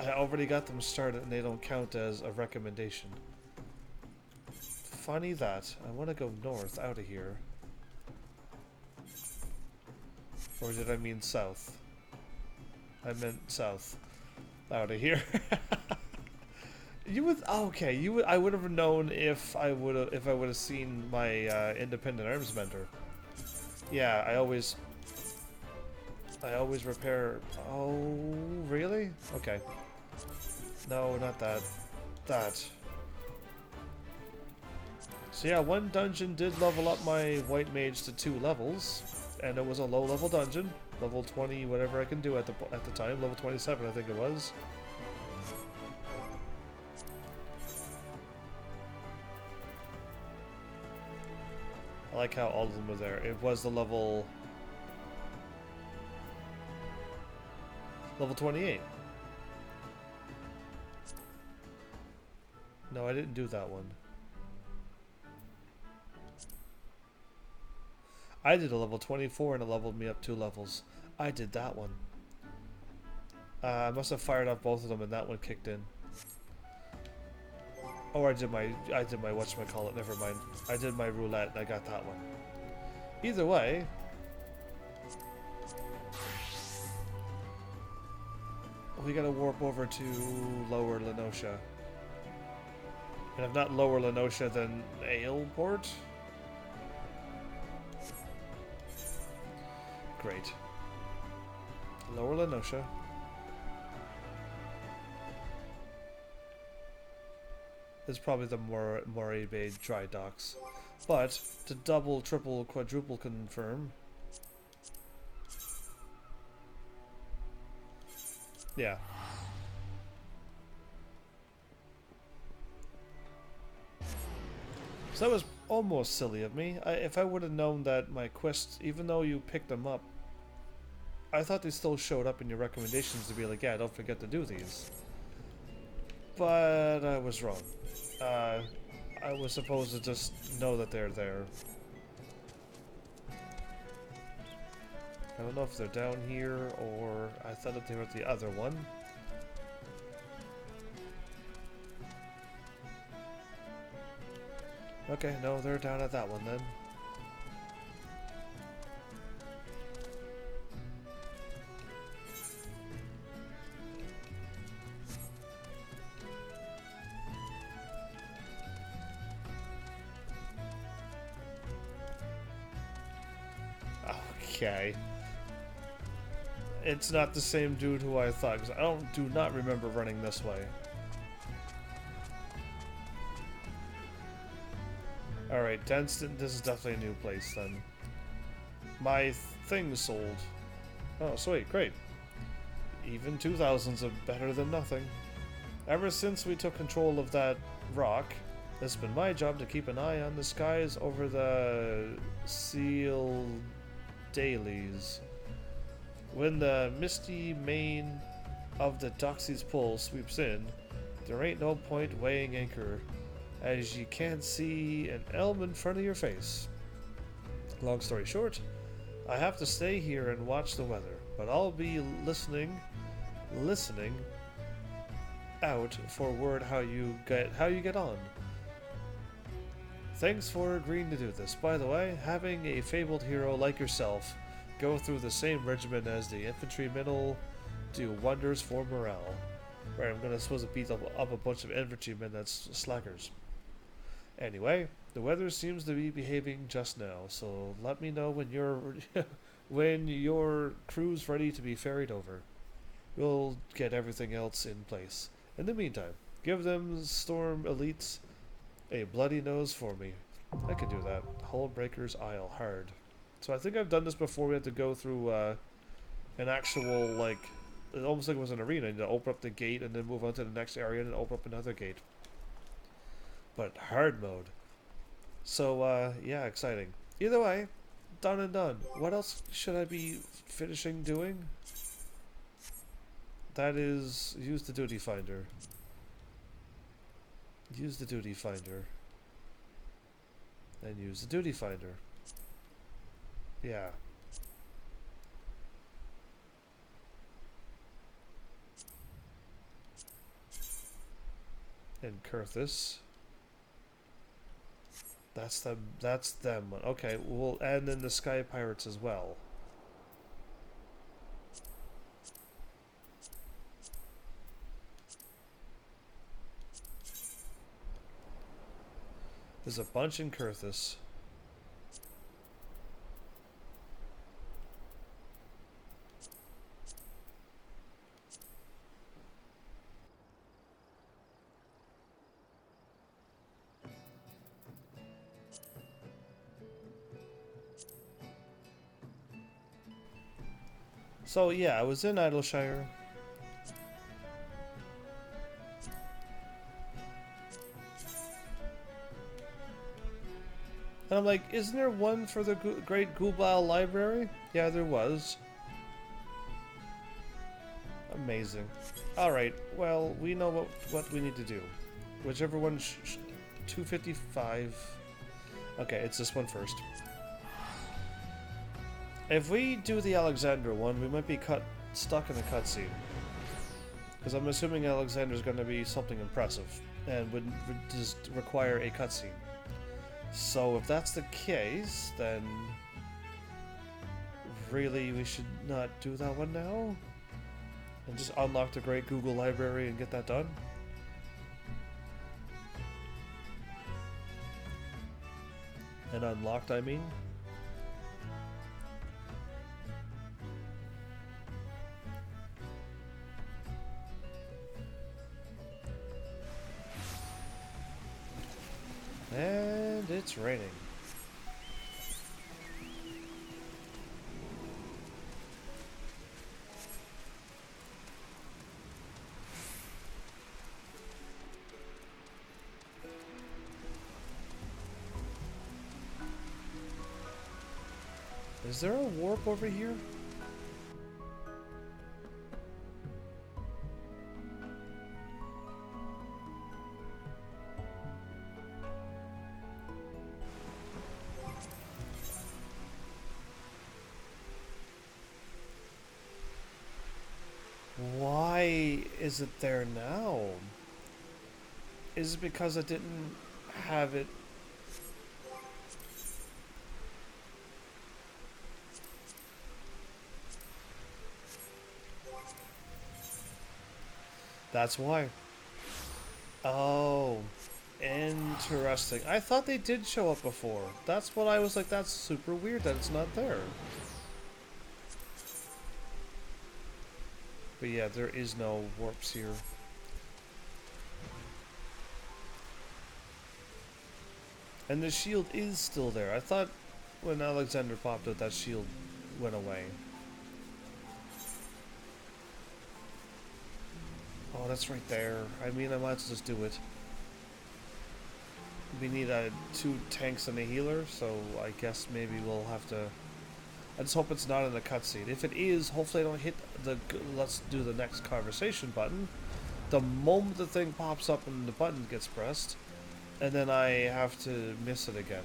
Speaker 1: I already got them started and they don't count as a recommendation. Funny that. I want to go north, out of here. Or did I mean south? I meant south. Out of here. You would... Okay, you would... I would have known if I would have seen my independent arms mentor. Yeah, I always repair... Oh, really? Okay. No, not that. That. So yeah, one dungeon did level up my white mage to 2 levels, and it was a low level dungeon, level 20, whatever I can do at the time, level 27 I think it was. I like how all of them were there. It was the level 28. No, I didn't do that one. I did a level 24 and it leveled me up 2 levels. I did that one. I must have fired up both of them and that one kicked in. Or I did my whatchamacallit, never mind. I did my roulette and I got that one. Either way. We gotta warp over to Lower Lenosha. And if not Lower Lenosha, then Aleport? Great. Lower Lenosha. This is probably the Moray Bay dry docks. But, to double, triple, quadruple confirm... Yeah. So that was almost silly of me. If I would have known that my quests, even though you picked them up, I thought they still showed up in your recommendations to be like, yeah, don't forget to do these. But I was wrong. I was supposed to just know that they're there. I don't know if they're down here or I thought that they were at the other one. Okay, no, they're down at that one then. Okay. It's not the same dude who I thought, because I do not remember running this way. Alright, Denston, this is definitely a new place then. My thing sold. Oh, sweet, great. Even 2000s are better than nothing. Ever since we took control of that rock, it's been my job to keep an eye on the skies over the Seal dailies. When the misty mane of the Doxy's Pull sweeps in, there ain't no point weighing anchor, as you can't see an elm in front of your face. Long story short, I have to stay here and watch the weather, but I'll be listening out for word how you get on. Thanks for agreeing to do this. By the way, having a fabled hero like yourself go through the same regimen as the infantrymen will do wonders for morale. Right, I'm gonna supposed to beat up a bunch of infantrymen that's slackers. Anyway, the weather seems to be behaving just now, so let me know when when your crew's ready to be ferried over. We'll get everything else in place. In the meantime, give them Storm Elites a bloody nose for me. I can do that. Hullbreaker's Isle, hard. So I think I've done this before. We had to go through an actual, like, it almost like it was an arena. You open up the gate and then move on to the next area and then open up another gate. But hard mode. So, yeah, exciting. Either way, done and done. What else should I be finishing doing? That is, use the duty finder. Use the duty finder. And use the duty finder. Yeah. And Kurthus. That's them. Okay, well, and then the Sky Pirates as well. There's a bunch in Kurthus. So yeah, I was in Idleshire. And I'm like, isn't there one for the Great Gubal Library? Yeah, there was. Amazing. Alright, well, we know what we need to do. Whichever one... 255... Okay, it's this one first. If we do the Alexander one, we might be stuck in a cutscene. Because I'm assuming Alexander's going to be something impressive. And would just require a cutscene. So if that's the case, then... really, we should not do that one now? And just unlock the Great Google Library and get that done? And unlocked, I mean? And it's raining. Is there a warp over here? Why is it there now? Is it because I didn't have it? That's why. Oh, interesting. I thought they did show up before. That's what I was like, that's super weird that it's not there. But yeah, there is no warps here. And the shield is still there. I thought when Alexander popped out, that shield went away. Oh, that's right there. I mean, I might as well just do it. We need 2 tanks and a healer, so I guess maybe we'll have to... I just hope it's not in the cutscene. If it is, hopefully I don't hit the let's do the next conversation button. The moment the thing pops up and the button gets pressed, and then I have to miss it again.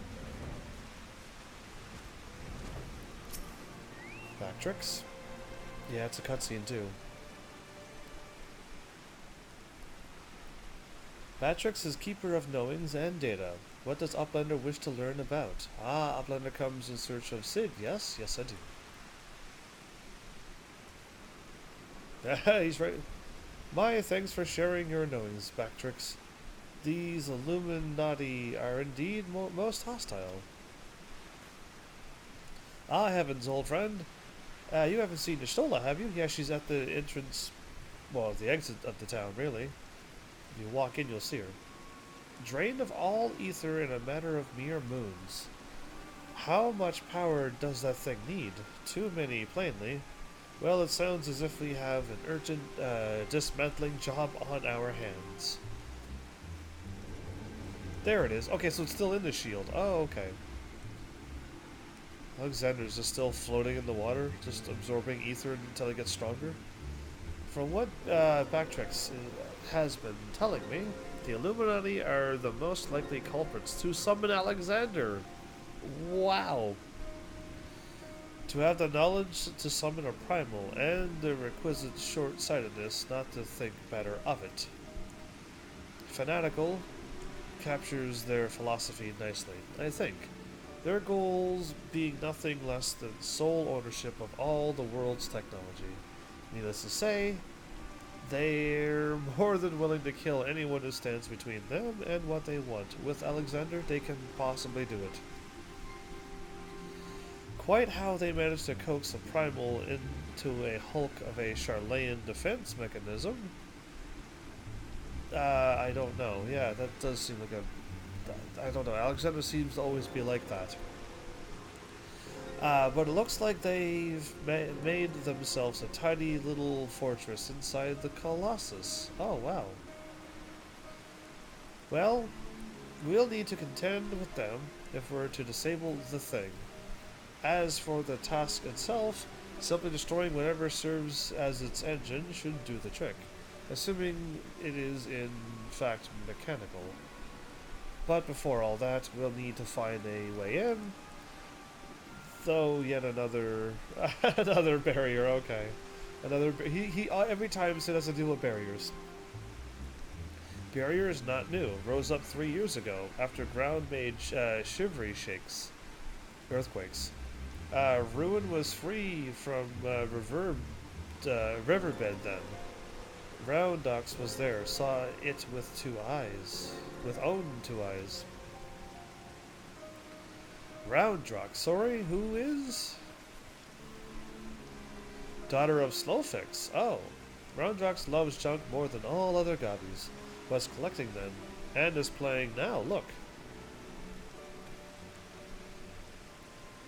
Speaker 1: Bactrix? Yeah, it's a cutscene too. Bactrix is keeper of knowings and data. What does Uplander wish to learn about? Ah, Uplander comes in search of Sid. Yes, yes I do. He's right. My thanks for sharing your knowings, Bactrix. These Illuminati are indeed most hostile. Ah, heavens, old friend. You haven't seen Y'shtola, have you? Yeah, she's at the entrance, well, the exit of the town, really. If you walk in, you'll see her. Drained of all ether in a matter of mere moons. How much power does that thing need? Too many, plainly. Well, it sounds as if we have an urgent dismantling job on our hands. There it is. Okay, so it's still in the shield. Oh, okay. Alexander's just still floating in the water, just absorbing ether until it gets stronger. From what Bactrix has been telling me, the Illuminati are the most likely culprits to summon Alexander. Wow. To have the knowledge to summon a primal, and the requisite short-sightedness not to think better of it. Fanatical captures their philosophy nicely, I think. Their goals being nothing less than sole ownership of all the world's technology. Needless to say, they're more than willing to kill anyone who stands between them and what they want. With Alexander, they can possibly do it. Quite how they managed to coax a primal into a hulk of a Charlayan defense mechanism, I don't know. Yeah, that does seem like a... I don't know. Alexander seems to always be like that. But it looks like they've made themselves a tiny little fortress inside the Colossus. Oh, wow. Well, we'll need to contend with them if we're to disable the thing. As for the task itself, simply destroying whatever serves as its engine should do the trick, assuming it is in fact mechanical. But before all that, we'll need to find a way in. Though yet another another barrier. Okay, another he every time Sid has to deal with barriers. Barrier is not new. Rose up 3 years ago after ground made shivery shakes, earthquakes. Ruin was free from riverbed then. Roundox was there, saw it with 2 eyes, with own 2 eyes. Roundrox, sorry, who is? Daughter of Slowfix. Oh, Roundrox loves junk more than all other gobbies. Was collecting them, and is playing now, look.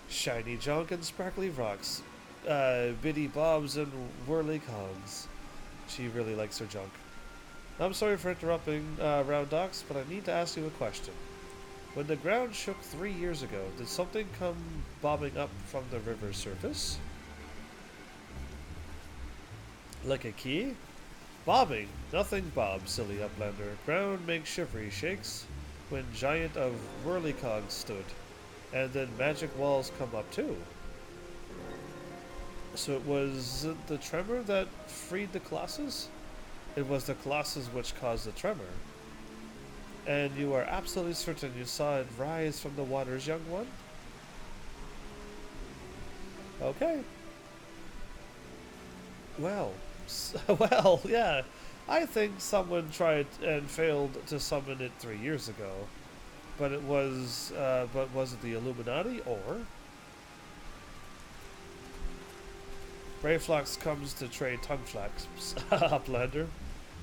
Speaker 1: Shiny junk and sparkly rocks. Biddy bobs and whirly cogs. She really likes her junk. I'm sorry for interrupting, Roundox, but I need to ask you a question. When the ground shook 3 years ago, did something come bobbing up from the river's surface? Like a key? Bobbing! Nothing bob, silly Uplander. Ground makes shivery shakes when giant of whirlycogs stood. And then magic walls come up too. So it was the tremor that freed the Colossus? It was the Colossus which caused the tremor. And you are absolutely certain you saw it rise from the waters, young one? Okay. Well, well, yeah. I think someone tried and failed to summon it 3 years ago. But it was, but was it the Illuminati, or? Braveflox comes to trade tongue flaps. Uplander.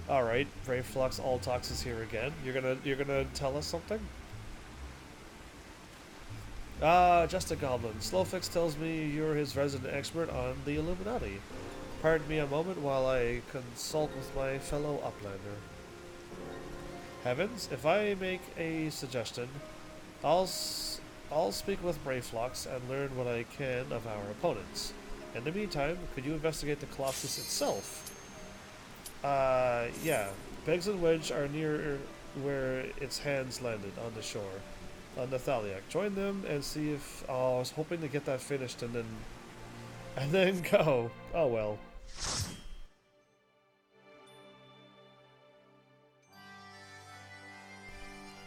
Speaker 1: Alright, Braveflox Altox is here again. You're gonna tell us something? Just a goblin. Slowfix tells me you're his resident expert on the Illuminati. Pardon me a moment while I consult with my fellow Uplander. Heavens, if I make a suggestion, I'll speak with Braveflox and learn what I can of our opponents. In the meantime, could you investigate the Colossus itself? Yeah. Beggs and Wedge are near where its hands landed on the shore, on the Thaliac. Join them and see if... Oh, I was hoping to get that finished and then And then go. Oh well.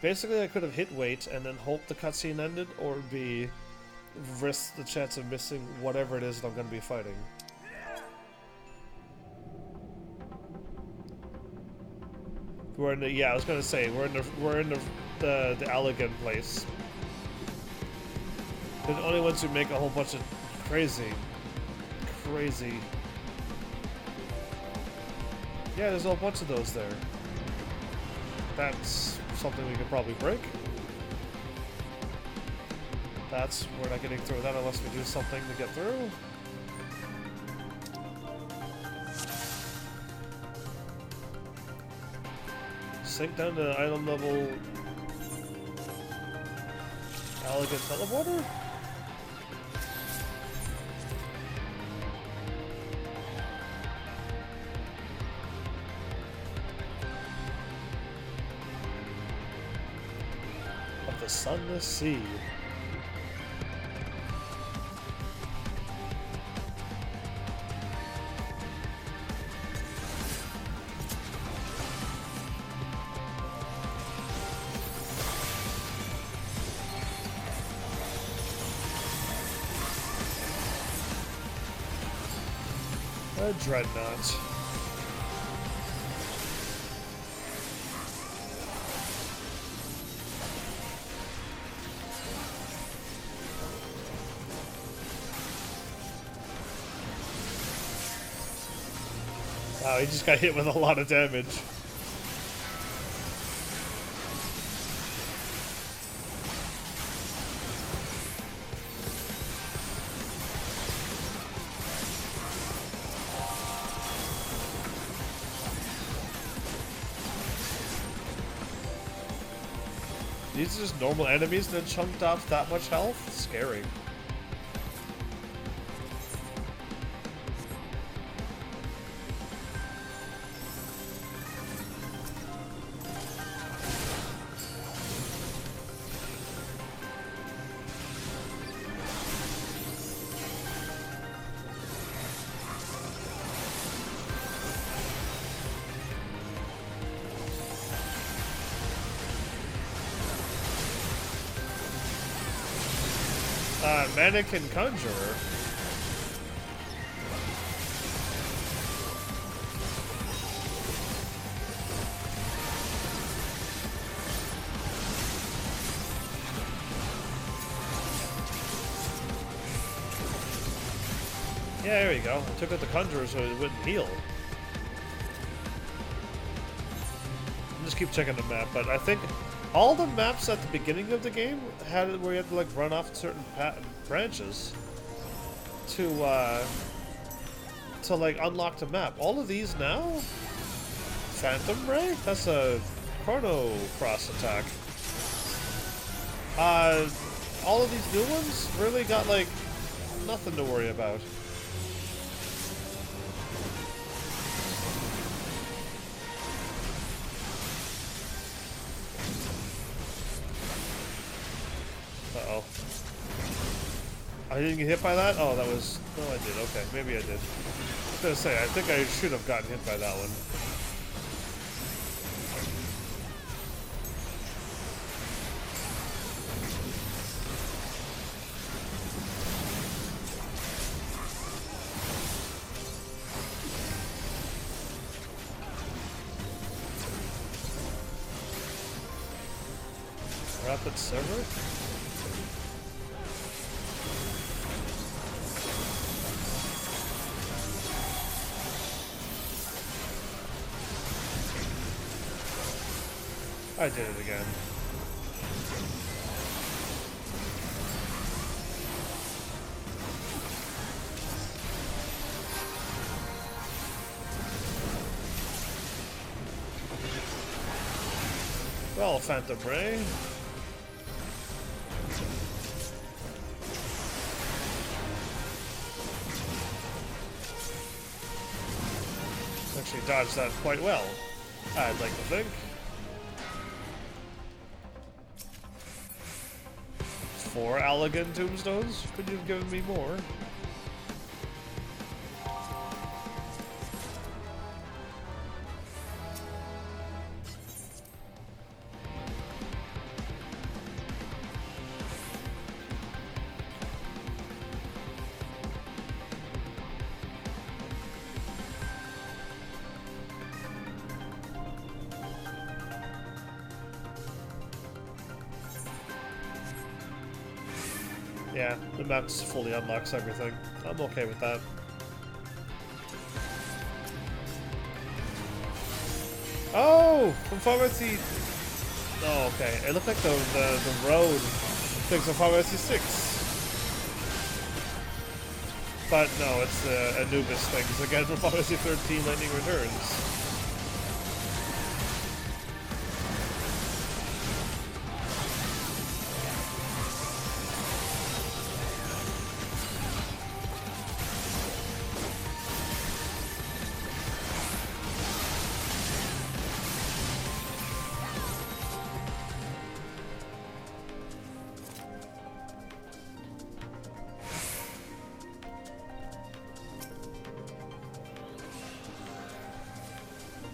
Speaker 1: Basically, I could have hit wait and then hope the cutscene ended, or B, risk the chance of missing whatever it is that I'm going to be fighting. We're in the, yeah, I was gonna say we're in the elegant place. They're the only ones who make a whole bunch of crazy. Yeah, there's a whole bunch of those there. That's something we could probably break. We're not getting through that unless we do something to get through. Sink down to item level. Elegant teleporter? Of the sunless sea. A dreadnought. Wow, he just got hit with a lot of damage. These are just normal enemies that chunked off that much health? Scary. Mannequin Conjurer. Yeah, there we go. I took out the Conjurer so it wouldn't heal. I'll just keep checking the map, but I think all the maps at the beginning of the game had it where you had to like run off certain branches to like unlock the map. All of these now? Phantom Ray? That's a Chrono Cross attack. All of these new ones really got like nothing to worry about. Uh-oh. I didn't get hit by that? Oh, that was... No, I did. Okay, maybe I did. I was gonna say, I think I should have gotten hit by that one. Rapid server? I did it again. Well, Phantom Ray. Actually dodged that quite well, I'd like to think. 4 elegant tombstones? Could you have given me more? Yeah, the map fully unlocks everything. I'm okay with that. Oh! From Final Fantasy... Oh, okay. It looked like the road things from Final Fantasy 6. But no, it's the Anubis things again from Final Fantasy 13 Lightning Returns.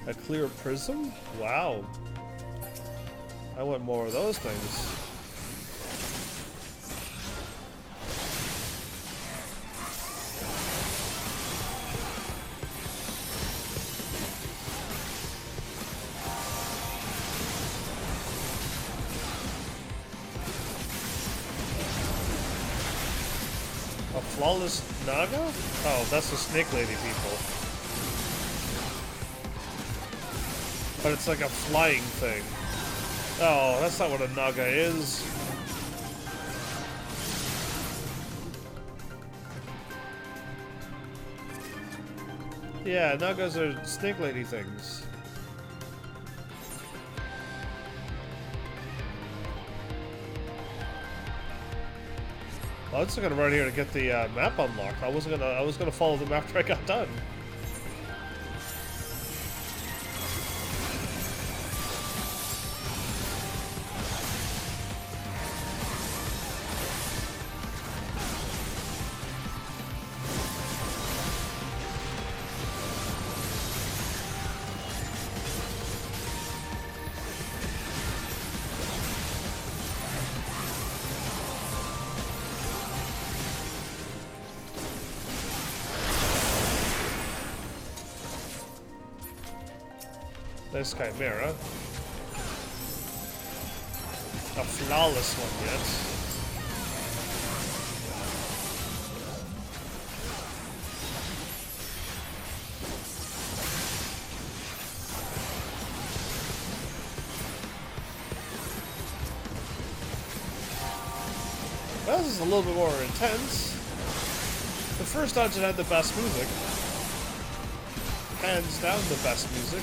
Speaker 1: A clear prism? Wow. I want more of those things. A flawless Naga? Oh, that's the Snake Lady people. But it's like a flying thing. Oh, that's not what a Naga is. Yeah, Nagas are Snake Lady things. I was just gonna run here to get the map unlocked. I was gonna follow them after I got done. There's Chimera. A flawless one yet. Well, this is a little bit more intense. The first dungeon had the best music. Hands down the best music.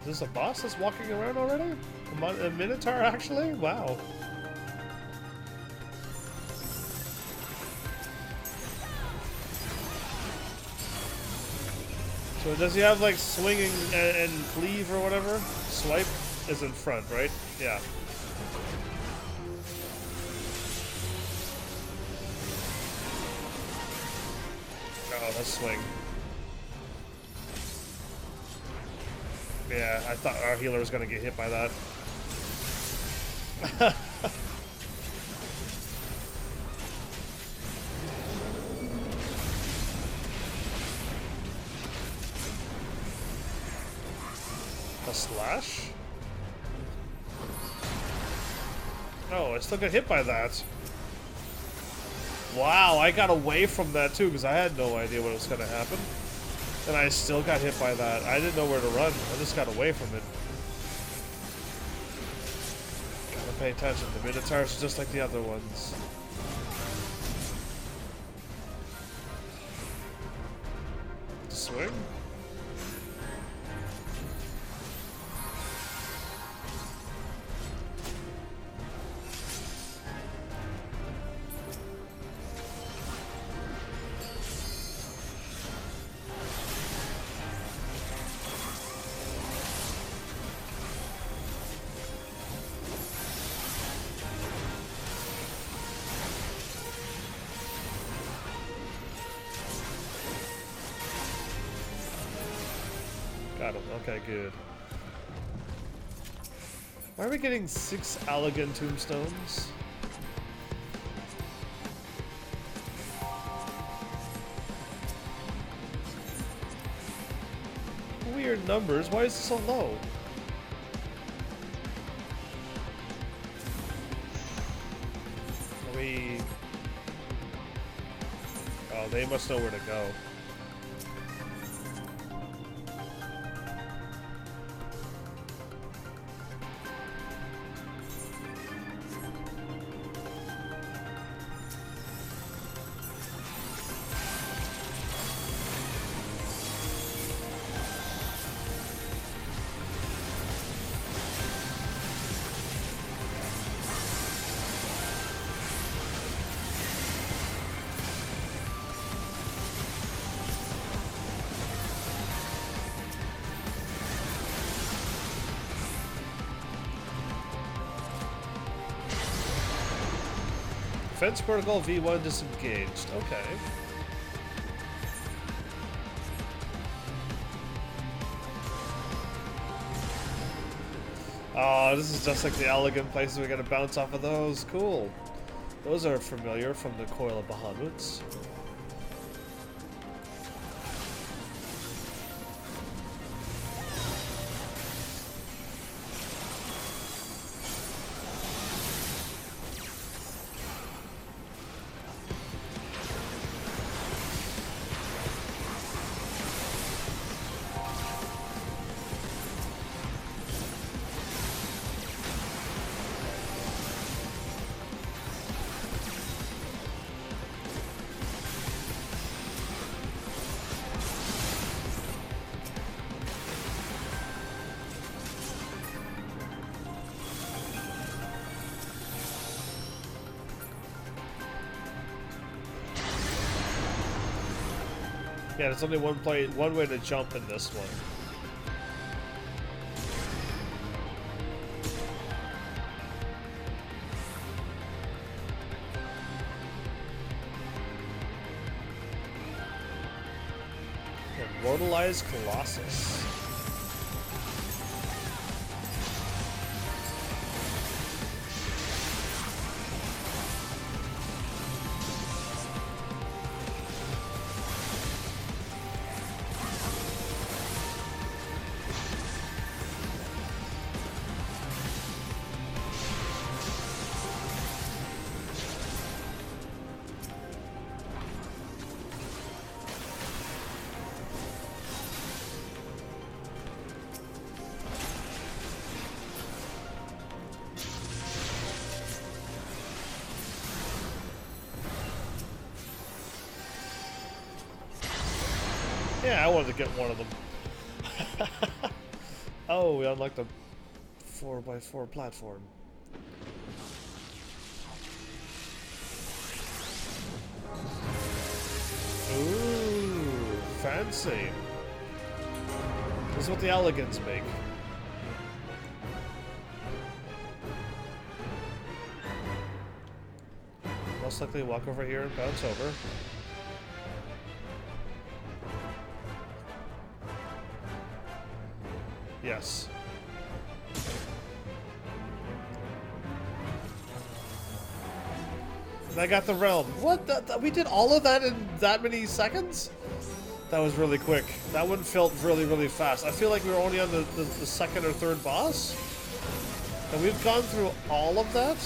Speaker 1: Is this a boss that's walking around already? A Minotaur, actually? Wow. So does he have, like, swinging and cleave or whatever? Swipe is in front, right? Yeah. Oh, let's swing. Yeah, I thought our healer was gonna get hit by that. A slash? Oh, I still got hit by that. Wow, I got away from that too because I had no idea what was gonna happen. And I still got hit by that. I didn't know where to run. I just got away from it. Gotta pay attention. The Minotaurs are just like the other ones. Swing? Got him. Okay, good. Why are we getting 6 Allegan tombstones? numbers. Why is it so low? Oh, they must know where to go. Defense protocol V1 disengaged. Okay. Oh, this is just like the elegant places we gotta bounce off of those. Cool. Those are familiar from the Coil of Bahamut's. Yeah, there's only one way to jump in this one. Immortalized Colossus. Yeah, I wanted to get one of them. Oh, we unlocked a 4x4 platform. Ooh, fancy. This is what the elegants make. Most likely walk over here and bounce over. Yes. And I got the realm. What? We did all of that in that many seconds? That was really quick. That one felt really, really fast. I feel like we were only on the second or third boss. And we've gone through all of that?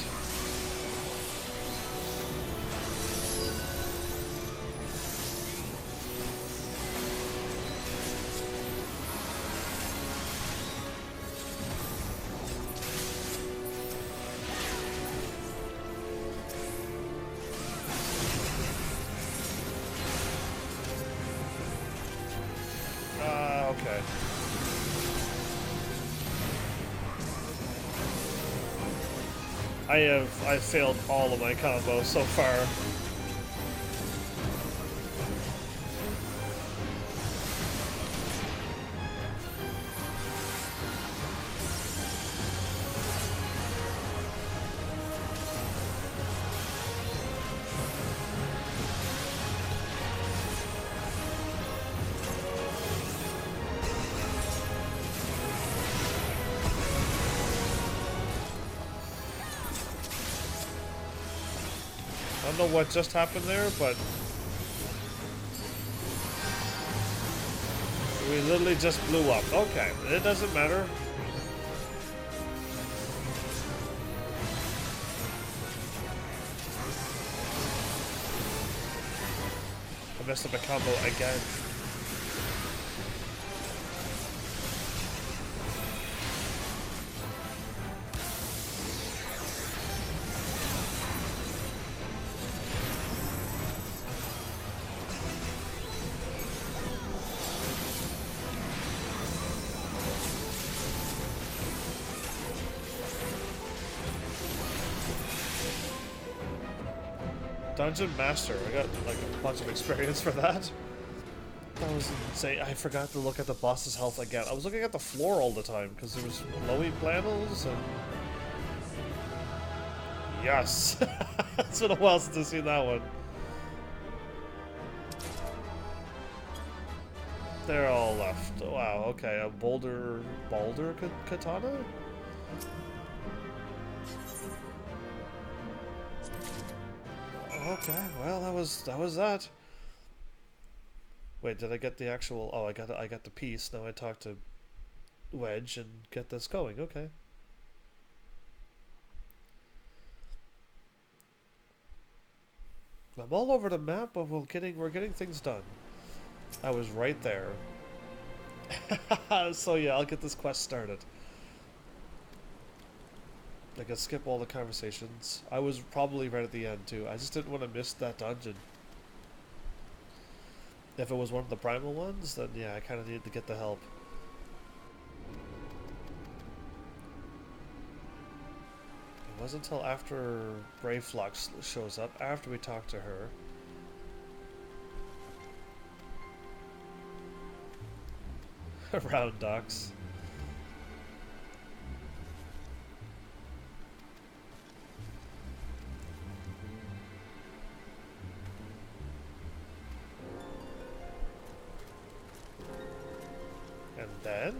Speaker 1: Okay. I've failed all of my combos so far. I don't know what just happened there, but We literally just blew up. Okay, it doesn't matter. I messed up a combo again. Dungeon Master. I got like a bunch of experience for that. That was insane. I forgot to look at the boss's health again. I was looking at the floor all the time because there was glowy panels and... Yes! It's been a while since I've seen that one. They're all left. Wow, okay. A Baldur katana? Okay, well that was that. Wait, did I get the actual? Oh, I got the piece. Now I talk to Wedge and get this going. Okay. I'm all over the map, but we're getting things done. I was right there. So yeah, I'll get this quest started. I can skip all the conversations. I was probably right at the end too. I just didn't want to miss that dungeon. If it was one of the primal ones, then yeah, I kind of needed to get the help. It wasn't until after Brave Flux shows up, after we talk to her. Round ducks. And then,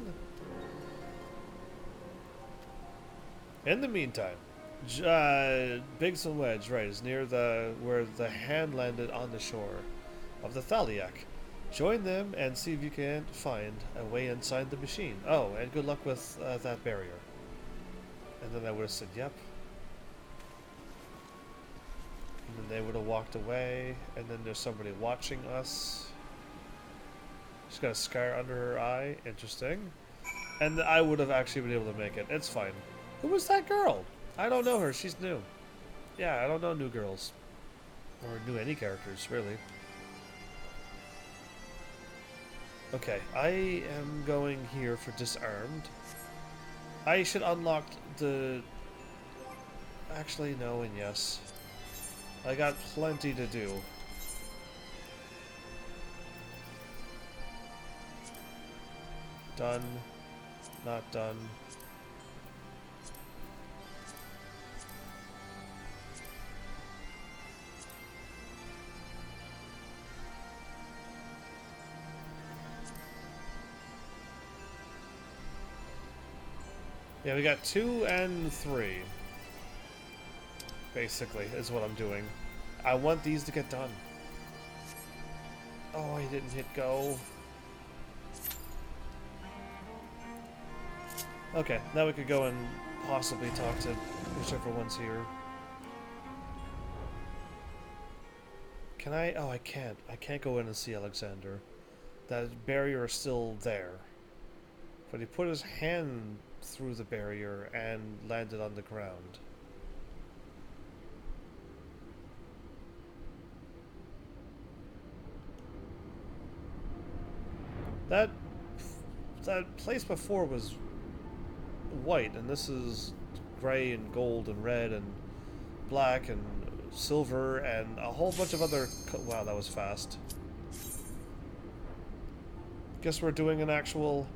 Speaker 1: in the meantime, Biggs and Wedge, right, is near where the hand landed on the shore of the Thaliak. Join them and see if you can find a way inside the machine. Oh, and good luck with that barrier. And then I would have said, yep. And then they would have walked away, and then there's somebody watching us. She's got a scar under her eye. Interesting. And I would have actually been able to make it. It's fine. Who was that girl? I don't know her. She's new. Yeah, I don't know new girls. Or new any characters, really. Okay, I am going here for disarmed. I should unlock the... Actually, no and yes. I got plenty to do. Done. Not done. Yeah, we got 2 and 3. Basically, is what I'm doing. I want these to get done. Oh, I didn't hit go. Okay, now we could go and possibly talk to whichever one's here. Can I? Oh, I can't. I can't go in and see Alexander. That barrier is still there. But he put his hand through the barrier and landed on the ground. That place before was white, and this is gray and gold and red and black and silver and a whole bunch of other... Wow, that was fast. Guess we're doing an actual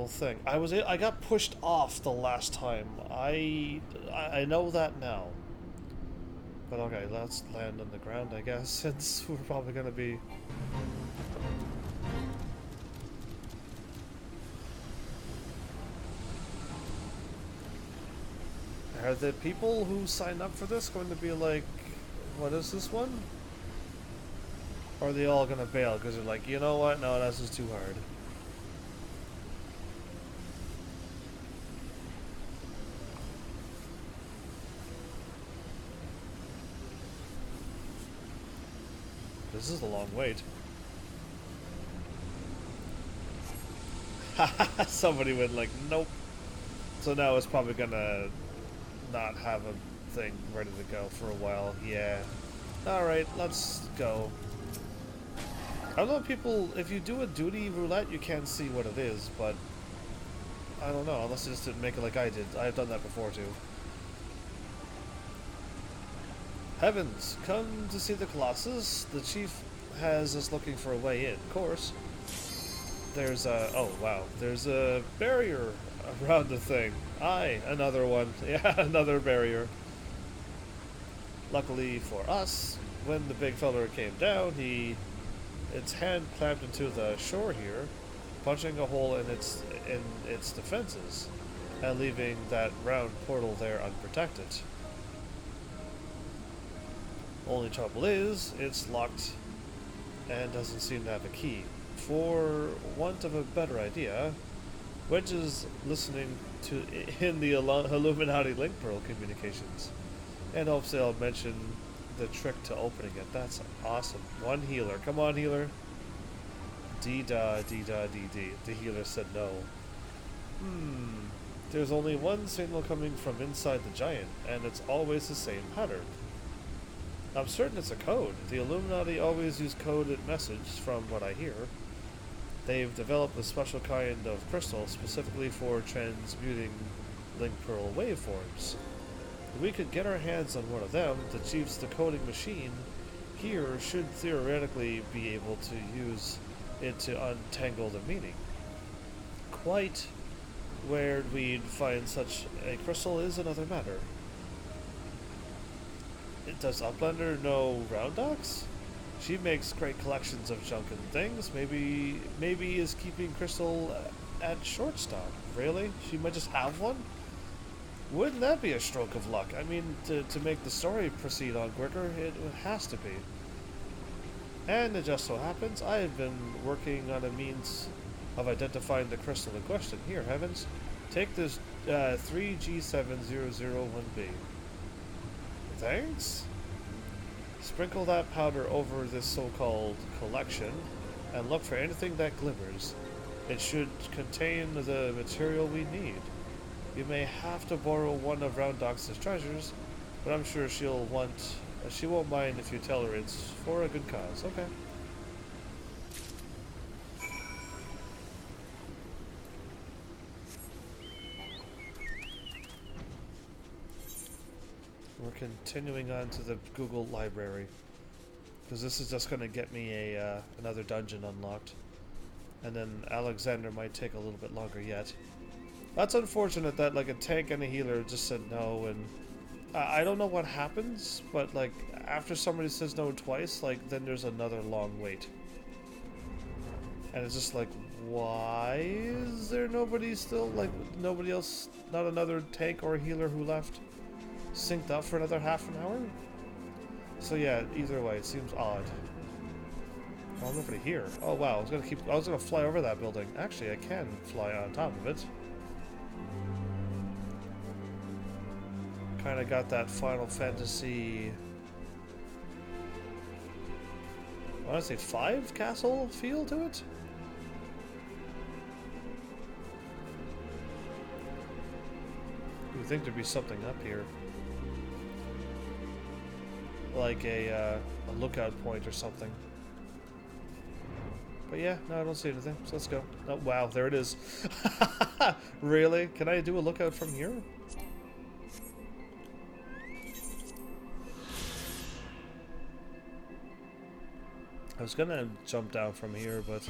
Speaker 1: thing. I got pushed off the last time. I know that now. But okay, let's land on the ground, I guess, since we're probably gonna be... Are the people who signed up for this going to be like, what is this one? Or are they all gonna bail because they're like, you know what? No, this is too hard. This is a long wait. Somebody went like, nope. So now it's probably gonna not have a thing ready to go for a while. Yeah. Alright, let's go. I don't know if people, if you do a duty roulette, you can't see what it is, but I don't know, unless you just didn't make it like I did. I've done that before too. Heavens, come to see the Colossus. The chief has us looking for a way in, of course. There's a, oh wow, there's a barrier around the thing. Aye, another one. Yeah, another barrier. Luckily for us, when the big fella came down, its hand clamped into the shore here, punching a hole in its defenses, and leaving that round portal there unprotected. Only trouble is, it's locked and doesn't seem to have a key. For want of a better idea, Wedge is listening to in the Illuminati link pearl communications, and hopes they'll mention the trick to opening it. That's awesome. One healer. Come on, healer. D-da, D-da, D-D. The healer said no. There's only one signal coming from inside the giant, and it's always the same pattern. I'm certain it's a code. The Illuminati always use coded message from what I hear. They've developed a special kind of crystal specifically for transmuting link pearl waveforms. If we could get our hands on one of them, the chief's decoding machine here should theoretically be able to use it to untangle the meaning. Quite where we'd find such a crystal is another matter. Does Uplander know Roundox? She makes great collections of junk and things. Maybe is keeping crystal at shortstop. Really? She might just have one? Wouldn't that be a stroke of luck? I mean, to make the story proceed on quicker, it has to be. And it just so happens I've been working on a means of identifying the crystal in question. Here, Heavens, take this 3G7001B. Thanks? Sprinkle that powder over this so-called collection and look for anything that glimmers. It should contain the material we need. You may have to borrow one of Roundox's treasures, but I'm sure she won't mind if you tell her it's for a good cause. Okay. We're continuing on to the Google library, because this is just going to get me a another dungeon unlocked, and then Alexander might take a little bit longer yet. That's unfortunate that like a tank and a healer just said no, and I don't know what happens, but like after somebody says no twice, like then there's another long wait, and it's just like, why is there nobody still, like nobody else, not another tank or healer who left synced up for another half an hour? So yeah, either way, it seems odd. Oh, nobody here. Oh wow, I was gonna fly over that building. Actually, I can fly on top of it. Kinda got that Final Fantasy, I wanna say 5 castle feel to it? You would think there'd be something up here. Like a lookout point or something. But yeah, no, I don't see anything, so let's go. Oh, wow, there it is. Really? Can I do a lookout from here? I was gonna jump down from here, but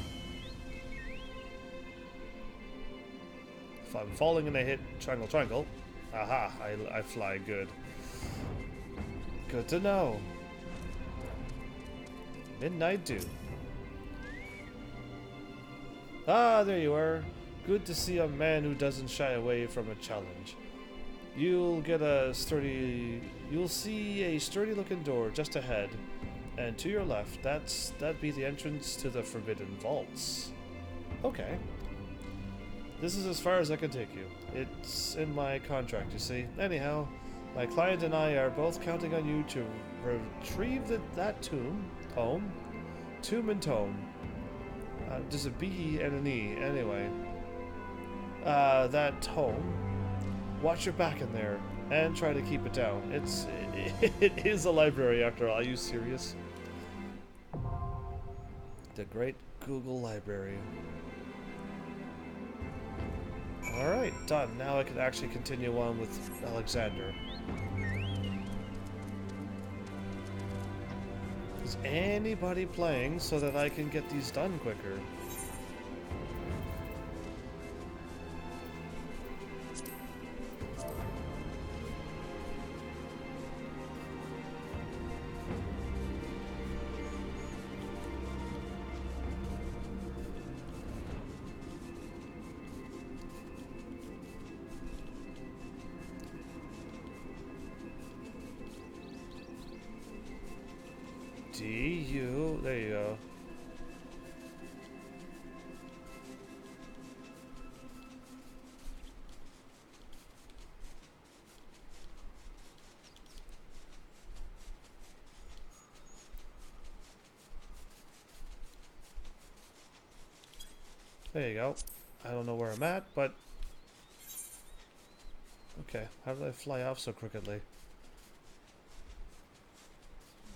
Speaker 1: if I'm falling and I hit triangle, triangle, aha, I fly good. Good to know. Midnight Dew. Ah, there you are. Good to see a man who doesn't shy away from a challenge. You'll see a sturdy looking door just ahead. And to your left, that'd be the entrance to the Forbidden Vaults. Okay. This is as far as I can take you. It's in my contract, you see. Anyhow, my client and I are both counting on you to retrieve that tomb and tome. There's a B and an E, anyway. That tome. Watch your back in there, and try to keep it down. It is a library after all. Are you serious? The great Google Library. Alright, done. Now I can actually continue on with Alexander. Is anybody playing so that I can get these done quicker? DU, there you go. There you go. I don't know where I'm at, but... Okay, how did I fly off so crookedly?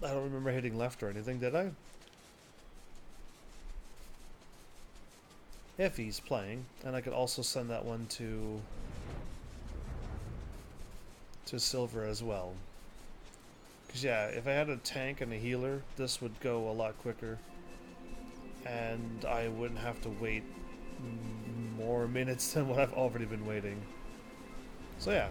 Speaker 1: I don't remember hitting left or anything, did I? If he's playing, and I could also send that one to Silver as well. Because yeah, if I had a tank and a healer, this would go a lot quicker. And I wouldn't have to wait more minutes than what I've already been waiting. So yeah.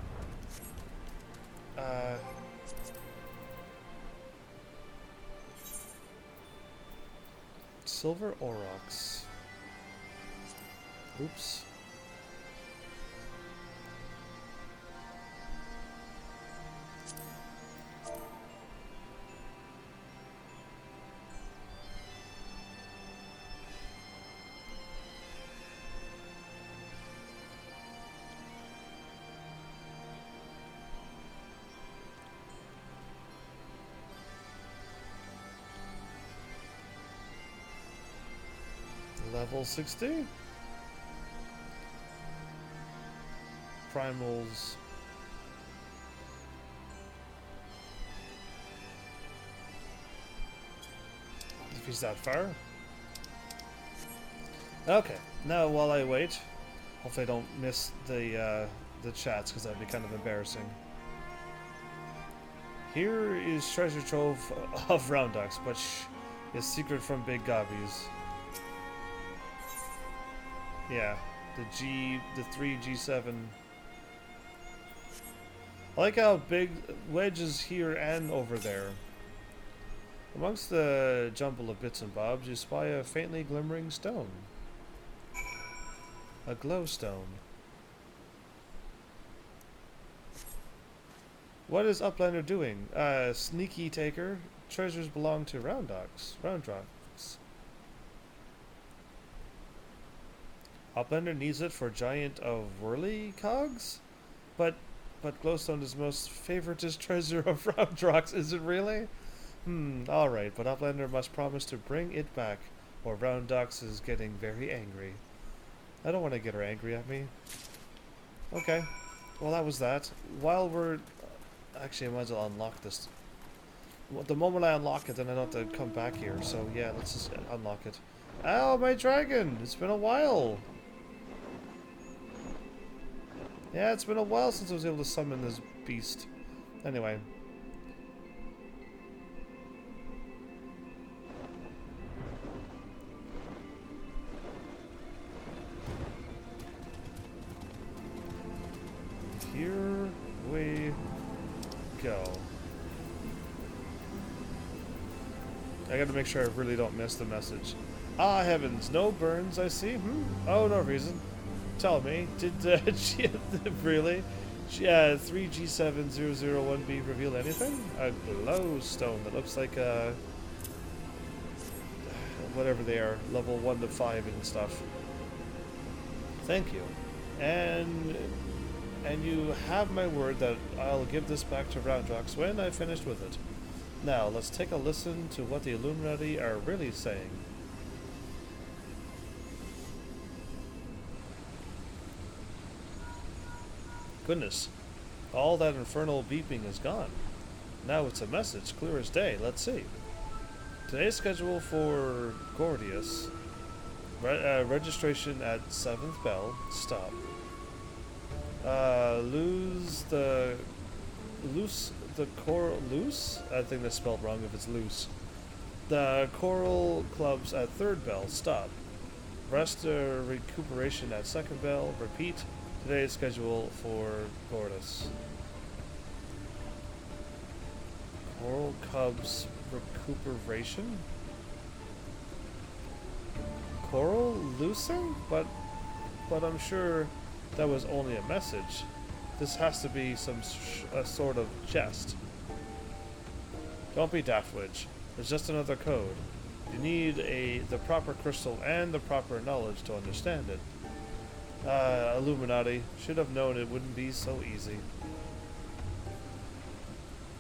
Speaker 1: Silver Aurochs. Oops. Level 60. Primals. If he's that far. Okay. Now while I wait, hopefully I don't miss the chats because that'd be kind of embarrassing. Here is treasure trove of Roundox, but is secret from Big Gobbies. Yeah, the 3 G7. I like how big Wedge is here and over there. Amongst the jumble of bits and bobs, you spy a faintly glimmering stone. A glowstone. What is Uplander doing? Sneaky taker. Treasures belong to Roundox. Uplander needs it for giant of whirly cogs? But glowstone is most favoritist treasure of Roundrox, is it really? Alright, but Uplander must promise to bring it back, or Roundox is getting very angry. I don't want to get her angry at me. Okay, well that was that. While we're... Actually, I might as well unlock this. The moment I unlock it, then I don't have to come back here, so yeah, let's just unlock it. Ow, my dragon! It's been a while! Yeah, it's been a while since I was able to summon this beast. Anyway. Here we go. I gotta make sure I really don't miss the message. Ah, heavens, no burns, I see. Oh, no reason. Tell me, did she really? 3G7001B reveal anything? A glowstone that looks like a whatever they are, level 1 to 5 and stuff. Thank you. And you have my word that I'll give this back to Roundrox when I've finished with it. Now, let's take a listen to what the Illuminati are really saying. Goodness, all that infernal beeping is gone. Now it's a message, clear as day. Let's see. Today's schedule for Gordius. Registration at 7th bell. Stop. Loose the coral loose. I think that's spelled wrong if it's loose. The choral clubs at 3rd bell. Stop. Rest recuperation at 2nd bell. Repeat. Today's schedule for Gordius. Coral Cubs recuperation? Coral loosing? But I'm sure that was only a message. This has to be some sort of jest. Don't be Daftwidge. It's just another code. You need the proper crystal and the proper knowledge to understand it. Illuminati. Should have known it wouldn't be so easy.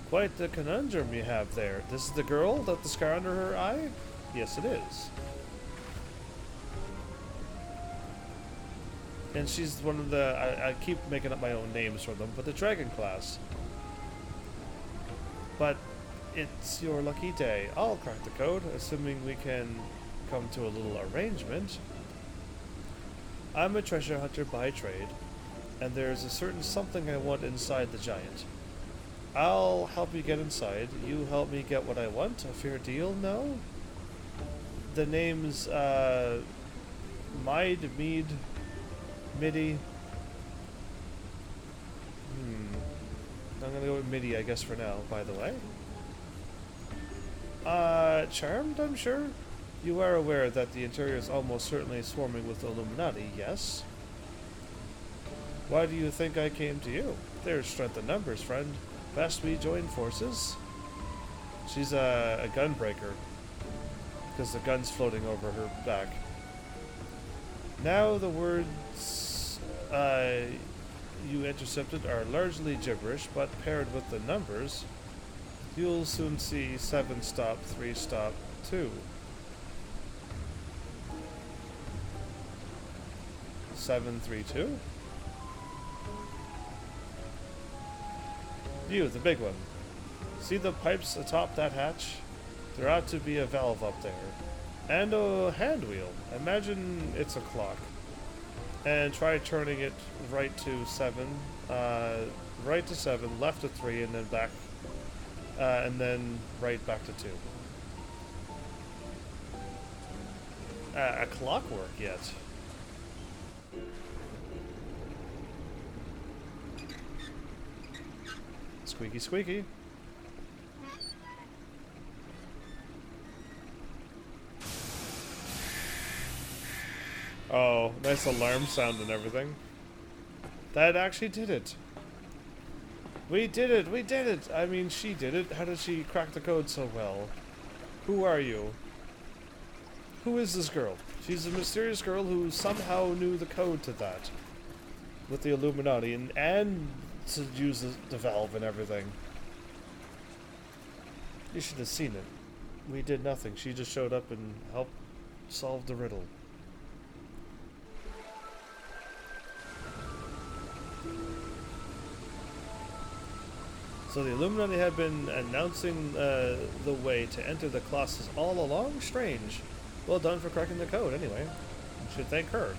Speaker 1: Quite the conundrum you have there. This is the girl with the scar under her eye? Yes, it is. And she's one of the... I keep making up my own names for them, but the Dragon class. But it's your lucky day. I'll crack the code, assuming we can come to a little arrangement. I'm a treasure hunter by trade, and there's a certain something I want inside the giant. I'll help you get inside. You help me get what I want. A fair deal, no? The name's, Mead, Midi. I'm gonna go with Midi, I guess, for now, by the way. Charmed, I'm sure? You are aware that the interior is almost certainly swarming with Illuminati, yes? Why do you think I came to you? There's strength in numbers, friend. Best we join forces? She's a gunbreaker, because the gun's floating over her back. Now the words you intercepted are largely gibberish, but paired with the numbers, you'll soon see 7 stop, 3 stop, 2. 732? You, the big one. See the pipes atop that hatch? There ought to be a valve up there. And a hand wheel. Imagine it's a clock. And try turning it right to 7. Right to 7, left to 3, and then back. And then right back to 2. A clockwork yet. Squeaky, squeaky. Oh, nice alarm sound and everything. That actually did it. We did it, we did it! I mean, she did it. How did she crack the code so well? Who are you? Who is this girl? She's a mysterious girl who somehow knew the code to that. With the Illuminati and to use the valve and everything. You should have seen it. We did nothing. She just showed up and helped solve the riddle. So the Illuminati have been announcing the way to enter the classes all along? Strange. Well done for cracking the code, anyway. You should thank her.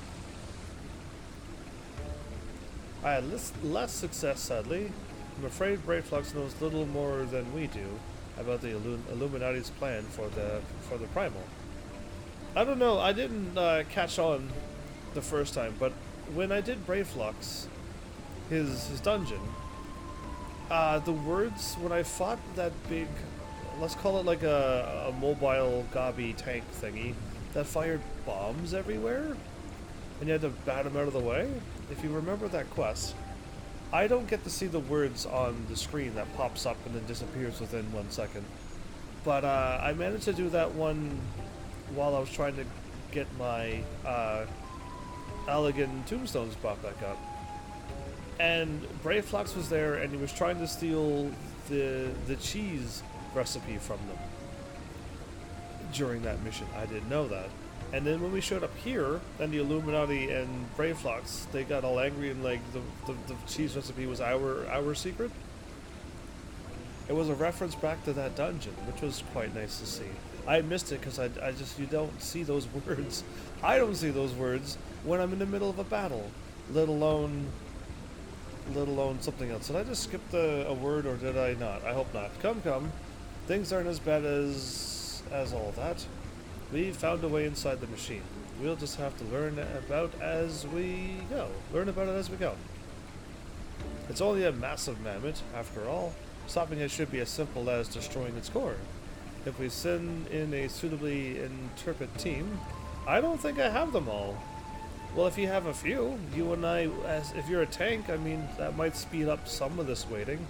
Speaker 1: I had less success, sadly. I'm afraid Brave Flux knows little more than we do about the Illuminati's plan for the Primal. I don't know, I didn't catch on the first time, but when I did Brave Flux, his dungeon, the words, when I fought that big, let's call it like a mobile gobby tank thingy, that fired bombs everywhere, and you had to bat them out of the way. If you remember that quest, I don't get to see the words on the screen that pops up and then disappears within 1 second. But I managed to do that one while I was trying to get my Allegan tombstones brought back up. And Brave Fox was there, and he was trying to steal the cheese recipe from them during that mission. I didn't know that. And then when we showed up here, then the Illuminati and Brave Fox, they got all angry and like the cheese recipe was our secret. It was a reference back to that dungeon, which was quite nice to see. I missed it because I just, you don't see those words. I don't see those words when I'm in the middle of a battle, let alone something else. Did I just skip a word, or did I not? I hope not. Come. Things aren't as bad as all that. We found a way inside the machine. We'll just have to learn about it as we go. It's only a massive mammoth, after all. Stopping it should be as simple as destroying its core. If we send in a suitably intrepid team, I don't think I have them all. Well, if you have a few, you and I, if you're a tank, I mean, that might speed up some of this waiting.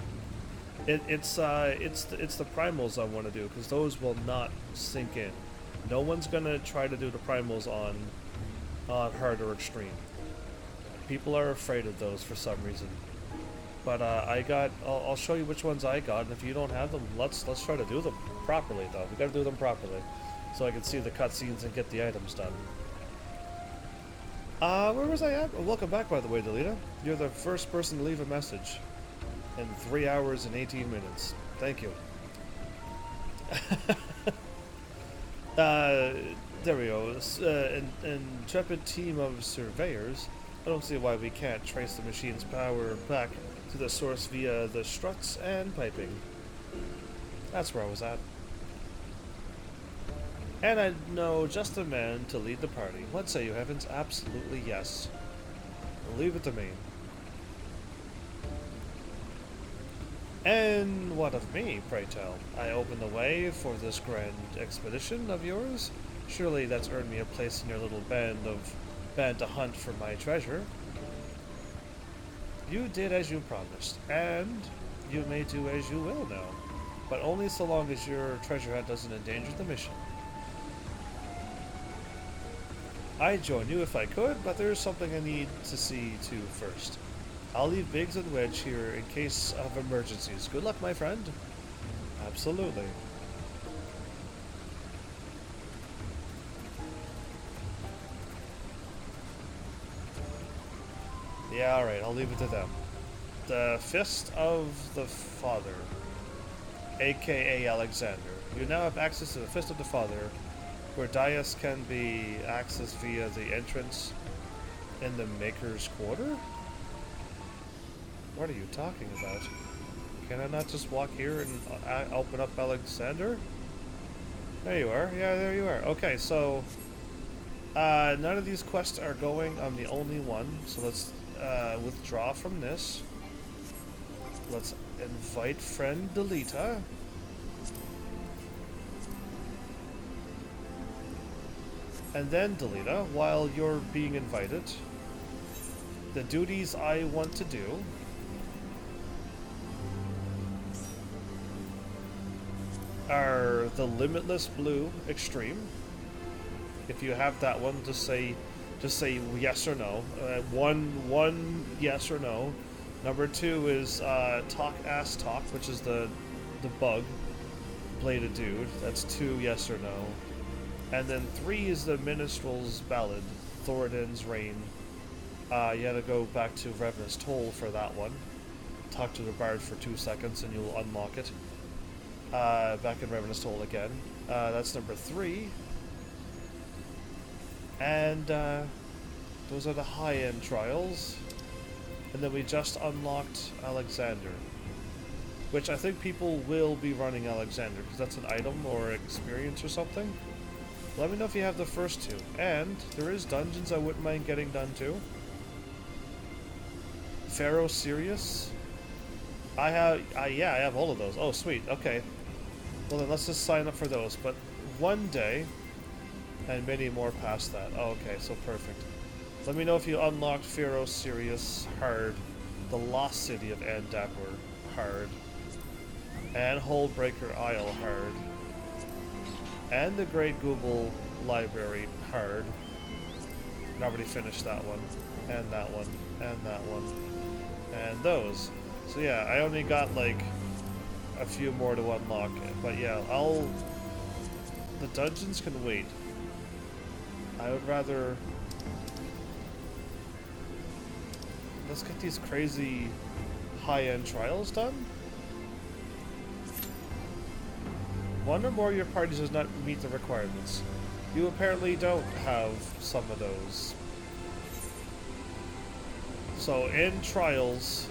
Speaker 1: It's the primals I want to do, because those will not sink in. No one's gonna try to do the primals on hard or extreme. People are afraid of those for some reason. But I'll show you which ones I got, and if you don't have them, let's try to do them properly though. We gotta do them properly, so I can see the cutscenes and get the items done. Where was I at? Oh, welcome back, by the way, Delita. You're the first person to leave a message in 3 hours and 18 minutes. Thank you. There we go. An intrepid team of surveyors. I don't see why we can't trace the machine's power back to the source via the struts and piping. That's where I was at. And I know just the man to lead the party. What say you, Heavens? Absolutely yes. Leave it to me. And what of me, pray tell? I open the way for this grand expedition of yours. Surely that's earned me a place in your little band to hunt for my treasure. You did as you promised, and you may do as you will now, but only so long as your treasure hunt doesn't endanger the mission. I'd join you if I could, but there's something I need to see to first. I'll leave Biggs and Wedge here in case of emergencies. Good luck, my friend. Absolutely. Yeah, alright, I'll leave it to them. The Fist of the Father, aka Alexander. You now have access to the Fist of the Father, where dais can be accessed via the entrance in the Maker's Quarter? What are you talking about? Can I not just walk here and open up Alexander? There you are. Yeah, there you are. Okay, so none of these quests are going. I'm the only one. So let's withdraw from this. Let's invite friend Delita. And then, Delita, while you're being invited, the duties I want to do are the Limitless Blue Extreme. If you have that one, just say yes or no. One yes or no. Number 2 is Talk Ass Talk, which is the bug bladed dude. That's 2 yes or no. And then 3 is the Minstrel's Ballad, Thoradin's Reign. You gotta go back to Revenant's Toll for that one. Talk to the Bard for 2 seconds and you'll unlock it. Back in Revenant's Toll again. That's number 3. And those are the high-end trials. And then we just unlocked Alexander, which I think people will be running Alexander, because that's an item or experience or something. Let me know if you have the first 2. And there is dungeons I wouldn't mind getting done too. Pharaoh Sirius. I have all of those. Oh, sweet. Okay. Well, then let's just sign up for those. But one day, and many more past that. Oh, okay, so perfect. Let me know if you unlocked Pharaoh Sirius hard, the Lost City of Andapur hard, and Hullbreaker Isle hard, and the Great Google library hard. I already finished that one, and that one, and that one, and those. So yeah, I only got like a few more to unlock it. But yeah, the dungeons can wait. I would rather... Let's get these crazy high-end trials done. One or more of your parties does not meet the requirements. You apparently don't have some of those. So in trials,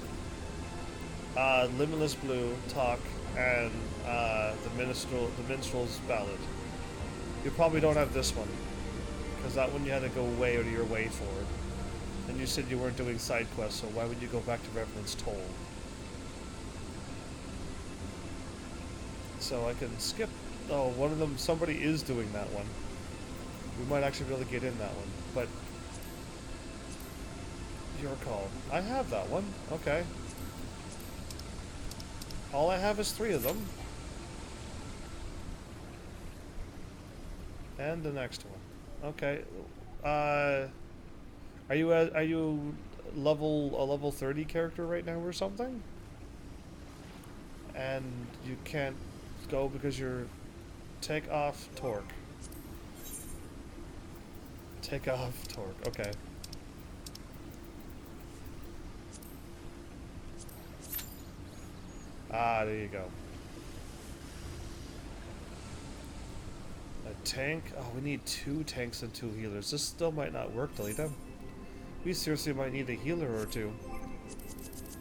Speaker 1: Limitless Blue, Talk, and the Minstrel's Ballad. You probably don't have this one, because that one you had to go way out of your way for. And you said you weren't doing side quests, so why would you go back to Reverend's Toll? So I can skip. Oh, one of them, somebody is doing that one. We might actually be able to get in that one, but your call. I have that one. Okay. All I have is 3 of them. And the next one. Okay. Are you a level 30 character right now or something? And you can't go because you're... Take off torque. Take off torque. Okay. Ah, there you go. A tank? Oh, we need 2 tanks and 2 healers. This still might not work, Delita. We seriously might need a healer or 2.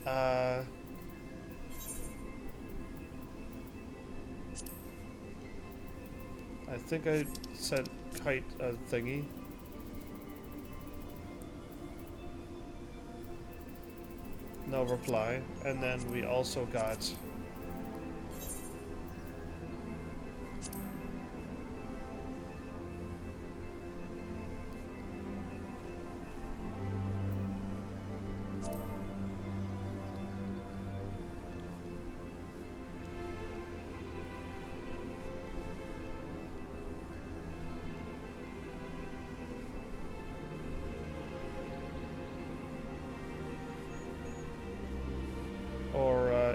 Speaker 1: I think I sent Kite a thingy. No reply. And then we also got...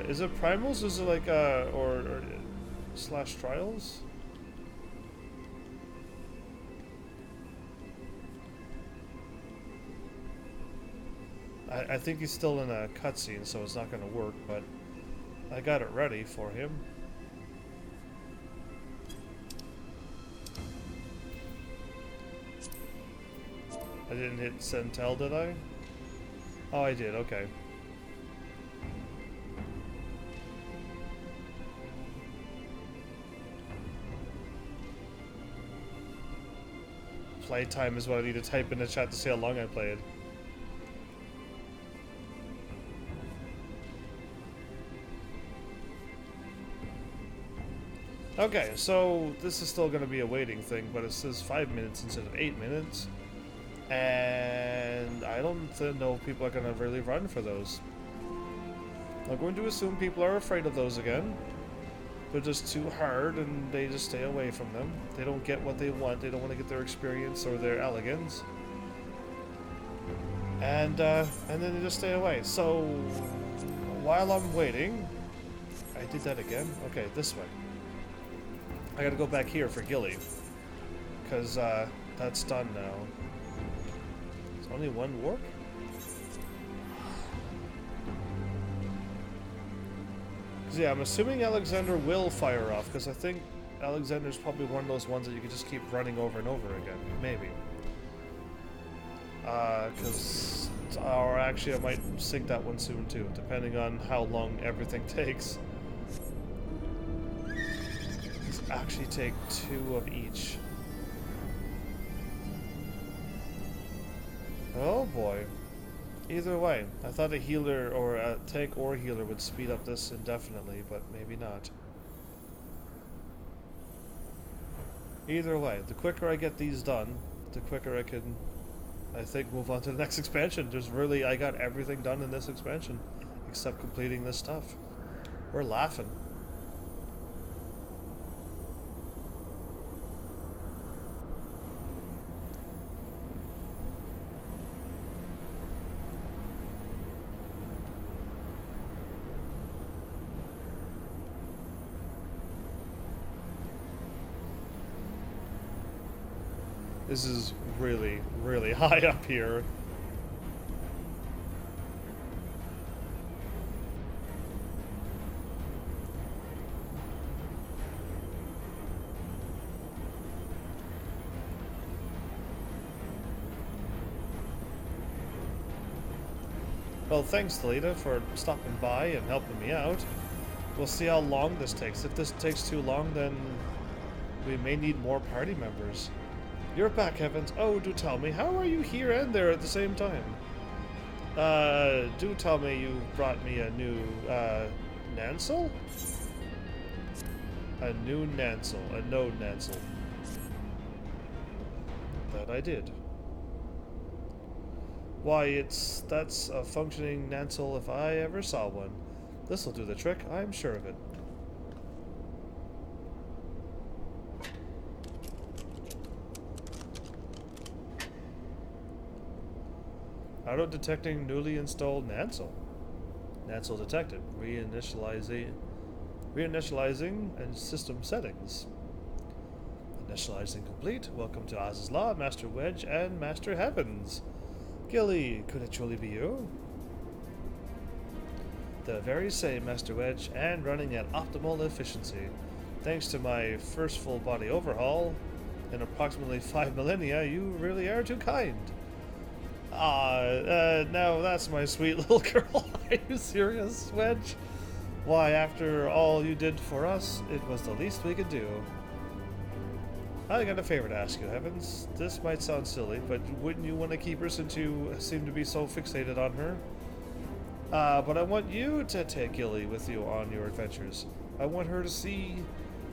Speaker 1: Is it primals? Is it like or slash trials? I think he's still in a cutscene, so it's not going to work. But I got it ready for him. I didn't hit send tell, did I? Oh, I did. Okay. Playtime is what I need to type in the chat to see how long I played. Okay, so this is still going to be a waiting thing, but it says 5 minutes instead of 8 minutes. And I don't know if people are going to really run for those. I'm going to assume people are afraid of those again. They're just too hard, and they just stay away from them. They don't get what they want. They don't want to get their experience or their elegance. And then they just stay away. So, while I'm waiting... I did that again? Okay, this way. I gotta go back here for Gilly. Because, that's done now. There's only one warp? Yeah, I'm assuming Alexander will fire off, because I think Alexander's probably one of those ones that you can just keep running over and over again. Maybe. Or actually I might sync that one soon too, depending on how long everything takes. Let's actually take 2 of each. Oh boy. Either way, I thought a healer or a tank or healer would speed up this indefinitely, but maybe not. Either way, the quicker I get these done, the quicker I can, I think, move on to the next expansion. I got everything done in this expansion, except completing this stuff. We're laughing. This is really, really high up here. Well, thanks, Lita, for stopping by and helping me out. We'll see how long this takes. If this takes too long, then we may need more party members. You're back, Heavens. Oh, do tell me, how are you here and there at the same time? Do tell me you brought me a new, Nansel? A new Nansel. A node Nansel. That I did. Why, that's a functioning Nansel if I ever saw one. This'll do the trick, I'm sure of it. Auto-detecting newly installed Nansel. Nansel detected. Reinitializing and system settings. Initializing complete. Welcome to Oz's Law, Master Wedge, and Master Heavens. Gilly, could it truly be you? The very same, Master Wedge, and running at optimal efficiency. Thanks to my first full body overhaul in approximately 5 millennia, you really are too kind. Now that's my sweet little girl. Are you serious, Wedge? Why, after all you did for us, it was the least we could do. I got a favor to ask you, Heavens. This might sound silly, but wouldn't you want to keep her since you seem to be so fixated on her? But I want you to take Gilly with you on your adventures. I want her to see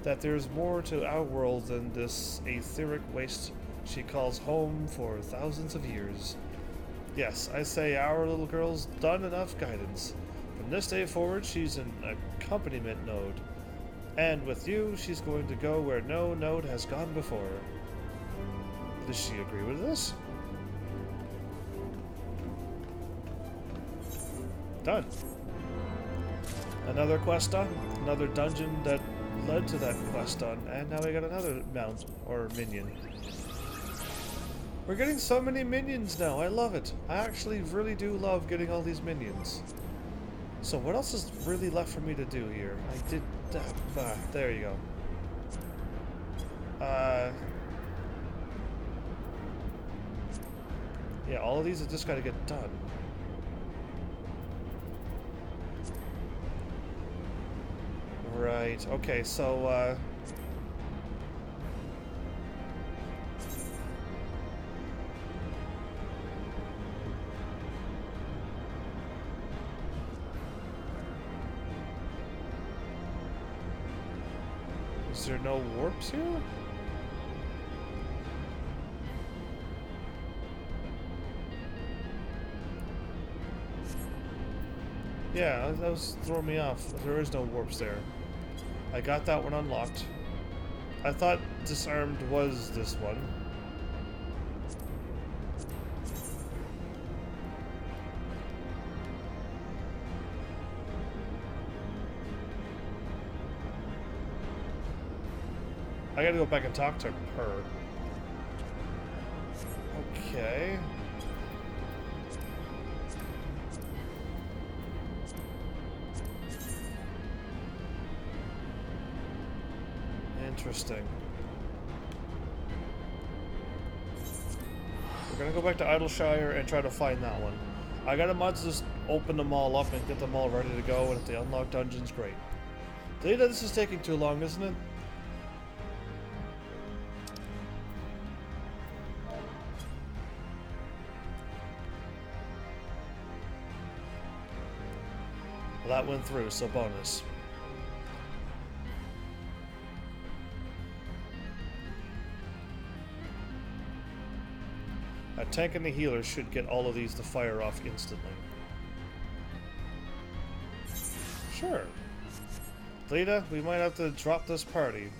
Speaker 1: that there's more to our world than this etheric waste she calls home for thousands of years. Yes, I say our little girl's done enough guidance. From this day forward, she's an accompaniment node. And with you, she's going to go where no node has gone before. Does she agree with this? Done. Another quest done. Another dungeon that led to that quest done. And now we got another mount, or minion. We're getting so many minions now. I love it. I actually really do love getting all these minions. So what else is really left for me to do here? I did... there you go. Yeah, all of these have just got to get done. Right, okay, so, is there no warps here? Yeah, that was throwing me off. There is no warps there. I got that one unlocked. I thought disarmed was this one. I gotta go back and talk to her. Okay. Interesting. We're gonna go back to Idleshire and try to find that one. I got a mod to just open them all up and get them all ready to go, and if they unlock dungeons, great. Data, this is taking too long, isn't it? Well, that went through, so bonus. A tank and a healer should get all of these to fire off instantly. Sure. Lita, we might have to drop this party.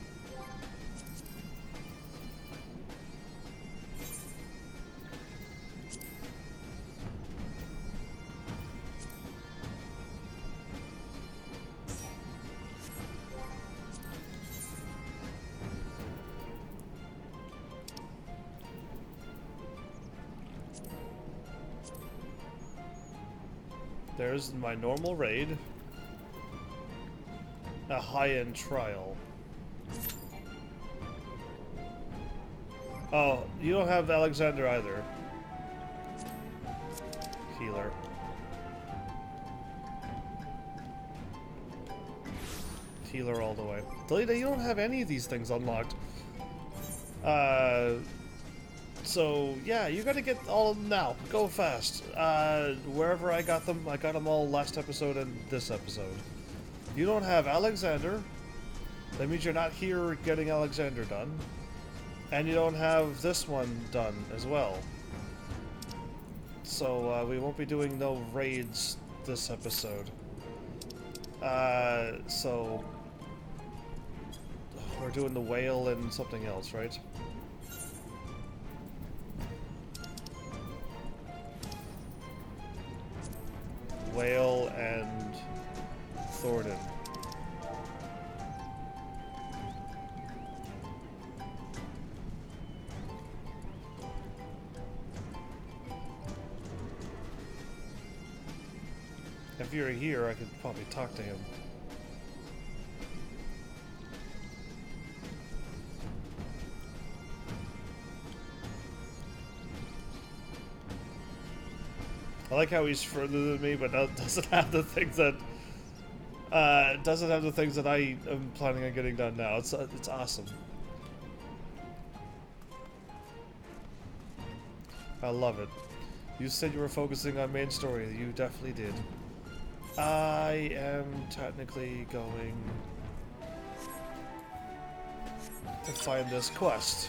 Speaker 1: There's my normal raid. A high-end trial. Oh, you don't have Alexander either. Healer. Healer all the way. Delita, you don't have any of these things unlocked. So yeah, you gotta get all of them now. Go fast. Wherever I got them all last episode and this episode. You don't have Alexander. That means you're not here getting Alexander done. And you don't have this one done as well. So we won't be doing no raids this episode. So we're doing the whale and something else, right? Whale and Thornton. If you're here, I could probably talk to him. I like how he's further than me, but doesn't have the things that I am planning on getting done now. It's awesome. I love it. You said you were focusing on main story. You definitely did. I am technically going to find this quest.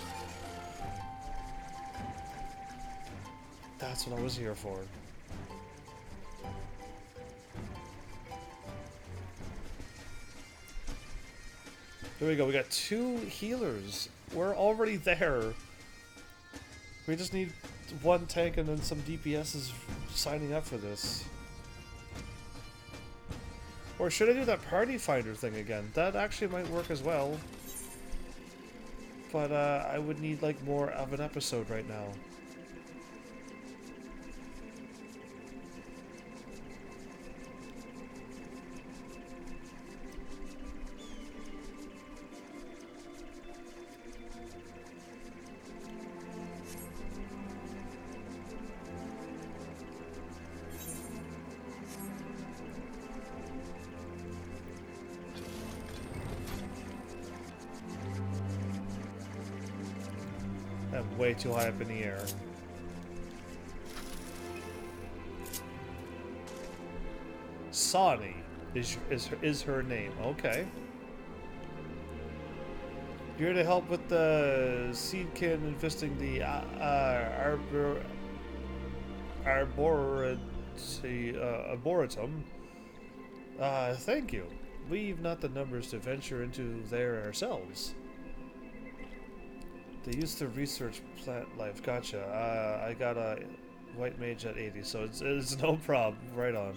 Speaker 1: That's what I was here for. There we go, we got 2 healers. We're already there. We just need 1 tank and then some DPSs signing up for this. Or should I do that party finder thing again? That actually might work as well. But I would need like more of an episode right now. I'm way too high up in the air. Sani is her name. Okay. You're here to help with the seedkin infesting the arboretum. Thank you. We've not the numbers to venture into there ourselves. They used to research plant life. Gotcha. I got a white mage at 80, so it's no problem. Right on.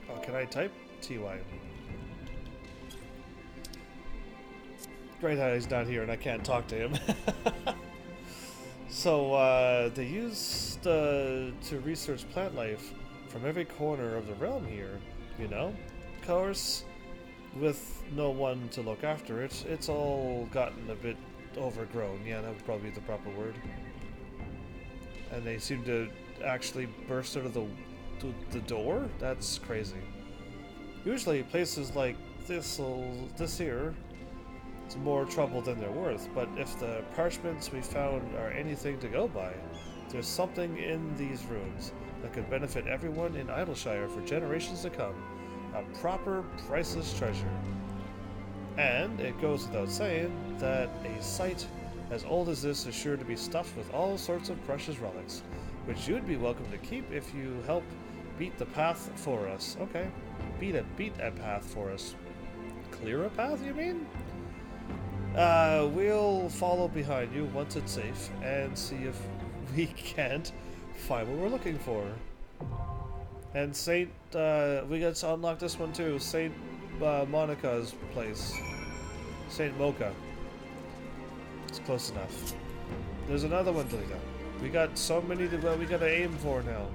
Speaker 1: Oh, can I type? TY. Great how he's not here and I can't talk to him. So, they used to research plant life from every corner of the realm here, you know? Of course, with no one to look after it, it's all gotten a bit overgrown. Yeah, that would probably be the proper word. And they seem to actually burst out of the door? That's crazy. Usually places like this here, it's more trouble than they're worth, but if the parchments we found are anything to go by, there's something in these ruins that could benefit everyone in Idleshire for generations to come. A proper, priceless treasure. And it goes without saying that a site as old as this is sure to be stuffed with all sorts of precious relics, which you'd be welcome to keep if you help beat the path for us. Okay. Beat a path for us. Clear a path, you mean? We'll follow behind you once it's safe and see if we can't find what we're looking for. And Saint, we got to unlock this one too. Saint Monica's place. Saint Mocha. It's close enough. There's another one, Delita. We got so many that we gotta aim for now.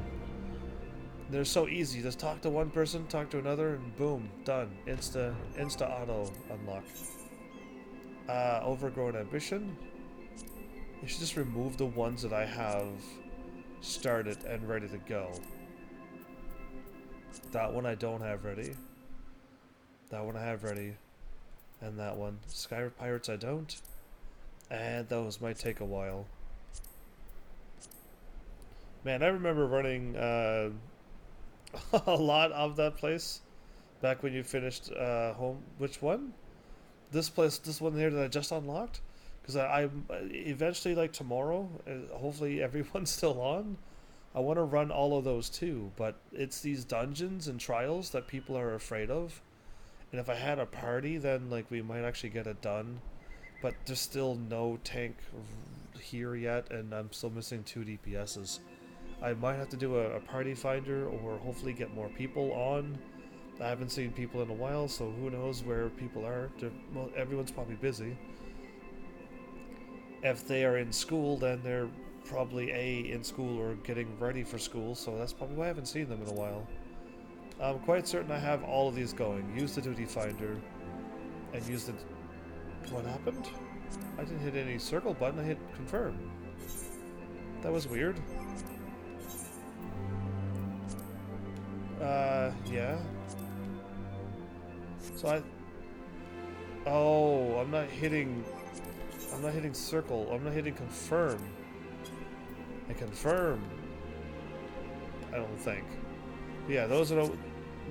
Speaker 1: They're so easy. Just talk to one person, talk to another, and boom, done. Insta auto unlock. Overgrown ambition. You should just remove the ones that I have started and ready to go. That one I don't have ready. That one I have ready. And that one. Sky Pirates I don't. And those might take a while. Man, I remember running a lot of that place back when you finished home. Which one? This place, this one here that I just unlocked? Because I eventually, like tomorrow, hopefully everyone's still on. I want to run all of those too, but it's these dungeons and trials that people are afraid of. And if I had a party, then like we might actually get it done. But there's still no tank here yet, and I'm still missing 2 DPSs. I might have to do a party finder, or hopefully get more people on. I haven't seen people in a while, so who knows where people are. Well, everyone's probably busy. If they are in school, then they're probably in school or getting ready for school, so that's probably why I haven't seen them in a while. I'm quite certain I have all of these going. Use the duty finder, and use the... What happened? I didn't hit any circle button, I hit confirm. That was weird. Yeah. So oh, I'm not hitting circle. I'm not hitting confirm. I confirm. I don't think. Yeah, those are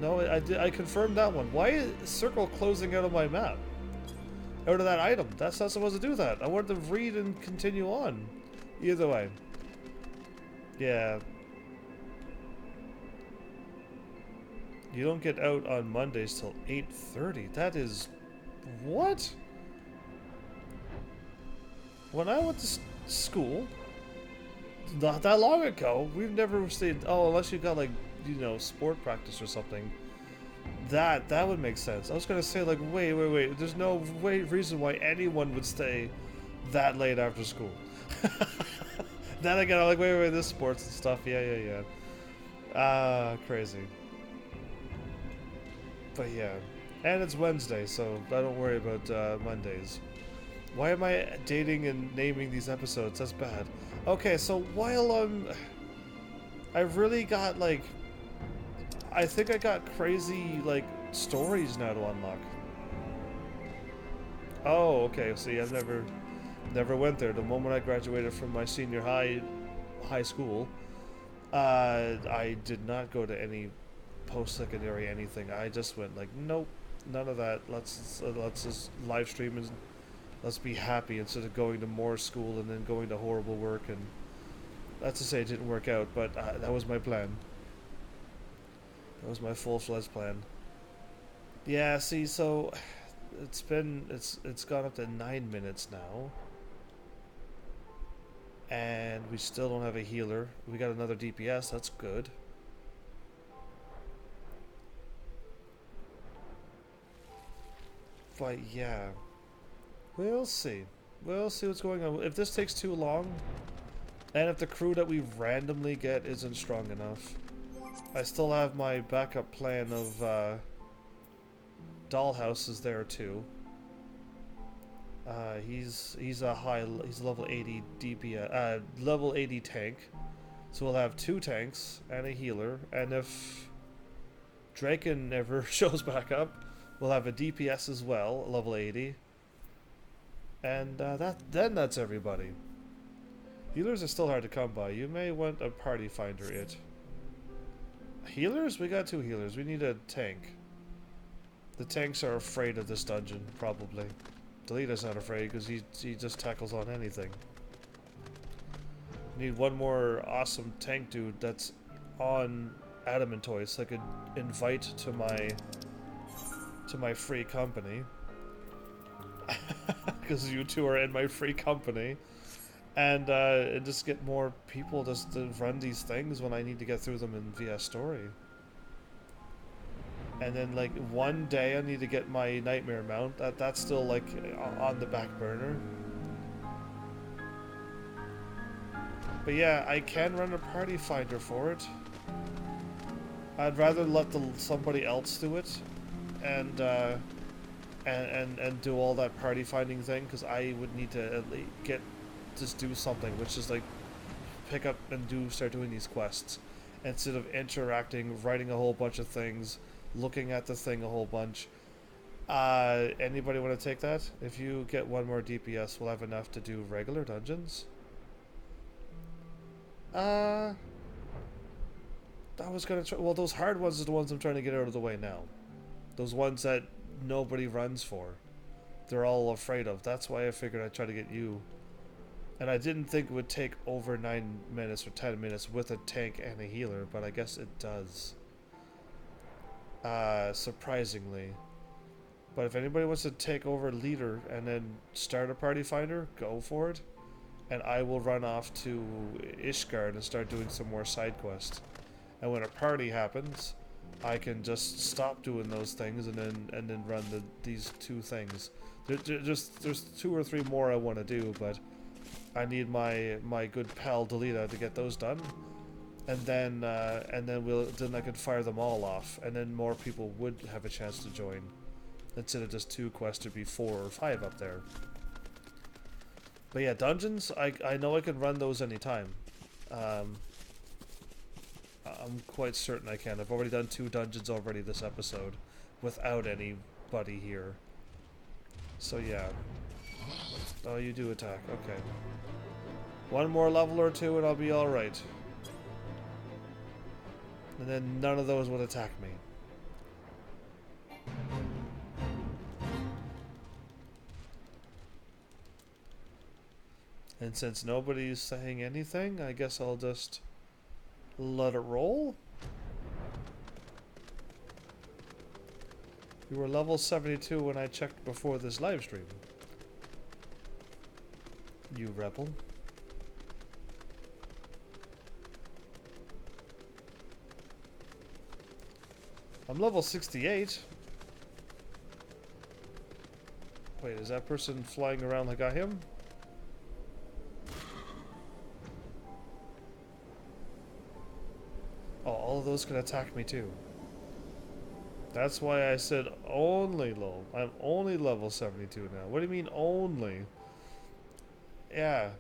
Speaker 1: no. I confirmed that one. Why is circle closing out of my map? Out of that item. That's not supposed to do that. I wanted to read and continue on. Either way. Yeah. You don't get out on Mondays till 8:30. That is... What? When I went to school, not that long ago, we've never stayed... Oh, unless you got, like, you know, sport practice or something. That would make sense. I was gonna say, like, wait. There's no reason why anyone would stay that late after school. Then again, I'm like, wait, this sports and stuff. Yeah. Crazy. But yeah. And it's Wednesday, so I don't worry about Mondays. Why am I dating and naming these episodes? That's bad. Okay, so while I've really got, like... I think I got crazy, like, stories now to unlock. Oh, okay, see, I've never went there. The moment I graduated from my senior high school, I did not go to any post-secondary anything. I just went like, nope, none of that. Let's just live stream and let's be happy instead of going to more school and then going to horrible work. And that's to say it didn't work out, but that was my plan. That was my full-fledged plan. Yeah, see, so it's gone up to 9 minutes now. And we still don't have a healer. We got another DPS, that's good. But yeah, we'll see. We'll see what's going on. If this takes too long, and if the crew that we randomly get isn't strong enough, I still have my backup plan of Dollhouse is there too. He's level 80 DPS, level 80 tank. So we'll have 2 tanks and a healer, and if Draken ever shows back up, we'll have a DPS as well, level 80. And then that's everybody. Healers are still hard to come by. You may want a party finder it. Healers? We got 2 healers. We need a tank. The tanks are afraid of this dungeon, probably. Delita's not afraid because he just tackles on anything. Need one more awesome tank dude that's on Adamantoid so I could invite to my free company. Because you two are in my free company. And just get more people just to run these things when I need to get through them in VS Story. And then, like, one day I need to get my Nightmare mount. That's still, like, on the back burner. But yeah, I can run a party finder for it. I'd rather let somebody else do it, and do all that party finding thing, because I would need to at least just do something, which is like pick up and start doing these quests instead of interacting, writing a whole bunch of things, looking at the thing a whole bunch. Anybody want to take that? If you get one more DPS, we'll have enough to do regular dungeons. I was gonna try. Well, those hard ones are the ones I'm trying to get out of the way now. Those ones that nobody runs for. They're all afraid of. That's why I figured I'd try to get you. And I didn't think it would take over 9 minutes or 10 minutes with a tank and a healer, but I guess it does. Surprisingly. But if anybody wants to take over leader and then start a party finder, go for it. And I will run off to Ishgard and start doing some more side quests. And when a party happens, I can just stop doing those things and then run these two things. There's 2 or 3 more I want to do, but I need my good pal Delita to get those done, and then I can fire them all off, and then more people would have a chance to join, instead of just 2 quests to be 4 or 5 up there. But yeah, dungeons, I know I can run those anytime. I'm quite certain I can. I've already done 2 dungeons already this episode without anybody here. So yeah. Oh, you do attack. Okay. 1 more level or 2 and I'll be alright. And then none of those would attack me. And since nobody's saying anything, I guess I'll just let it roll. You were level 72 when I checked before this live stream. You rebel. I'm level 68. Wait, is that person flying around like I am? Oh, all of those can attack me too. That's why I said only low. I'm only level 72 now. What do you mean only? Yeah.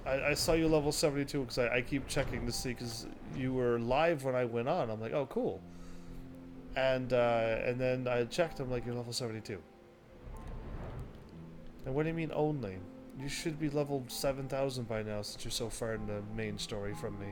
Speaker 1: I saw you level 72 because I keep checking to see, because you were live when I went on. I'm like, oh, cool. And then I checked, I'm like, you're level 72. And what do you mean only? You should be level 7,000 by now since you're so far in the main story from me.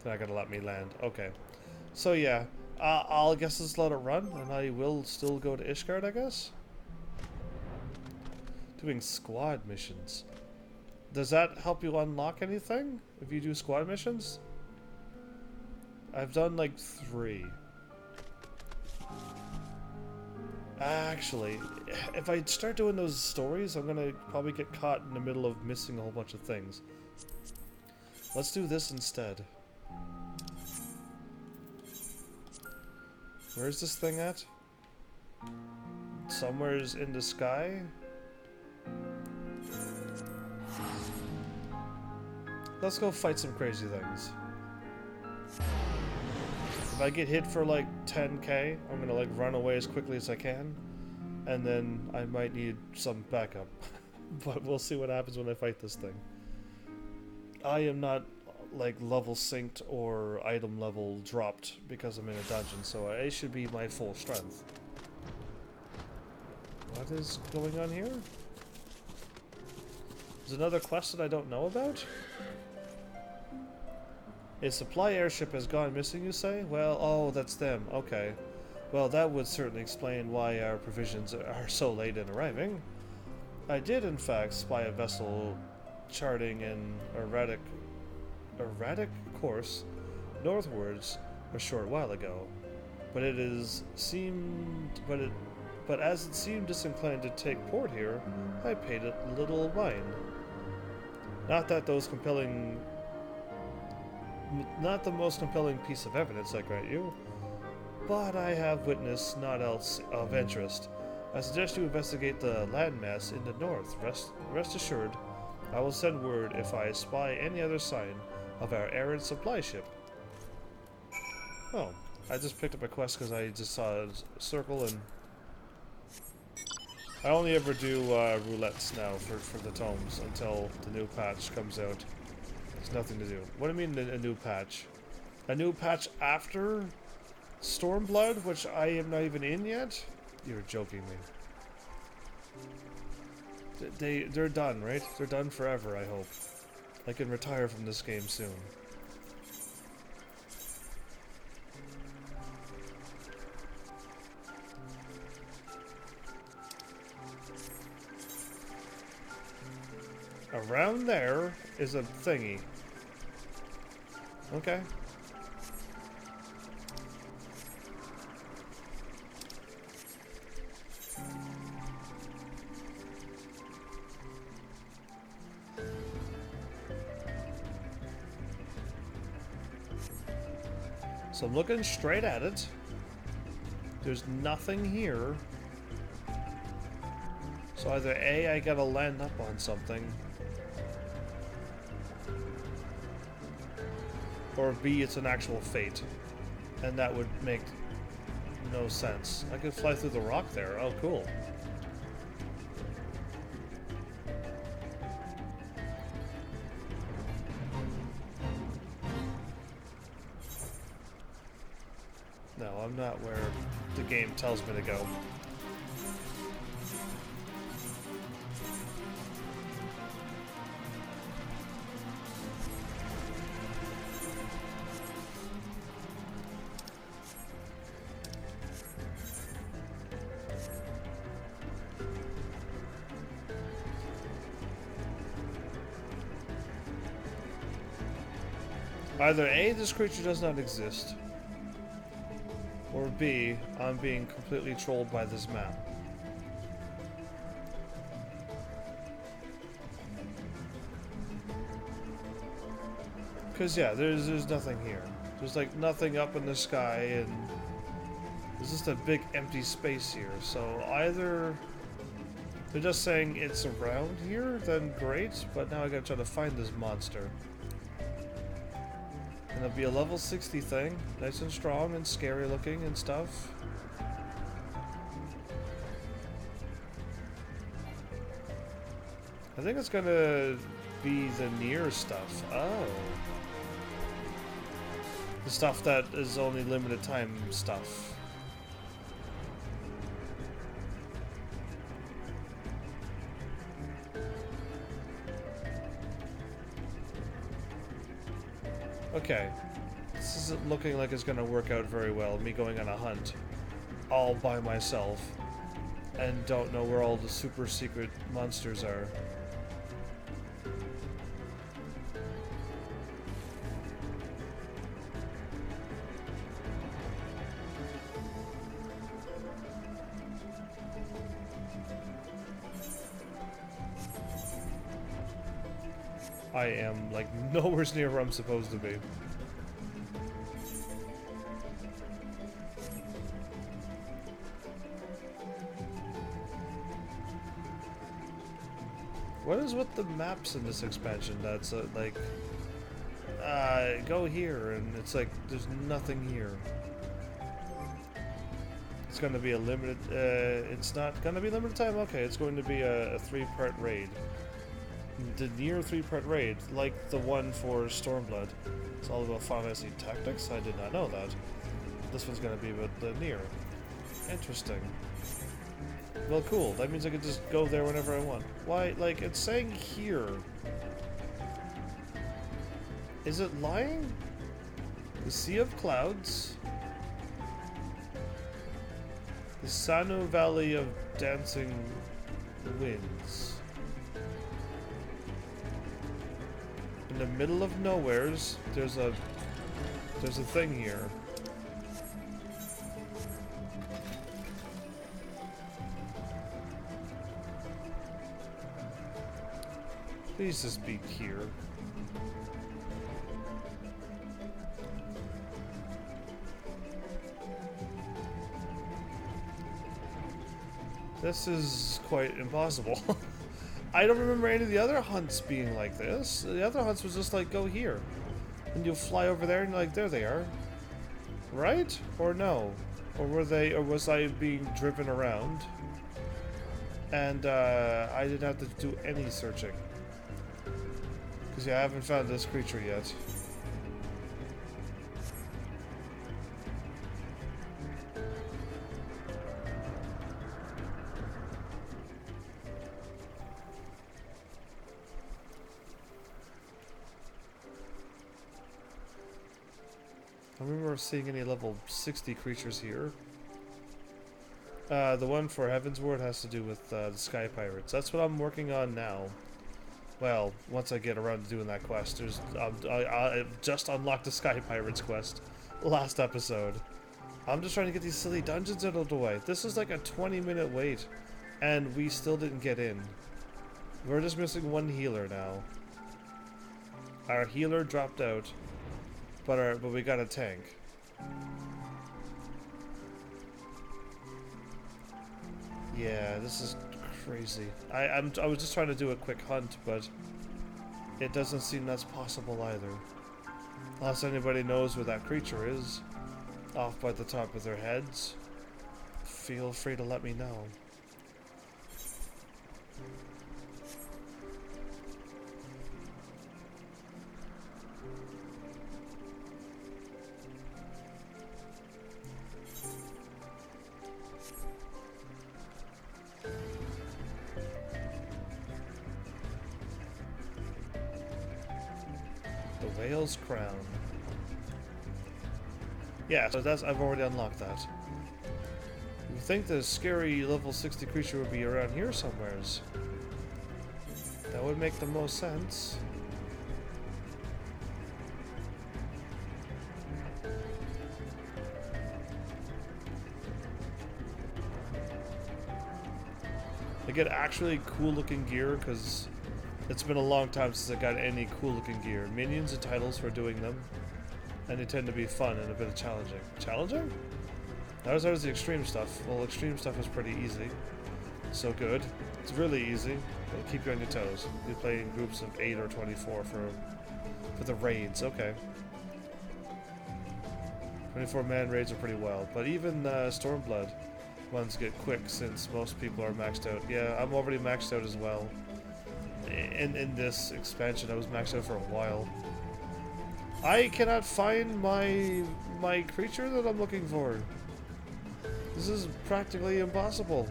Speaker 1: They're not gonna let me land. Okay. So yeah, I'll guess just let it run, and I will still go to Ishgard, I guess? Doing squad missions. Does that help you unlock anything if you do squad missions? I've done like 3. Actually, if I start doing those stories, I'm gonna probably get caught in the middle of missing a whole bunch of things. Let's do this instead. Where's this thing at? Somewhere's in the sky? Let's go fight some crazy things. If I get hit for like 10k, I'm gonna like run away as quickly as I can, and then I might need some backup. But we'll see what happens when I fight this thing. I am not like level synced or item level dropped because I'm in a dungeon, so I should be my full strength. What is going on here? There's another quest that I don't know about? A supply airship has gone missing, you say? Well, oh, that's them. Okay. Well, that would certainly explain why our provisions are so late in arriving. I did, in fact, spy a vessel charting an erratic course northwards a short while ago, but as it seemed disinclined to take port here, I paid it little mind. Not that those compelling... Not the most compelling piece of evidence, I grant you, but I have witnessed naught else of interest. I suggest you investigate the landmass in the north. Rest assured, I will send word if I spy any other sign of our errant supply ship. Oh, I just picked up a quest because I just saw a circle, and I only ever do roulettes now for the tomes until the new patch comes out. There's nothing to do. What do you mean a new patch? A new patch after Stormblood, which I am not even in yet? You're joking me. They're done, right? They're done forever, I hope. I can retire from this game soon. Around there is a thingy. Okay. So I'm looking straight at it. There's nothing here. So either A, I gotta land up on something, or B, it's an actual fate. And that would make no sense. I could fly through the rock there. Oh, cool. No, I'm not where the game tells me to go. Either A, this creature does not exist, or B, I'm being completely trolled by this map. Because yeah, there's nothing here. There's like nothing up in the sky, and there's just a big empty space here. So either they're just saying it's around here, then great, but now I gotta try to find this monster. And it'll be a level 60 thing, nice and strong and scary looking and stuff. I think it's gonna be the near stuff. Oh. The stuff that is only limited time stuff. Okay, this isn't looking like it's gonna work out very well, me going on a hunt all by myself and don't know where all the super secret monsters are. I am, like, nowhere near where I'm supposed to be. What is with the maps in this expansion that's, like, go here, and it's like, there's nothing here. It's gonna be a limited, it's not gonna be limited time? Okay, it's going to be a 3-part raid. The near 3-part raid, like the one for Stormblood. It's all about Final Fantasy tactics? I did not know that. This one's gonna be about the near. Interesting. Well, cool. That means I can just go there whenever I want. Why, like, it's saying here. Is it lying? The Sea of Clouds. The Sanu Valley of Dancing Winds. In the middle of nowheres, there's a thing here. Please just be here. This is quite impossible. I don't remember any of the other hunts being like this. The other hunts was just like, go here. And you'll fly over there and you're like, there they are. Right? Or no? Or was I being driven around? And I didn't have to do any searching. Because yeah, I haven't found this creature yet. I don't remember seeing any level 60 creatures here. The one for Heaven's Ward has to do with the Sky Pirates. That's what I'm working on now. Well, once I get around to doing that quest, there's I just unlocked the Sky Pirates quest last episode. I'm just trying to get these silly dungeons out of the way. This is like a 20-minute wait, and we still didn't get in. We're just missing one healer now. Our healer dropped out, but we got a tank. Yeah, this is crazy. I was just trying to do a quick hunt, but it doesn't seem that's possible either. Unless anybody knows where that creature is, off by the top of their heads, feel free to let me know. Whale's Crown. Yeah, so I've already unlocked that. You think the scary level 60 creature would be around here somewheres? That would make the most sense. I get actually cool looking gear because it's been a long time since I got any cool looking gear. Minions and titles for doing them, and they tend to be fun and a bit challenging. Challenging? That was always the extreme stuff. Well, extreme stuff is pretty easy. So good. It's really easy. It'll keep you on your toes. You play in groups of 8 or 24 for the raids. Okay. 24-man raids are pretty wild, but even Stormblood ones get quick since most people are maxed out. Yeah, I'm already maxed out as well. In this expansion, I was maxed out for a while. I cannot find my creature that I'm looking for. This is practically impossible.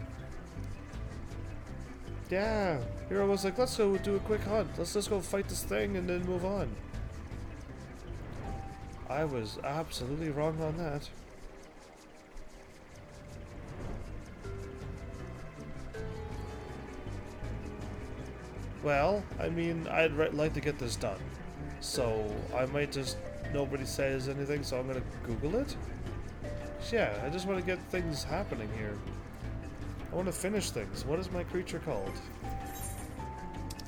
Speaker 1: Yeah, here I was like, let's go do a quick hunt. Let's just go fight this thing and then move on. I was absolutely wrong on that. Well, I mean, I'd like to get this done. So, I might just... Nobody says anything, so I'm gonna Google it? Yeah, I just want to get things happening here. I want to finish things. What is my creature called?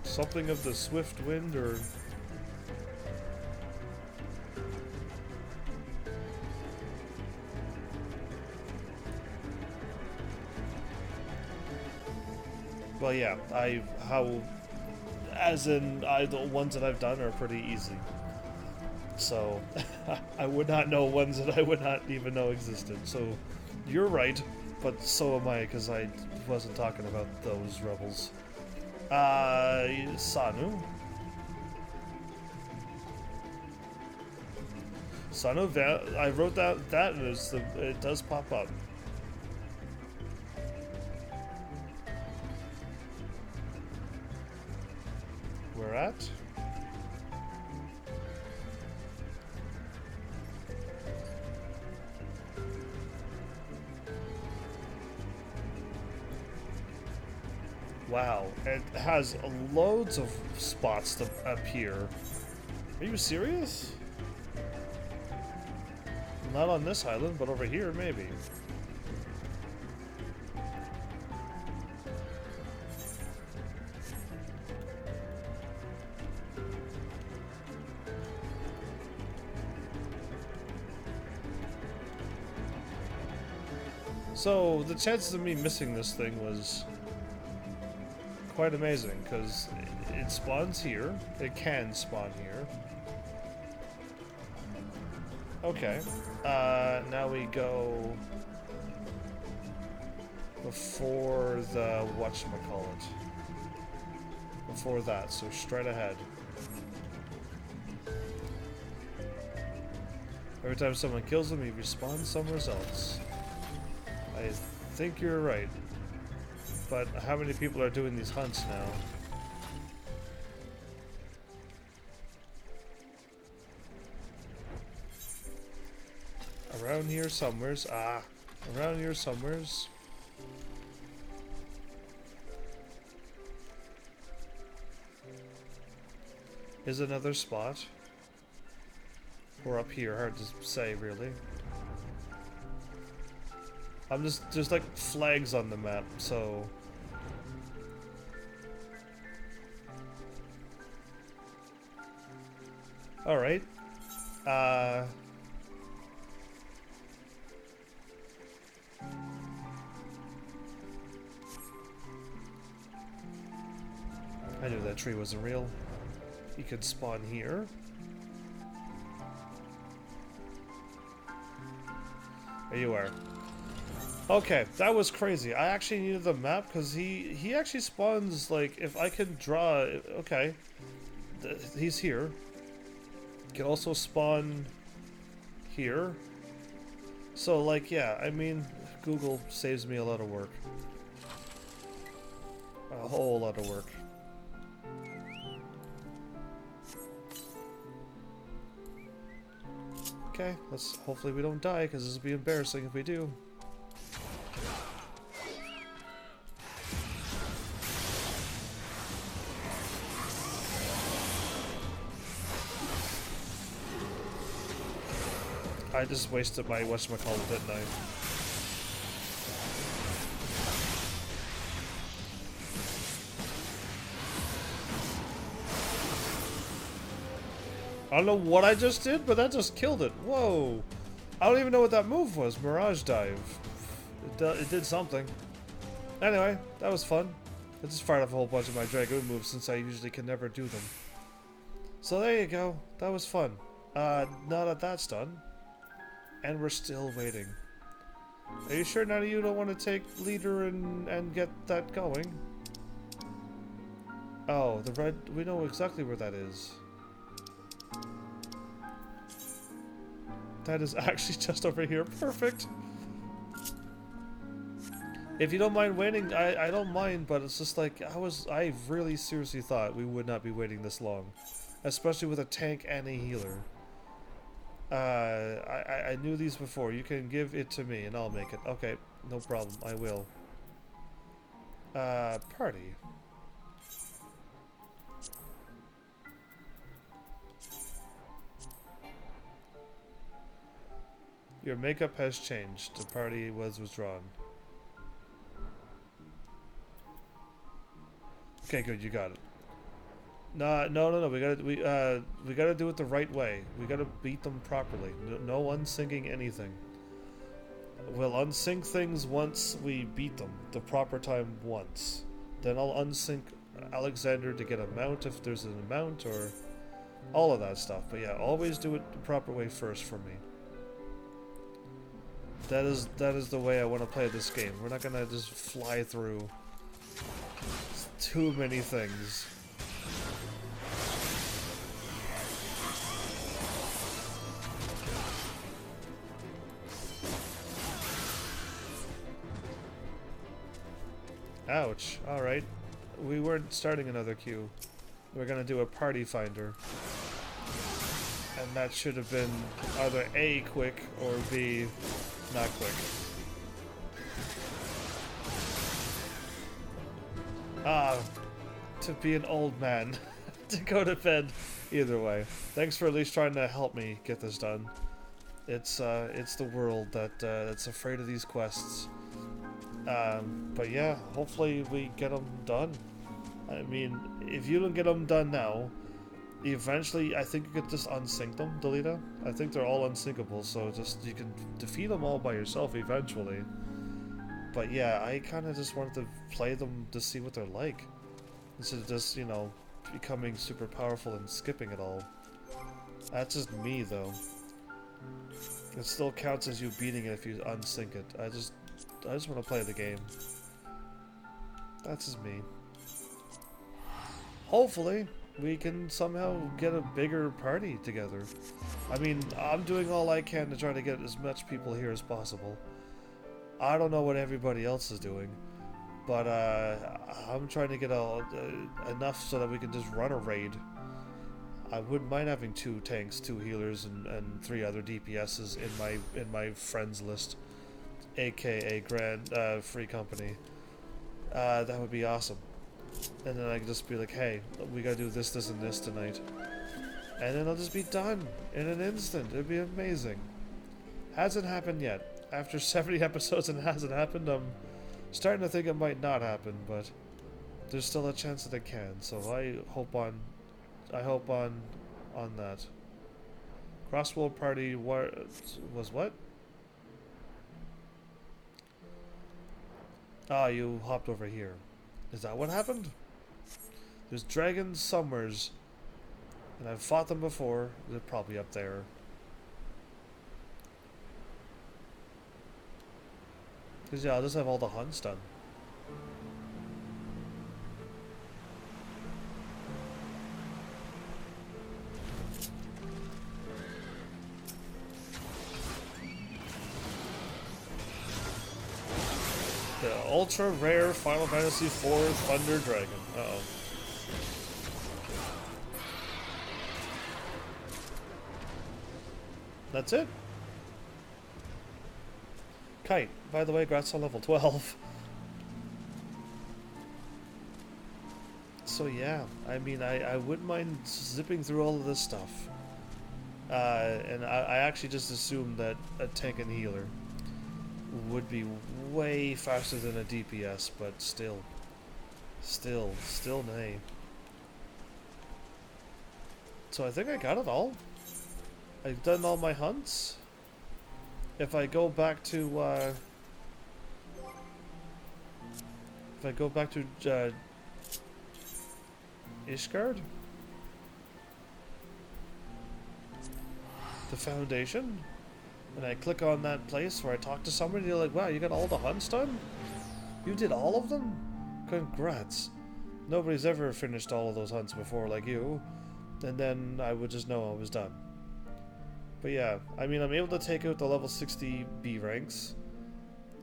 Speaker 1: Something of the Swift Wind, or... Well, yeah, the ones that I've done are pretty easy. So, I would not know ones that I would not even know existed. So, you're right, but so am I, because I wasn't talking about those rebels. Sanu? Sanu, I wrote that and it does pop up. Where at? Wow, it has loads of spots to appear. Are you serious? Not on this island, but over here, maybe. So, the chances of me missing this thing was quite amazing, because it spawns here. It can spawn here. Okay. Now we go before the whatchamacallit. Before that, so straight ahead. Every time someone kills him, he respawns somewhere else. I think you're right. But how many people are doing these hunts now? Around here somewheres. Ah, around here somewheres. Is another spot. Or up here, hard to say really. I'm there's like flags on the map, so. Alright. I knew that tree wasn't real. You could spawn here. There you are. Okay, that was crazy. I actually needed the map because he actually spawns, like, if I can draw. Okay, he's here. Can also spawn here. So, like, yeah, I mean, Google saves me a lot of work. A whole lot of work. Okay, let's hopefully we don't die, because this would be embarrassing if we do. I just wasted my whatchamacallit, didn't I? I don't know what I just did, but that just killed it. Whoa. I don't even know what that move was. Mirage Dive. It did something. Anyway, that was fun. I just fired off a whole bunch of my Dragoon moves since I usually can never do them. So there you go. That was fun. Now that that's done. And we're still waiting. Are you sure none of you don't want to take leader and get that going? Oh, the red... We know exactly where that is. That is actually just over here. Perfect. If you don't mind waiting, I don't mind, but it's just like, I really seriously thought we would not be waiting this long. Especially with a tank and a healer. I knew these before. You can give it to me and I'll make it. Okay, no problem. I will. Party. Your makeup has changed. The party was withdrawn. Okay, good. You got it. No. We gotta do it the right way. We gotta beat them properly. No unsyncing anything. We'll unsync things once we beat them the proper time once. Then I'll unsync Alexander to get a mount if there's an amount or all of that stuff. But yeah, always do it the proper way first for me. That is the way I want to play this game. We're not gonna just fly through too many things. Ouch. Alright. We weren't starting another queue. We're gonna do a party finder. And that should have been either A, quick, or B, not quick. Ah, to be an old man. To go to bed. Either way. Thanks for at least trying to help me get this done. It's the world that's afraid of these quests. But yeah, hopefully we get them done. I mean, if you don't get them done now, eventually I think you could just unsync them, Delita. I think they're all unsyncable, so just you can defeat them all by yourself eventually. But yeah, I kind of just wanted to play them to see what they're like. Instead of just, you know, becoming super powerful and skipping it all. That's just me, though. It still counts as you beating it if you unsync it. I just want to play the game. That's just me. Hopefully, we can somehow get a bigger party together. I mean, I'm doing all I can to try to get as much people here as possible. I don't know what everybody else is doing, but I'm trying to get enough so that we can just run a raid. I wouldn't mind having 2 tanks, 2 healers, and 3 other DPSs in my friends list, aka Grand Free Company. That would be awesome. And then I could just be like, hey, we gotta do this, this, and this tonight. And then I'll just be done in an instant. It'd be amazing. Hasn't happened yet. After 70 episodes and it hasn't happened, I'm starting to think it might not happen, but there's still a chance that it can. So I hope on that. Crossworld Party was what? Ah, you hopped over here. Is that what happened? There's dragons somewheres, and I've fought them before. They're probably up there. Because yeah, I'll just have all the hunts done. The ultra rare Final Fantasy IV Thunder Dragon. Uh-oh. That's it. Kite, by the way, congrats on level 12. So yeah, I mean, I wouldn't mind zipping through all of this stuff. And I actually just assumed that a tank and healer would be way faster than a DPS, but still nay. So I think I got it all. I've done all my hunts. If I go back to Ishgard, the Foundation, and I click on that place where I talk to somebody, they're like, wow, you got all the hunts done? You did all of them? Congrats. Nobody's ever finished all of those hunts before like you. And then I would just know I was done. But yeah, I mean, I'm able to take out the level 60 B ranks,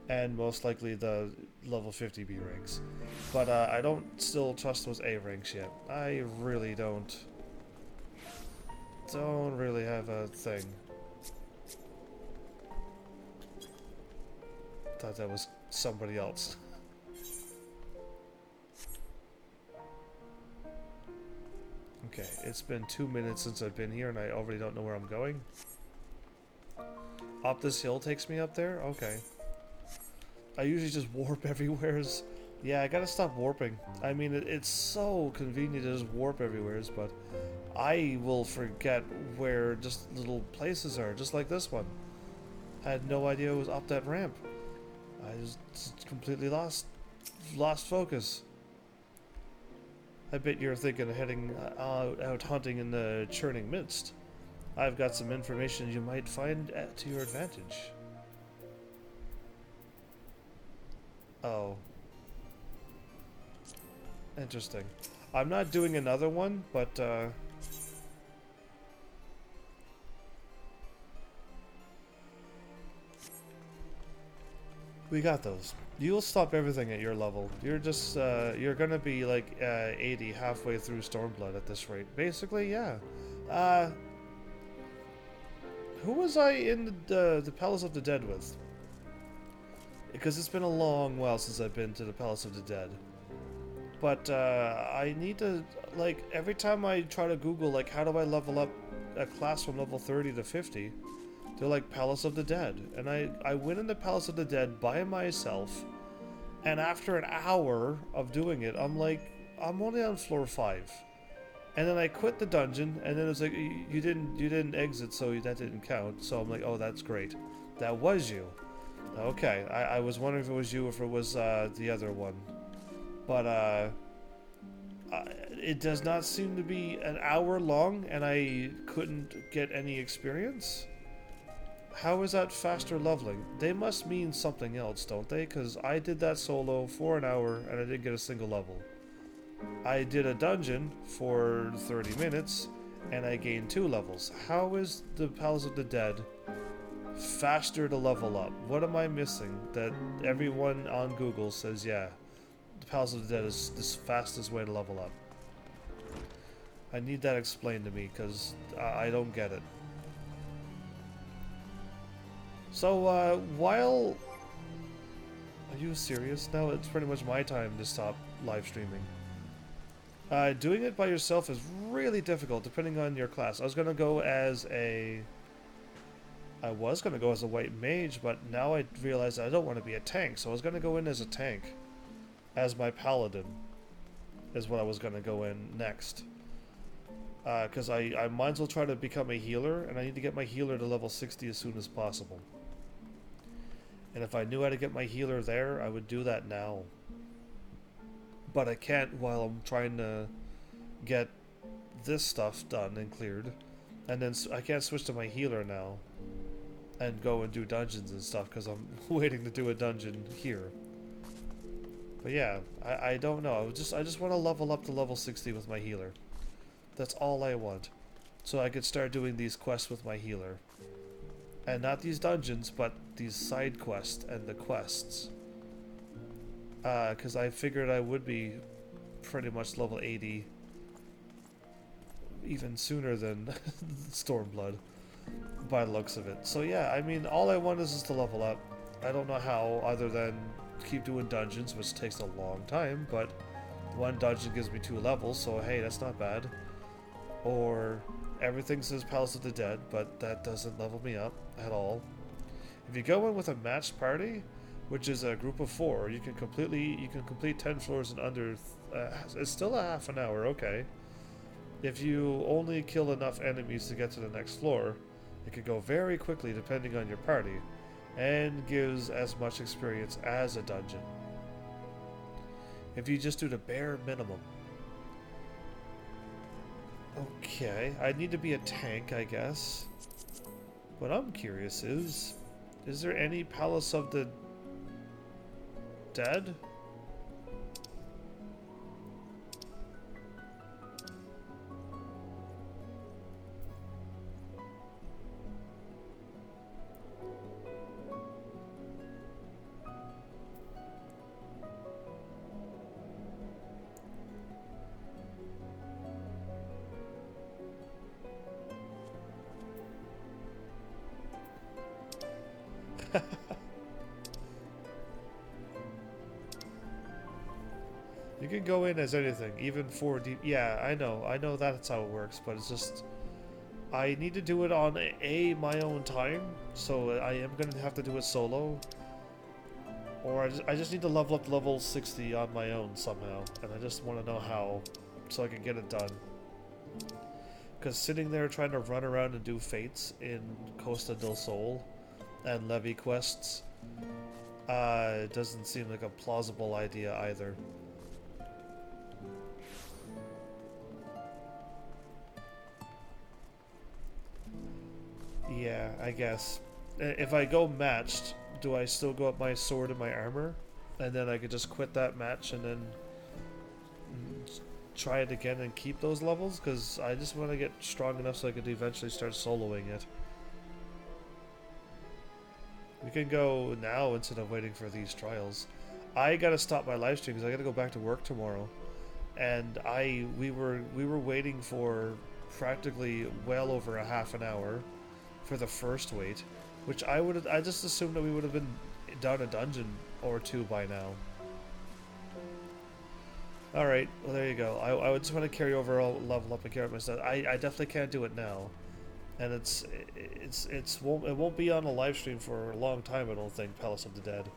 Speaker 1: and most likely the level 50 B ranks. But I don't still trust those A ranks yet. I really don't really have a thing. Thought that was somebody else. Okay, it's been 2 minutes since I've been here and I already don't know where I'm going. Up this hill takes me up there? Okay. I usually just warp everywheres. Yeah, I gotta stop warping. I mean, it's so convenient to just warp everywheres, but I will forget where just little places are, just like this one. I had no idea it was up that ramp. I just completely lost focus. I bet you're thinking of heading out hunting in the churning mist. I've got some information you might find to your advantage. Oh. Interesting. I'm not doing another one, but we got those. You'll stop everything at your level. You're just, you're gonna be like 80 halfway through Stormblood at this rate. Basically, yeah. Who was I in the Palace of the Dead with? Because it's been a long while since I've been to the Palace of the Dead. But I need to, like, every time I try to Google, like, how do I level up a class from level 30 to 50? They're like, Palace of the Dead. And I went in the Palace of the Dead by myself, and after an hour of doing it, I'm like, I'm only on floor 5. And then I quit the dungeon, and then it's like, you didn't exit, so that didn't count. So I'm like, oh, that's great. That was you. Okay, I was wondering if it was you or if it was the other one. But it does not seem to be an hour long, and I couldn't get any experience. How is that faster leveling? They must mean something else, don't they? Because I did that solo for an hour, and I didn't get a single level. I did a dungeon for 30 minutes, and I gained 2 levels. How is the Palace of the Dead faster to level up? What am I missing that everyone on Google says, yeah, the Palace of the Dead is the fastest way to level up? I need that explained to me, because I don't get it. So, while... Are you serious? Now it's pretty much my time to stop live streaming. Doing it by yourself is really difficult, depending on your class. I was going to go as a white mage, but now I realize I don't want to be a tank, so I was going to go in as a tank. As my paladin is what I was going to go in next. Because I might as well try to become a healer, and I need to get my healer to level 60 as soon as possible. And if I knew how to get my healer there, I would do that now. But I can't while I'm trying to get this stuff done and cleared. And then I can't switch to my healer now and go and do dungeons and stuff because I'm waiting to do a dungeon here. But yeah, I don't know. I just want to level up to level 60 with my healer. That's all I want. So I could start doing these quests with my healer. And not these dungeons, but these side quests and the quests. Because I figured I would be pretty much level 80 even sooner than Stormblood, by the looks of it. So yeah, I mean, all I want is just to level up. I don't know how, other than keep doing dungeons, which takes a long time, but one dungeon gives me 2 levels, so hey, that's not bad. Or everything says Palace of the Dead, but that doesn't level me up at all. If you go in with a matched party, which is a group of 4, you can complete 10 floors in under it's still a half an hour. Okay, if you only kill enough enemies to get to the next floor, it could go very quickly depending on your party, and gives as much experience as a dungeon if you just do the bare minimum. Okay, I need to be a tank, I guess. What I'm curious is there any Palace of the Dead? You can go in as anything, even 4D. Yeah, I know that's how it works, but it's just I need to do it on my own time, so I am gonna have to do it solo, or I just need to level up to level 60 on my own somehow, and I just want to know how, so I can get it done. Because sitting there trying to run around and do fates in Costa del Sol and levy quests doesn't seem like a plausible idea either. Yeah, I guess. If I go matched, do I still go up my sword and my armor? And then I could just quit that match and then try it again and keep those levels? Because I just want to get strong enough so I could eventually start soloing it. We can go now instead of waiting for these trials. I gotta stop my live stream because I gotta go back to work tomorrow. And we were waiting for practically well over a half an hour for the first wait, which I just assumed that we would have been done a dungeon or 2 by now. Alright, well there you go. I would just want to carry over, all level up and carry up my stuff. I definitely can't do it now. And it won't be on a live stream for a long time, I don't think, Palace of the Dead.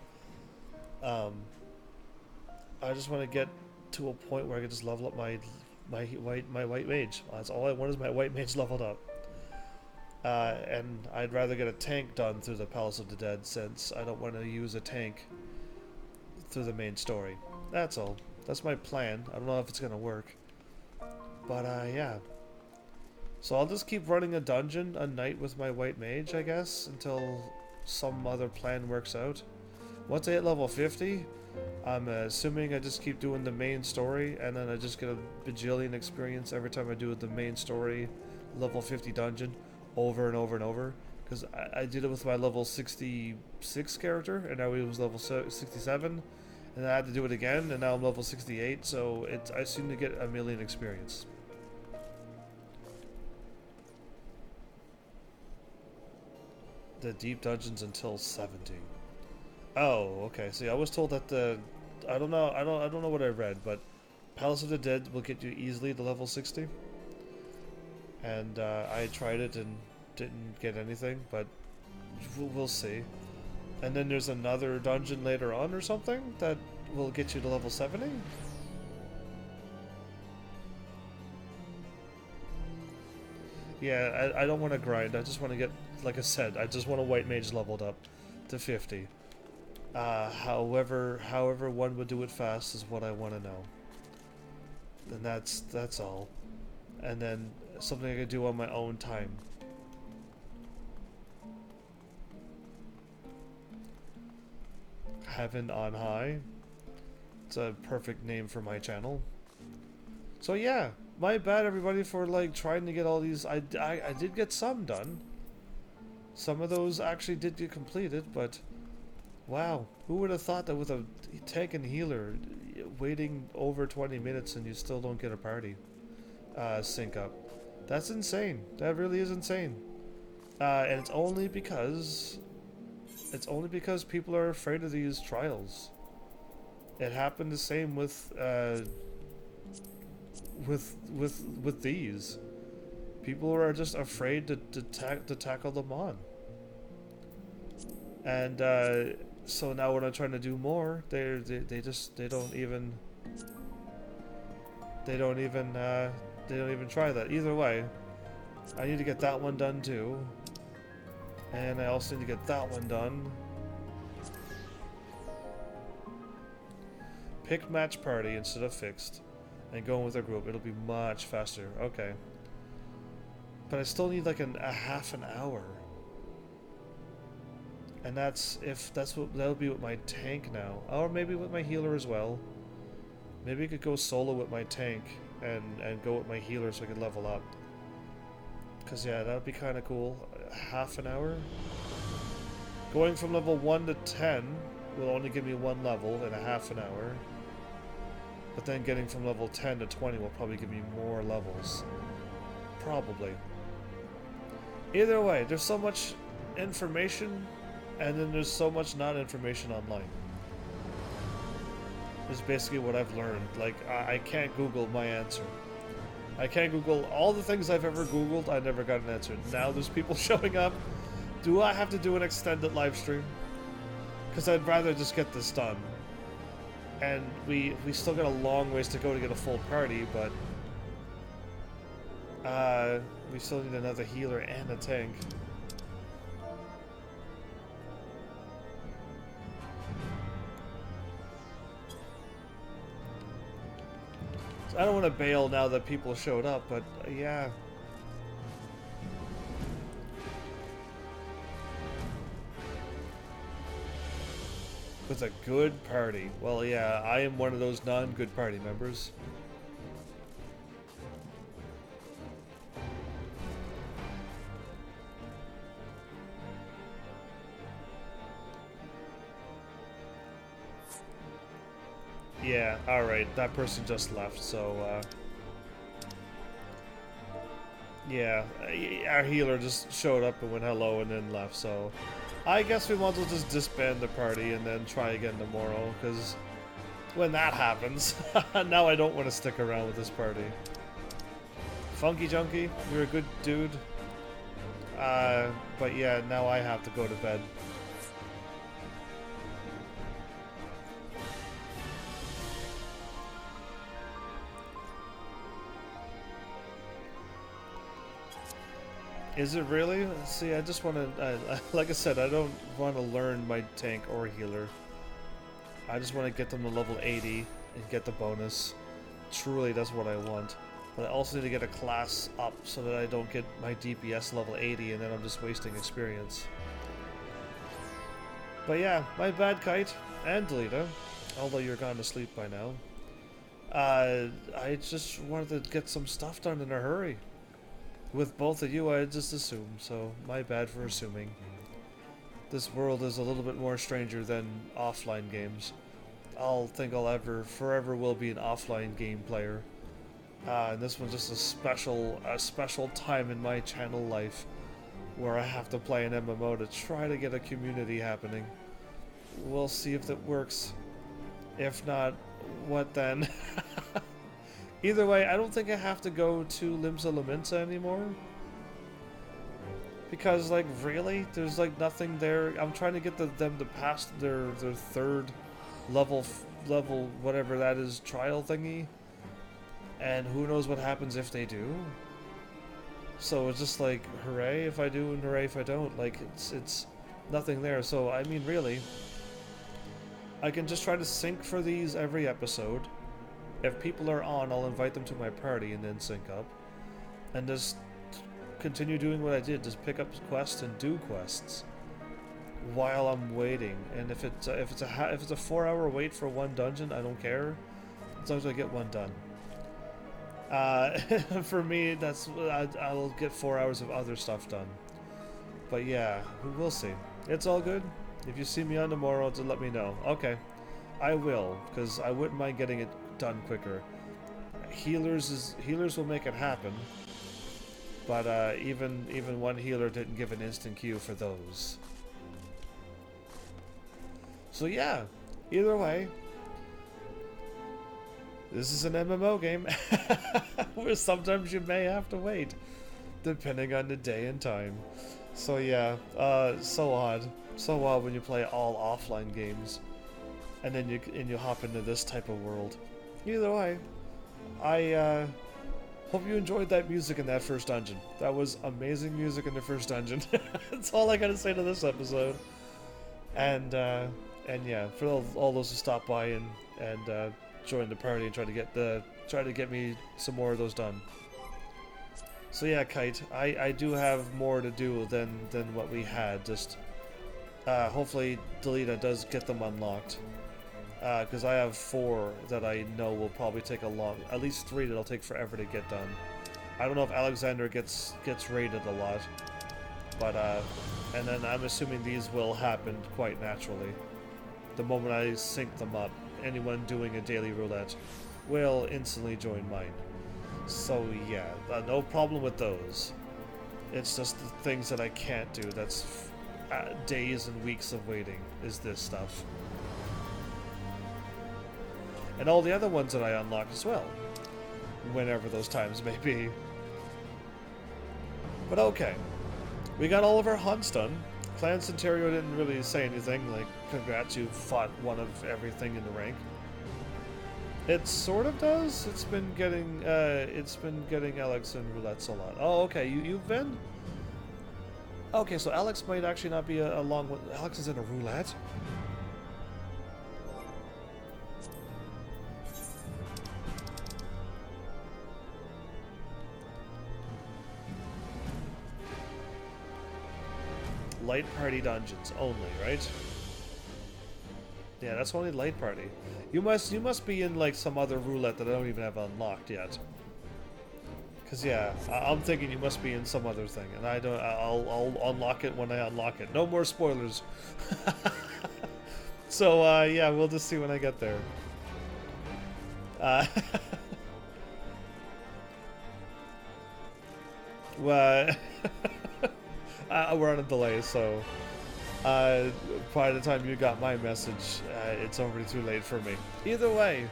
Speaker 1: I just want to get to a point where I can just level up my white mage. That's all I want, is my white mage leveled up. And I'd rather get a tank done through the Palace of the Dead since I don't want to use a tank through the main story. That's all. That's my plan. I don't know if it's gonna work. But, yeah. So I'll just keep running a dungeon a night with my white mage, I guess, until some other plan works out. Once I hit level 50, I'm assuming I just keep doing the main story, and then I just get a bajillion experience every time I do the main story level 50 dungeon over and over and over. Because I did it with my level 66 character, and now he was level 67, and I had to do it again, and now I'm level 68, so I seem to get a million experience. The deep dungeons until 70. Oh, okay. See, I was told that I don't know. I don't know what I read, but Palace of the Dead will get you easily to level 60. And I tried it and didn't get anything, but we'll see. And then there's another dungeon later on or something that will get you to level 70. Yeah, I don't want to grind. I just want to get, like I said, I just want a white mage leveled up to 50. However one would do it fast is what I want to know. And that's all. And then something I could do on my own time. Heaven on High. It's a perfect name for my channel. So yeah, my bad everybody for like trying to get all these. I did get some done. Some of those actually did get completed, but wow, who would have thought that with a tank and healer waiting over 20 minutes and you still don't get a party sync up? That's insane. That really is insane. And it's only because people are afraid of these trials. It happened the same with these. People are just afraid to tackle them on. And so now when I'm trying to do more, they don't even try that. Either way, I need to get that one done too. And I also need to get that one done. Pick match party instead of fixed. And going with a group. It'll be much faster. Okay. But I still need like a half an hour. And that'll be with my tank now. Or maybe with my healer as well. Maybe I could go solo with my tank and go with my healer so I could level up. Because yeah, that would be kind of cool. Half an hour? Going from level 1 to 10 will only give me one level in a half an hour. But then getting from level 10 to 20 will probably give me more levels. Probably. Either way, there's so much information, and then there's so much not information online. Is basically what I've learned. Like, I can't Google my answer. I can't Google all the things I've ever Googled. I never got an answer. Now there's people showing up. Do I have to do an extended live stream? Because I'd rather just get this done. And we still got a long ways to go to get a full party, but we still need another healer and a tank. I don't want to bail now that people showed up, but yeah. With a good party. Well, yeah, I am one of those non-good party members. Yeah, alright, that person just left, so, yeah, our healer just showed up and went hello and then left, so I guess we might as well just disband the party and then try again tomorrow, because when that happens, now I don't want to stick around with this party. Funky Junkie, you're a good dude, but yeah, now I have to go to bed. Is it really? See, I just want to, like I said, I don't want to learn my tank or healer. I just want to get them to level 80 and get the bonus. Truly, that's what I want. But I also need to get a class up so that I don't get my DPS level 80 and then I'm just wasting experience. But yeah, my bad, Kite. And Delita. Although you're gone to sleep by now. I just wanted to get some stuff done in a hurry. With both of you, I just assumed, so my bad for assuming. This world is a little bit more stranger than offline games. I'll forever will be an offline game player. And this one's just a special time in my channel life where I have to play an MMO to try to get a community happening. We'll see if that works. If not, what then? Either way, I don't think I have to go to Limsa Laminsa anymore. Because, like, really? There's, like, nothing there. I'm trying to get them to pass their third level, whatever that is, trial thingy. And who knows what happens if they do. So it's just like, hooray if I do and hooray if I don't. Like, it's nothing there. So, I mean, really, I can just try to sync for these every episode. If people are on, I'll invite them to my party and then sync up. And just continue doing what I did. Just pick up quests and do quests while I'm waiting. And if it's a 4-hour wait for one dungeon, I don't care. As long as I get one done. For me, I'll get 4 hours of other stuff done. But yeah, we'll see. It's all good. If you see me on tomorrow, just let me know. Okay, I will, because I wouldn't mind getting it done quicker. Healers will make it happen, but even one healer didn't give an instant queue for those. So yeah, either way, this is an MMO game where sometimes you may have to wait, depending on the day and time. So yeah, so odd when you play all offline games, and then you hop into this type of world. Either way, I hope you enjoyed that music in that first dungeon. That was amazing music in the first dungeon. That's all I gotta say to this episode. And yeah, for all those who stop by and join the party and try to get me some more of those done. So yeah, Kite, I do have more to do than what we had. Just hopefully Delita does get them unlocked. Because I have 4 that I know will probably take at least 3 that'll take forever to get done. I don't know if Alexander gets raided a lot, but and then I'm assuming these will happen quite naturally. The moment I sync them up, anyone doing a daily roulette will instantly join mine. So yeah, no problem with those. It's just the things that I can't do. That's days and weeks of waiting. Is this stuff. And all the other ones that I unlocked as well, whenever those times may be. But okay, we got all of our hunts done. Clan Centerio didn't really say anything, like, congrats, you fought one of everything in the rank. It sort of does. It's been getting Alex and roulettes a lot. Oh, okay, you've been? Okay, so Alex might actually not be along with... Alex is in a roulette? Light party dungeons only, right? Yeah, that's only light party. You must be in like some other roulette that I don't even have unlocked yet. Cause yeah, I'm thinking you must be in some other thing, and I don't. I'll unlock it when I unlock it. No more spoilers. So yeah, we'll just see when I get there. Well. We're on a delay, so by the time you got my message, it's already too late for me. Either way,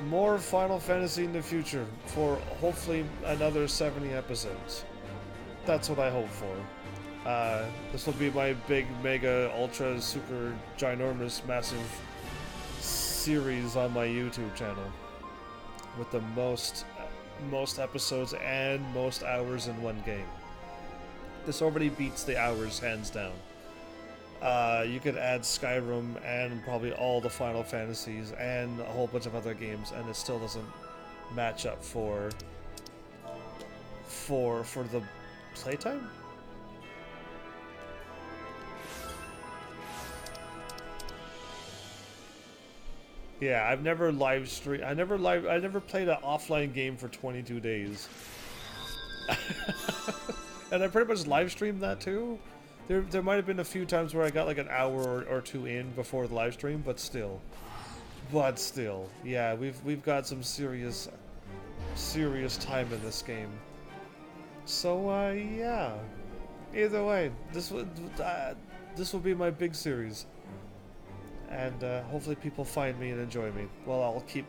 Speaker 1: more Final Fantasy in the future for hopefully another 70 episodes. That's what I hope for. This will be my big, mega, ultra, super, ginormous, massive series on my YouTube channel with the most episodes and most hours in one game. This already beats the hours hands down. You could add Skyrim and probably all the Final Fantasies and a whole bunch of other games, and it still doesn't match up for the playtime. Yeah, I've never live streamed. I never played an offline game for 22 days. And I pretty much live streamed that too. There might have been a few times where I got like an hour or two in before the live stream, but still. Yeah, we've got some serious time in this game. So yeah. Either way, this will be my big series. And hopefully people find me and enjoy me. Well, I'll keep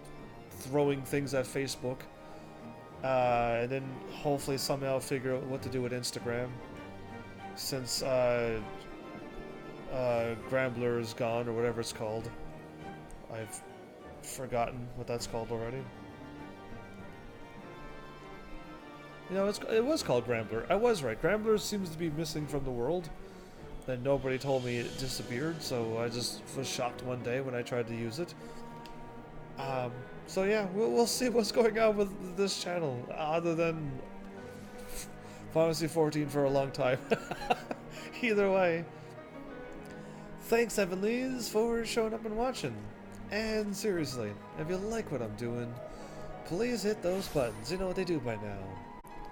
Speaker 1: throwing things at Facebook. And then hopefully somehow figure out what to do with Instagram. Since Grambler is gone, or whatever it's called. I've forgotten what that's called already. You know, it was called Grambler. I was right. Grambler seems to be missing from the world. And nobody told me it disappeared, so I just was shocked one day when I tried to use it. So yeah, we'll see what's going on with this channel, other than Final Fantasy 14 for a long time. Either way, thanks Heavenlies for showing up and watching. And seriously, if you like what I'm doing, please hit those buttons. You know what they do by now.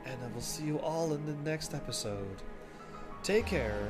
Speaker 1: And I will see you all in the next episode. Take care.